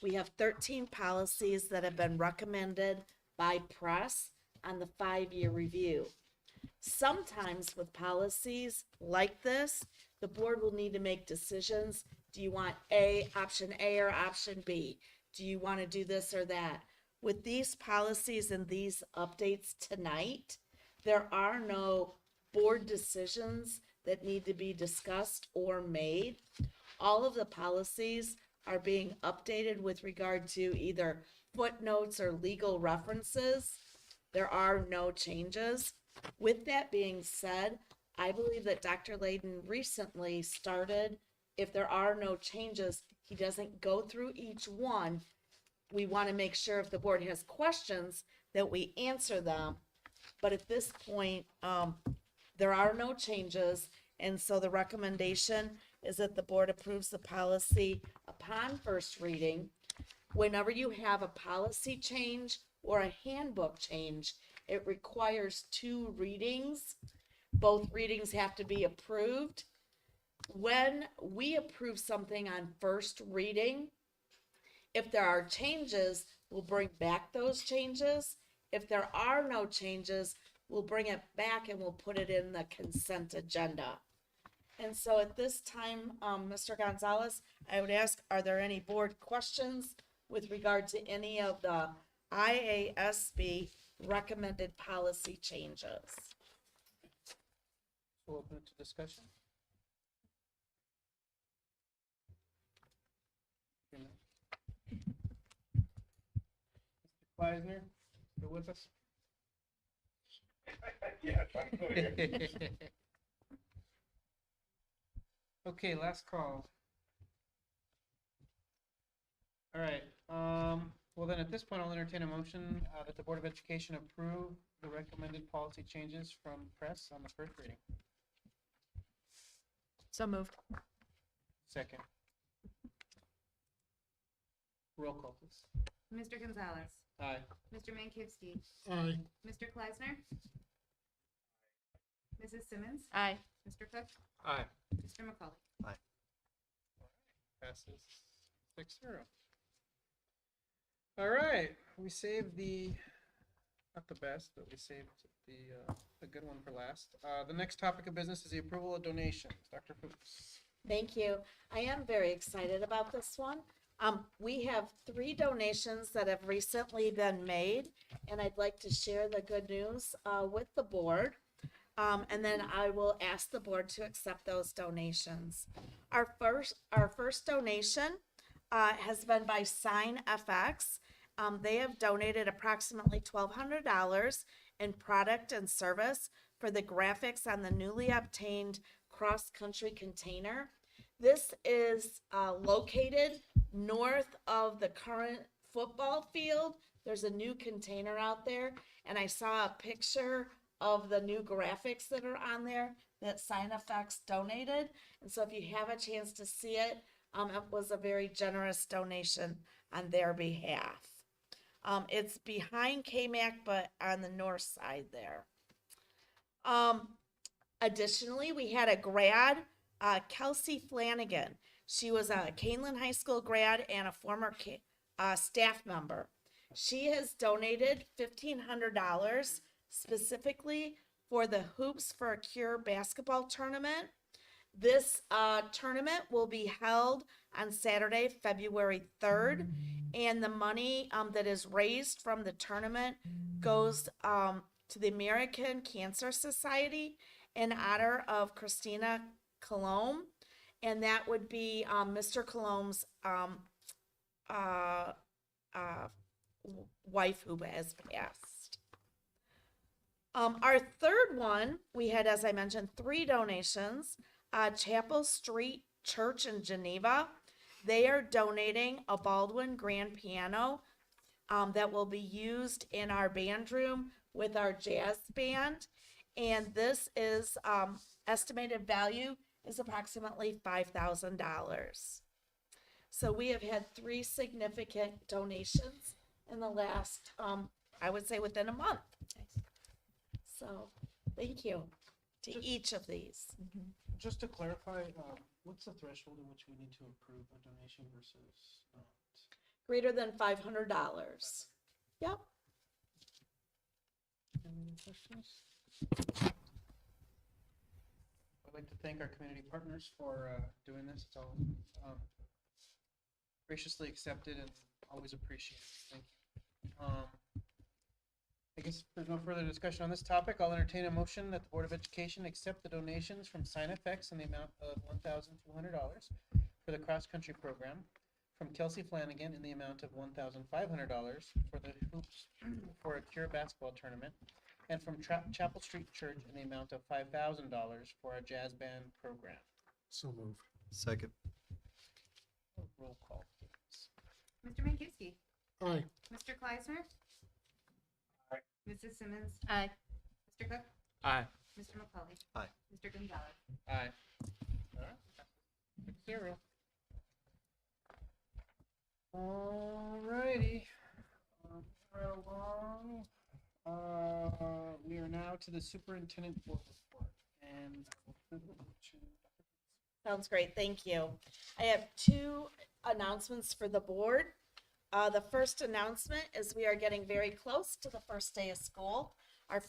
We have 13 policies that have been recommended by press on the 5-year review. Sometimes with policies like this, the board will need to make decisions. Do you want option A or option B? Do you want to do this or that? With these policies and these updates tonight, there are no board decisions that need to be discussed or made. All of the policies are being updated with regard to either footnotes or legal references. There are no changes. With that being said, I believe that Dr. Layden recently started, if there are no changes, he doesn't go through each one. We want to make sure if the board has questions that we answer them. But at this point, there are no changes. And so the recommendation is that the board approves the policy upon first reading. Whenever you have a policy change or a handbook change, it requires 2 readings. Both readings have to be approved. When we approve something on first reading, if there are changes, we'll bring back those changes. If there are no changes, we'll bring it back and we'll put it in the consent agenda. And so at this time, Mr. Gonzalez, I would ask, are there any board questions with regard to any of the IASB recommended policy changes? We'll open it to discussion. Mr. Kleisner, you with us? Yes, I'm still here. Okay, last call. All right, well then at this point, I'll entertain a motion that the Board of Education approve the recommended policy changes from press on the first reading. So moved. Second. Roll call, please. Mr. Gonzalez, Aye. Mr. Mankowski, Aye. Mr. Kleisner, Mrs. Simmons, Aye. Mr. Cook, Aye. Mr. McCauley. Passes 6-0. All right, we saved the, not the best, but we saved the good one for last. The next topic of business is the approval of donations. Dr. Fuchs. Thank you. I am very excited about this one. We have 3 donations that have recently been made, and I'd like to share the good news with the board. And then I will ask the board to accept those donations. Our first donation has been by Sign FX. They have donated approximately $1,200 in product and service for the graphics on the newly obtained cross-country container. This is located north of the current football field. There's a new container out there, and I saw a picture of the new graphics that are on there that Sign FX donated. And so if you have a chance to see it, it was a very generous donation on their behalf. It's behind KMAC, but on the north side there. Additionally, we had a grad, Kelsey Flanagan. She was a Kaneland High School grad and a former staff member. She has donated $1,500 specifically for the Hoops for a Cure basketball tournament. This tournament will be held on Saturday, February 3rd, and the money that is raised from the tournament goes to the American Cancer Society in honor of Christina Colomb, and that would be Mr. Colomb's wife who has passed. Our third one, we had, as I mentioned, 3 donations. Chapel Street Church in Geneva, they are donating a Baldwin grand piano that will be used in our band room with our jazz band. And this is estimated value is approximately $5,000. So we have had 3 significant donations in the last, I would say within a month. So thank you to each of these. Just to clarify, what's the threshold in which we need to approve a donation versus not? greater than $500. Yep. Any questions? I'd like to thank our community partners for doing this. It's all graciously accepted and always appreciated. Thank you. I guess if there's no further discussion on this topic, I'll entertain a motion that the Board of Education accept the donations from SignFX in the amount of $1,200 for the cross-country program, from Kelsey Flanagan in the amount of $1,500 for the hoops for a Cure basketball tournament, and from Chapel Street Church in the amount of $5,000 for a jazz band program. So move. Second. Roll call, please. Mr. Mankowski. Aye. Mr. Kleisner. Aye. Mrs. Simmons. Aye. Mr. Cook. Aye. Mr. McCauley. Aye. Mr. Gonzalez. Aye. All right. 6-0. Alrighty. Right along. We are now to the superintendent board report, and Sounds great, thank you. I have two announcements for the board. The first announcement is we are getting very close to the first day of school. Our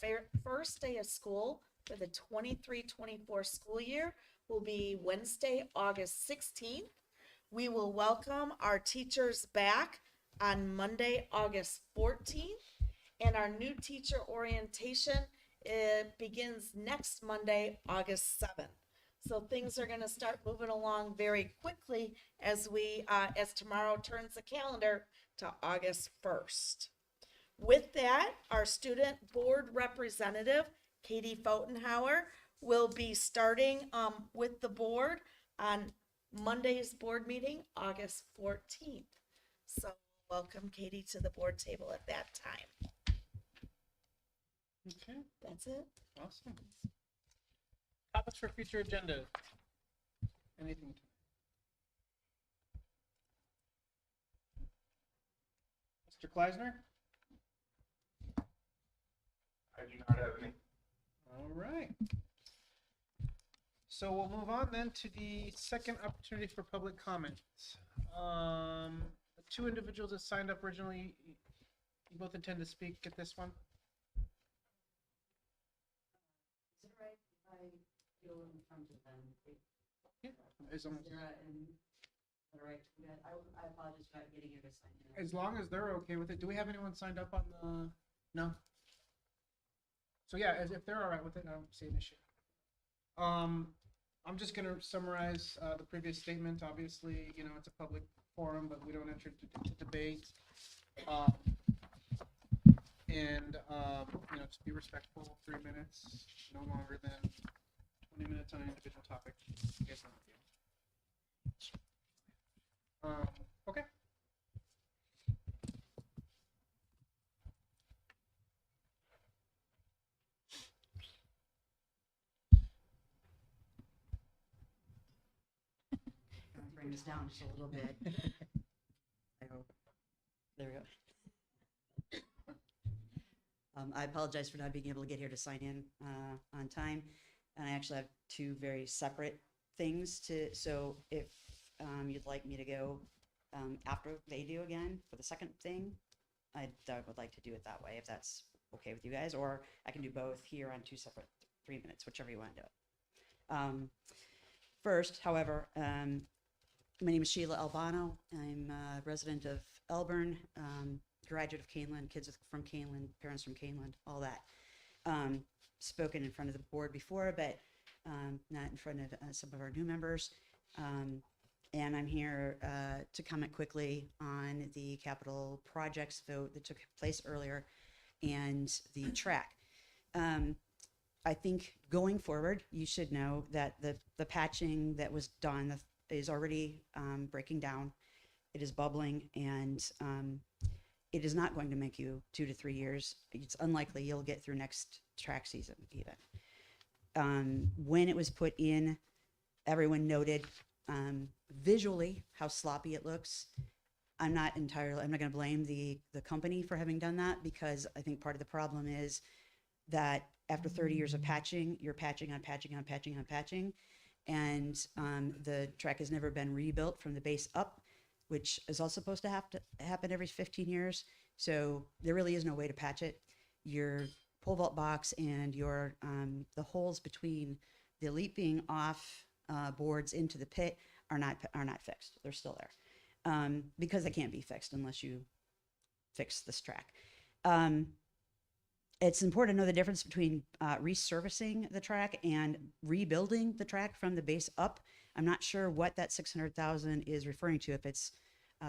first day of school for the 23-24 school year will be Wednesday, August 16th. We will welcome our teachers back on Monday, August 14th. And our new teacher orientation begins next Monday, August 7th. So things are going to start moving along very quickly as as tomorrow turns the calendar to August 1st. With that, our student board representative, Katie Fotenhauer, will be starting with the board on Monday's board meeting, August 14th. So welcome Katie to the board table at that time. okay, That's it. awesome. Topics for future agenda. Anything? Mr. Kleisner? I do not have any. All right. So we'll move on then to the second opportunity for public comment. The two individuals that signed up originally, you both intend to speak at this one? Is it right if I go in front of them? As long Is that right? I apologize for not getting here to sign in. as long as they're okay with it. Do we have anyone signed up on the, no? So yeah, as if they're all right with it, I don't see an issue. I'm just gonna summarize the previous statement. Obviously, you know, it's a public forum, but we don't enter into debate. You know, just be respectful, 3 minutes, no longer than 20 minutes on an individual topic. I guess not with you. Okay. I'll bring this down just a little bit. I hope. There we go. I apologize for not being able to get here to sign in on time. And I actually have two very separate things so if you'd like me to go after they do again for the second thing, I would like to do it that way, if that's okay with you guys, or I can do both here on two separate 3 minutes, whichever you want to do it. First, however, my name is Sheila Albano. I'm a resident of Elburn, graduate of Kaneland, kids from Kaneland, parents from Kaneland, all that. Spoken in front of the board before, but not in front of some of our new members. And I'm here to comment quickly on the capital projects vote that took place earlier and the track. I think going forward, you should know that the patching that was done is already breaking down. It is bubbling, and it is not going to make you 2 to 3 years. It's unlikely you'll get through next track season even. When it was put in, everyone noted visually how sloppy it looks. I'm not going to blame the company for having done that, because I think part of the problem is that after 30 years of patching, you're patching on patching on patching on patching, and the track has never been rebuilt from the base up which is also supposed to have to happen every 15 years. So there really is no way to patch it. Your pole vault box and your the holes between the leaping off boards into the pit are not fixed. They're still there because they can't be fixed unless you fix this track. It's important to know the difference between resurfacing the track and rebuilding the track from the base up. I'm not sure what that 600,000 is referring to, if it's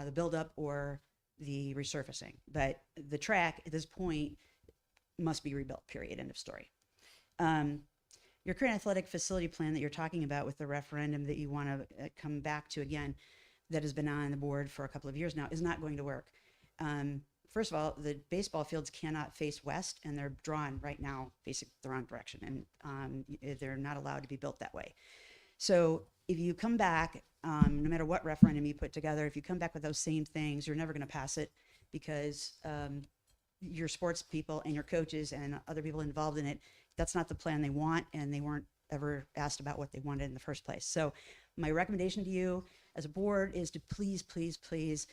the buildup or the resurfacing. But the track at this point must be rebuilt, period, end of story. Your current athletic facility plan that you're talking about with the referendum that you want to come back to again, that has been on the board for a couple of years now, is not going to work. First of all, the baseball fields cannot face west, and they're drawn right now facing the wrong direction, and they're not allowed to be built that way. So if you come back, no matter what referendum you put together, if you come back with those same things, you're never going to pass it, because your sports people and your coaches and other people involved in it, that's not the plan they want, and they weren't ever asked about what they wanted in the first place. So my recommendation to you as a board is to please, please, please,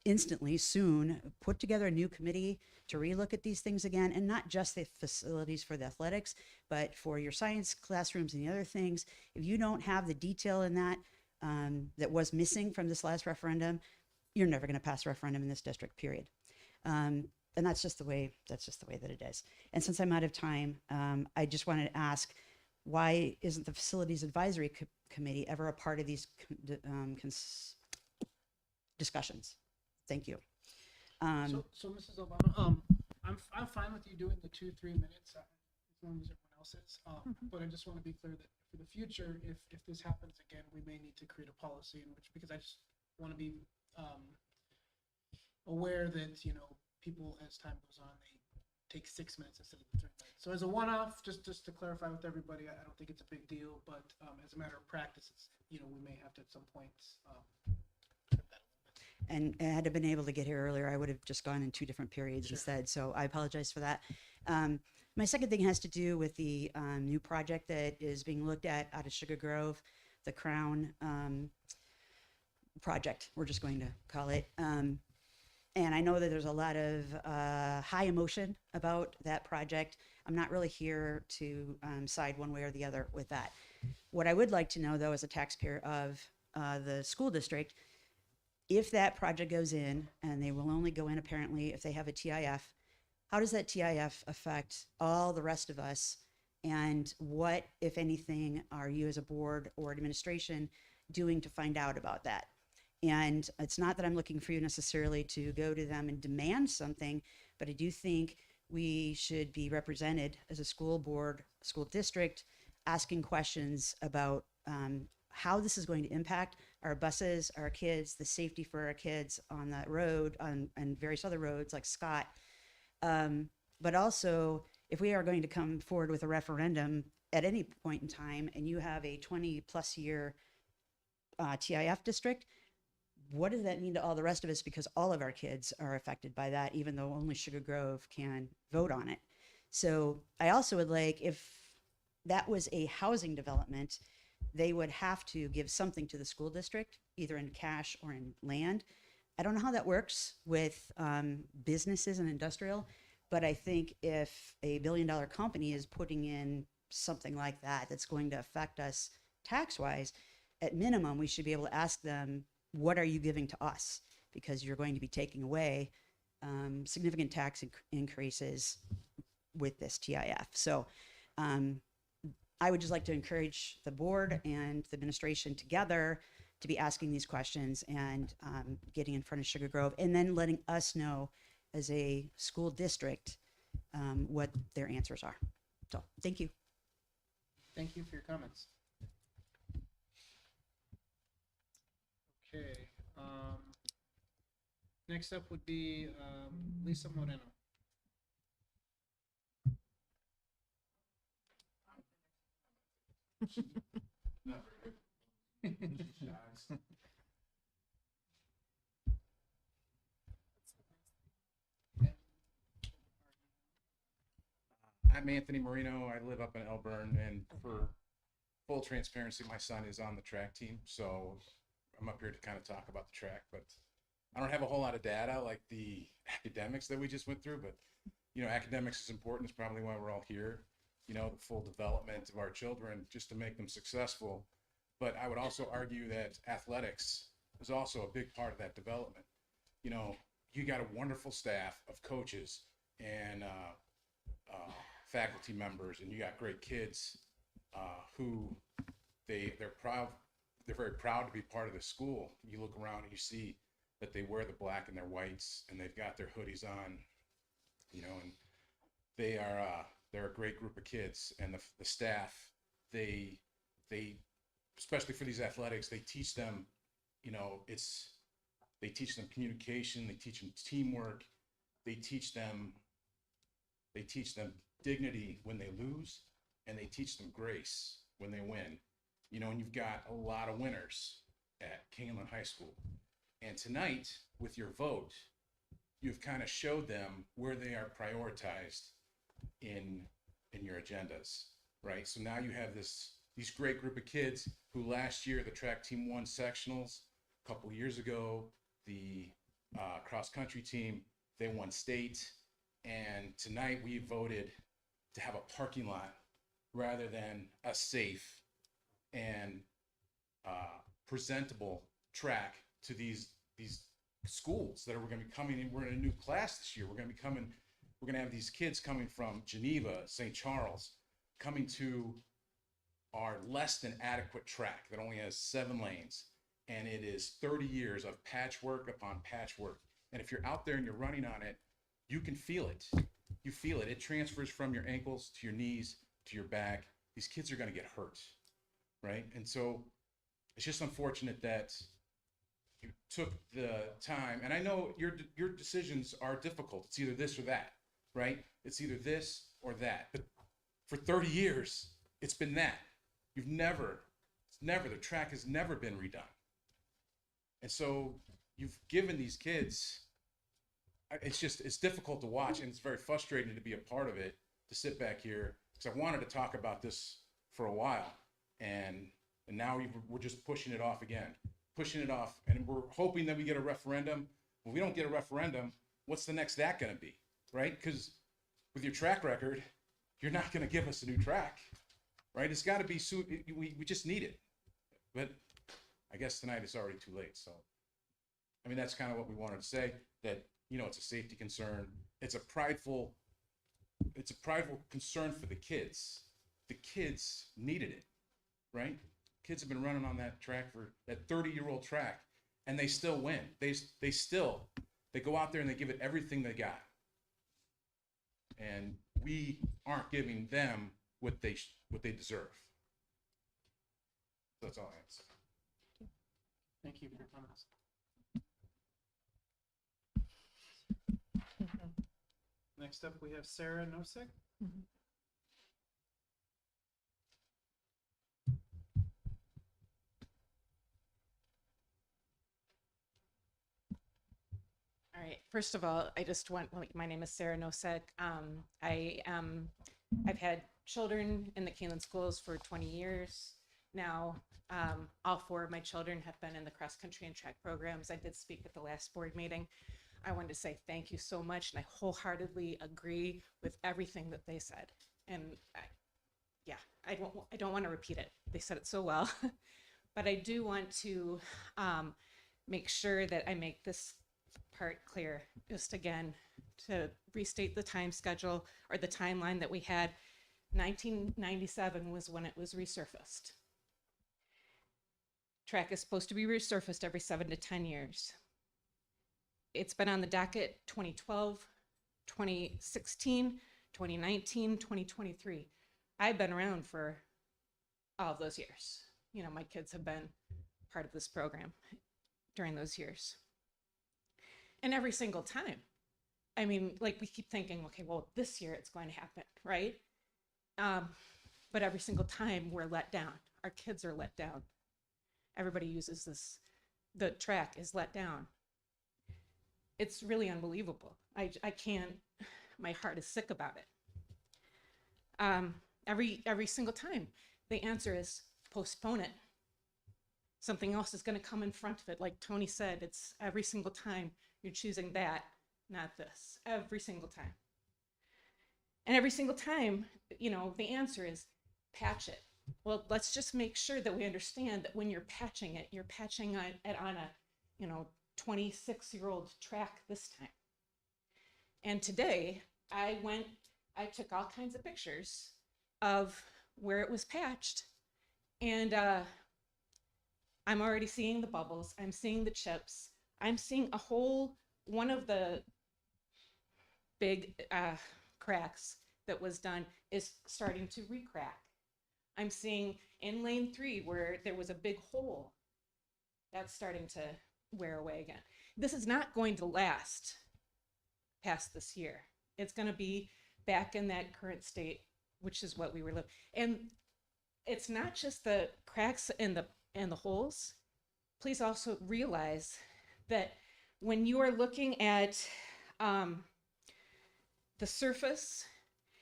instantly, soon, put together a new committee to relook at these things again, and not just the facilities for the athletics, but for your science classrooms and the other things. If you don't have the detail in that that was missing from this last referendum, you're never going to pass a referendum in this district, period. And that's just the way that it is. And since I'm out of time, I just wanted to ask, why isn't the Facilities Advisory Committee ever a part of these discussions? Thank you. So Mrs. Obama, I'm fine with you doing the 2-3 minutes as long as everyone else is. But I just want to be clear that for the future, if this happens again, we may need to create a policy in which, because I just want to be aware that people, as time goes on, they take 6 minutes instead of the 3 minutes. So as a one-off, just to clarify with everybody, I don't think it's a big deal, but as a matter of practice, it's we may have to at some points. And had I been able to get here earlier, I would have just gone in 2 different periods instead. So I apologize for that. My second thing has to do with the new project that is being looked at out of Sugar Grove, the Crown project, we're just going to call it. And I know that there's a lot of high emotion about that project. I'm not really here to side one way or the other with that. What I would like to know, though, as a taxpayer of the school district, if that project goes in, and they will only go in apparently if they have a TIF, how does that TIF affect all the rest of us? And what, if anything, are you as a board or administration doing to find out about that? And it's not that I'm looking for you necessarily to go to them and demand something, but I do think we should be represented as a school board, school district, asking questions about how this is going to impact our buses, our kids, the safety for our kids on that road, and various other roads like Scott. But also, if we are going to come forward with a referendum at any point in time, and you have a 20+ year TIF district, what does that mean to all the rest of us? Because all of our kids are affected by that, even though only Sugar Grove can vote on it. So I also would like, if that was a housing development, they would have to give something to the school district, either in cash or in land. I don't know how that works with businesses and industrial, but I think if a $1 billion company is putting in something like that, that's going to affect us tax-wise, at minimum, we should be able to ask them, what are you giving to us? Because you're going to be taking away significant tax increases with this TIF. So I would just like to encourage the board and the administration together to be asking these questions and getting in front of Sugar Grove, and then letting us know as a school district what their answers are. So thank you. Thank you for your comments. Okay. Next up would be Lisa Moreno. I'm Anthony Marino. I live up in Elburn, and for full transparency, my son is on the track team. So I'm up here to kind of talk about the track, but I don't have a whole lot of data like the academics that we just went through, but academics is important. It's probably why we're all here, the full development of our children just to make them successful. But I would also argue that athletics is also a big part of that development. You got a wonderful staff of coaches and faculty members, and you got great kids who they're proud. They're very proud to be part of the school. You look around and you see that they wear the black and their whites, and they've got their hoodies on, and they're a great group of kids. And the staff, they especially for these athletics, they teach them, they teach them communication, they teach them teamwork, they teach them dignity when they lose, and they teach them grace when they win. And you've got a lot of winners at Kaneland High School. And tonight, with your vote, you've kind of showed them where they are prioritized in your agendas, right? So now you have these great group of kids who last year the track team won sectionals. A couple years ago, the cross country team, they won state. And tonight we voted to have a parking lot rather than a safe and presentable track to these schools that are going to be coming in. We're in a new class this year. We're going to have these kids coming from Geneva, St. Charles, coming to our less than adequate track that only has 7 lanes. And it is 30 years of patchwork upon patchwork. And if you're out there and you're running on it, you can feel it. You feel it. It transfers from your ankles to your knees to your back. These kids are going to get hurt, right? And so it's just unfortunate that you took the time. And I know your decisions are difficult. It's either this or that, right? It's either this or that. But for 30 years, it's been that. The track has never been redone. And so you've given these kids, it's difficult to watch, and it's very frustrating to be a part of it, to sit back here, because I wanted to talk about this for a while. And now we're just pushing it off again, and we're hoping that we get a referendum. When we don't get a referendum, what's the next act going to be, right? Because with your track record, you're not going to give us a new track, right? It's got to be soon. We just need it. But I guess tonight it's already too late. So, I mean, that's kind of what we wanted to say, that, it's a safety concern. It's a prideful concern for the kids. The kids needed it, right? Kids have been running on that track for that 30-year-old track, and they still win. They go out there and they give it everything they got. And we aren't giving them what they deserve. So that's all I have to say. Thank you for your comments. Next up, we have Sarah Nosek. All right. First of all, my name is Sarah Nosek. I've had children in the Kaneland schools for 20 years now. All 4 of my children have been in the cross country and track programs. I did speak at the last board meeting. I wanted to say thank you so much, and I wholeheartedly agree with everything that they said. And I don't want to repeat it. They said it so well, but I do want to make sure that I make this part clear. Just again, to restate the time schedule or the timeline that we had. 1997 was when it was resurfaced. Track is supposed to be resurfaced every 7 to 10 years. It's been on the docket 2012, 2016, 2019, 2023. I've been around for all of those years. My kids have been part of this program during those years. And every single time, we keep thinking, okay, well, this year it's going to happen, right? But every single time we're let down. Our kids are let down. Everybody uses this. The track is let down. It's really unbelievable. I can't, my heart is sick about it. Every single time the answer is postpone it. Something else is going to come in front of it. Like Tony said, it's every single time you're choosing that, not this, every single time. And every single time, you know, the answer is patch it. Well, let's just make sure that we understand that when you're patching it, you're patching it on a, you know, 26-year-old track this time. And today I took all kinds of pictures of where it was patched, and I'm already seeing the bubbles. I'm seeing the chips. I'm seeing a whole one of the big cracks that was done is starting to re-crack. I'm seeing in lane 3 where there was a big hole that's starting to wear away again. This is not going to last past this year. It's going to be back in that current state, which is what we were living. And it's not just the cracks and the holes. Please also realize that when you are looking at the surface,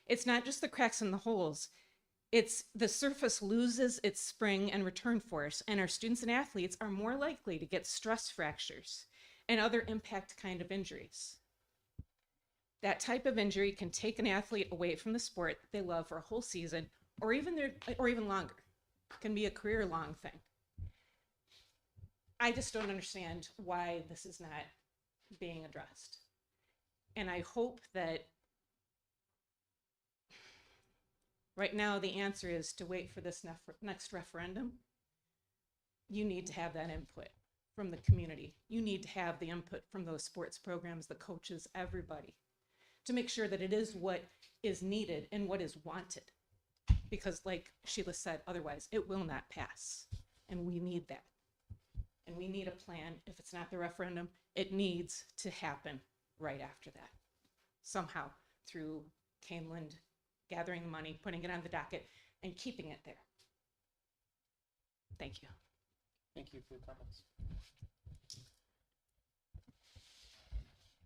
it's not just the cracks and the holes. It's the surface loses its spring and return force, and our students and athletes are more likely to get stress fractures and other impact kind of injuries. That type of injury can take an athlete away from the sport they love for a whole season, or even longer. It can be a career-long thing. I just don't understand why this is not being addressed. And I hope that right now the answer is to wait for this next referendum. You need to have that input from the community. You need to have the input from those sports programs, the coaches, everybody, to make sure that it is what is needed and what is wanted. Because like Sheila said, otherwise it will not pass. And we need that. And we need a plan. If it's not the referendum, it needs to happen right after that. Somehow through Kaneland gathering the money, putting it on the docket, and keeping it there. Thank you. Thank you for your comments.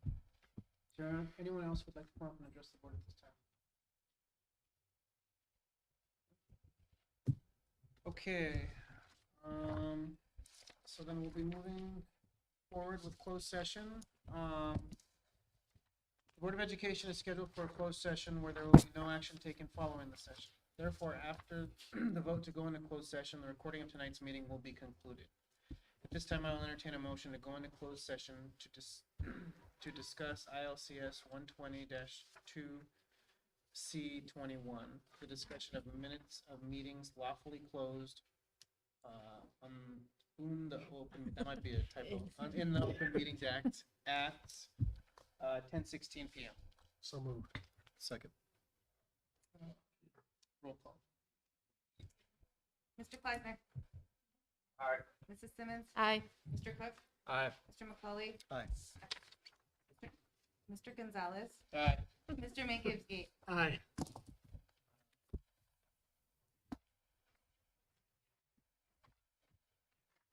Is there anyone else who would like to come up and address the board at this time? Okay. So then we'll be moving forward with closed session. The Board of Education is scheduled for a closed session where there will be no action taken following the session. Therefore, after the vote to go into closed session, the recording of tonight's meeting will be concluded. At this time, I will entertain a motion to go into closed session to discuss ILCS 120-2C21, the discussion of minutes of meetings lawfully closed that might be a typo, in the Open Meetings Act at 10:16 p.m. So moved. Second. Roll call. Mr. Kleisner? Aye. Mrs. Simmons? Aye. Mr. Cook? Aye. Mr. McCauley? Aye. Mr. Gonzalez? Aye. Mr. Mankiewicz? Aye.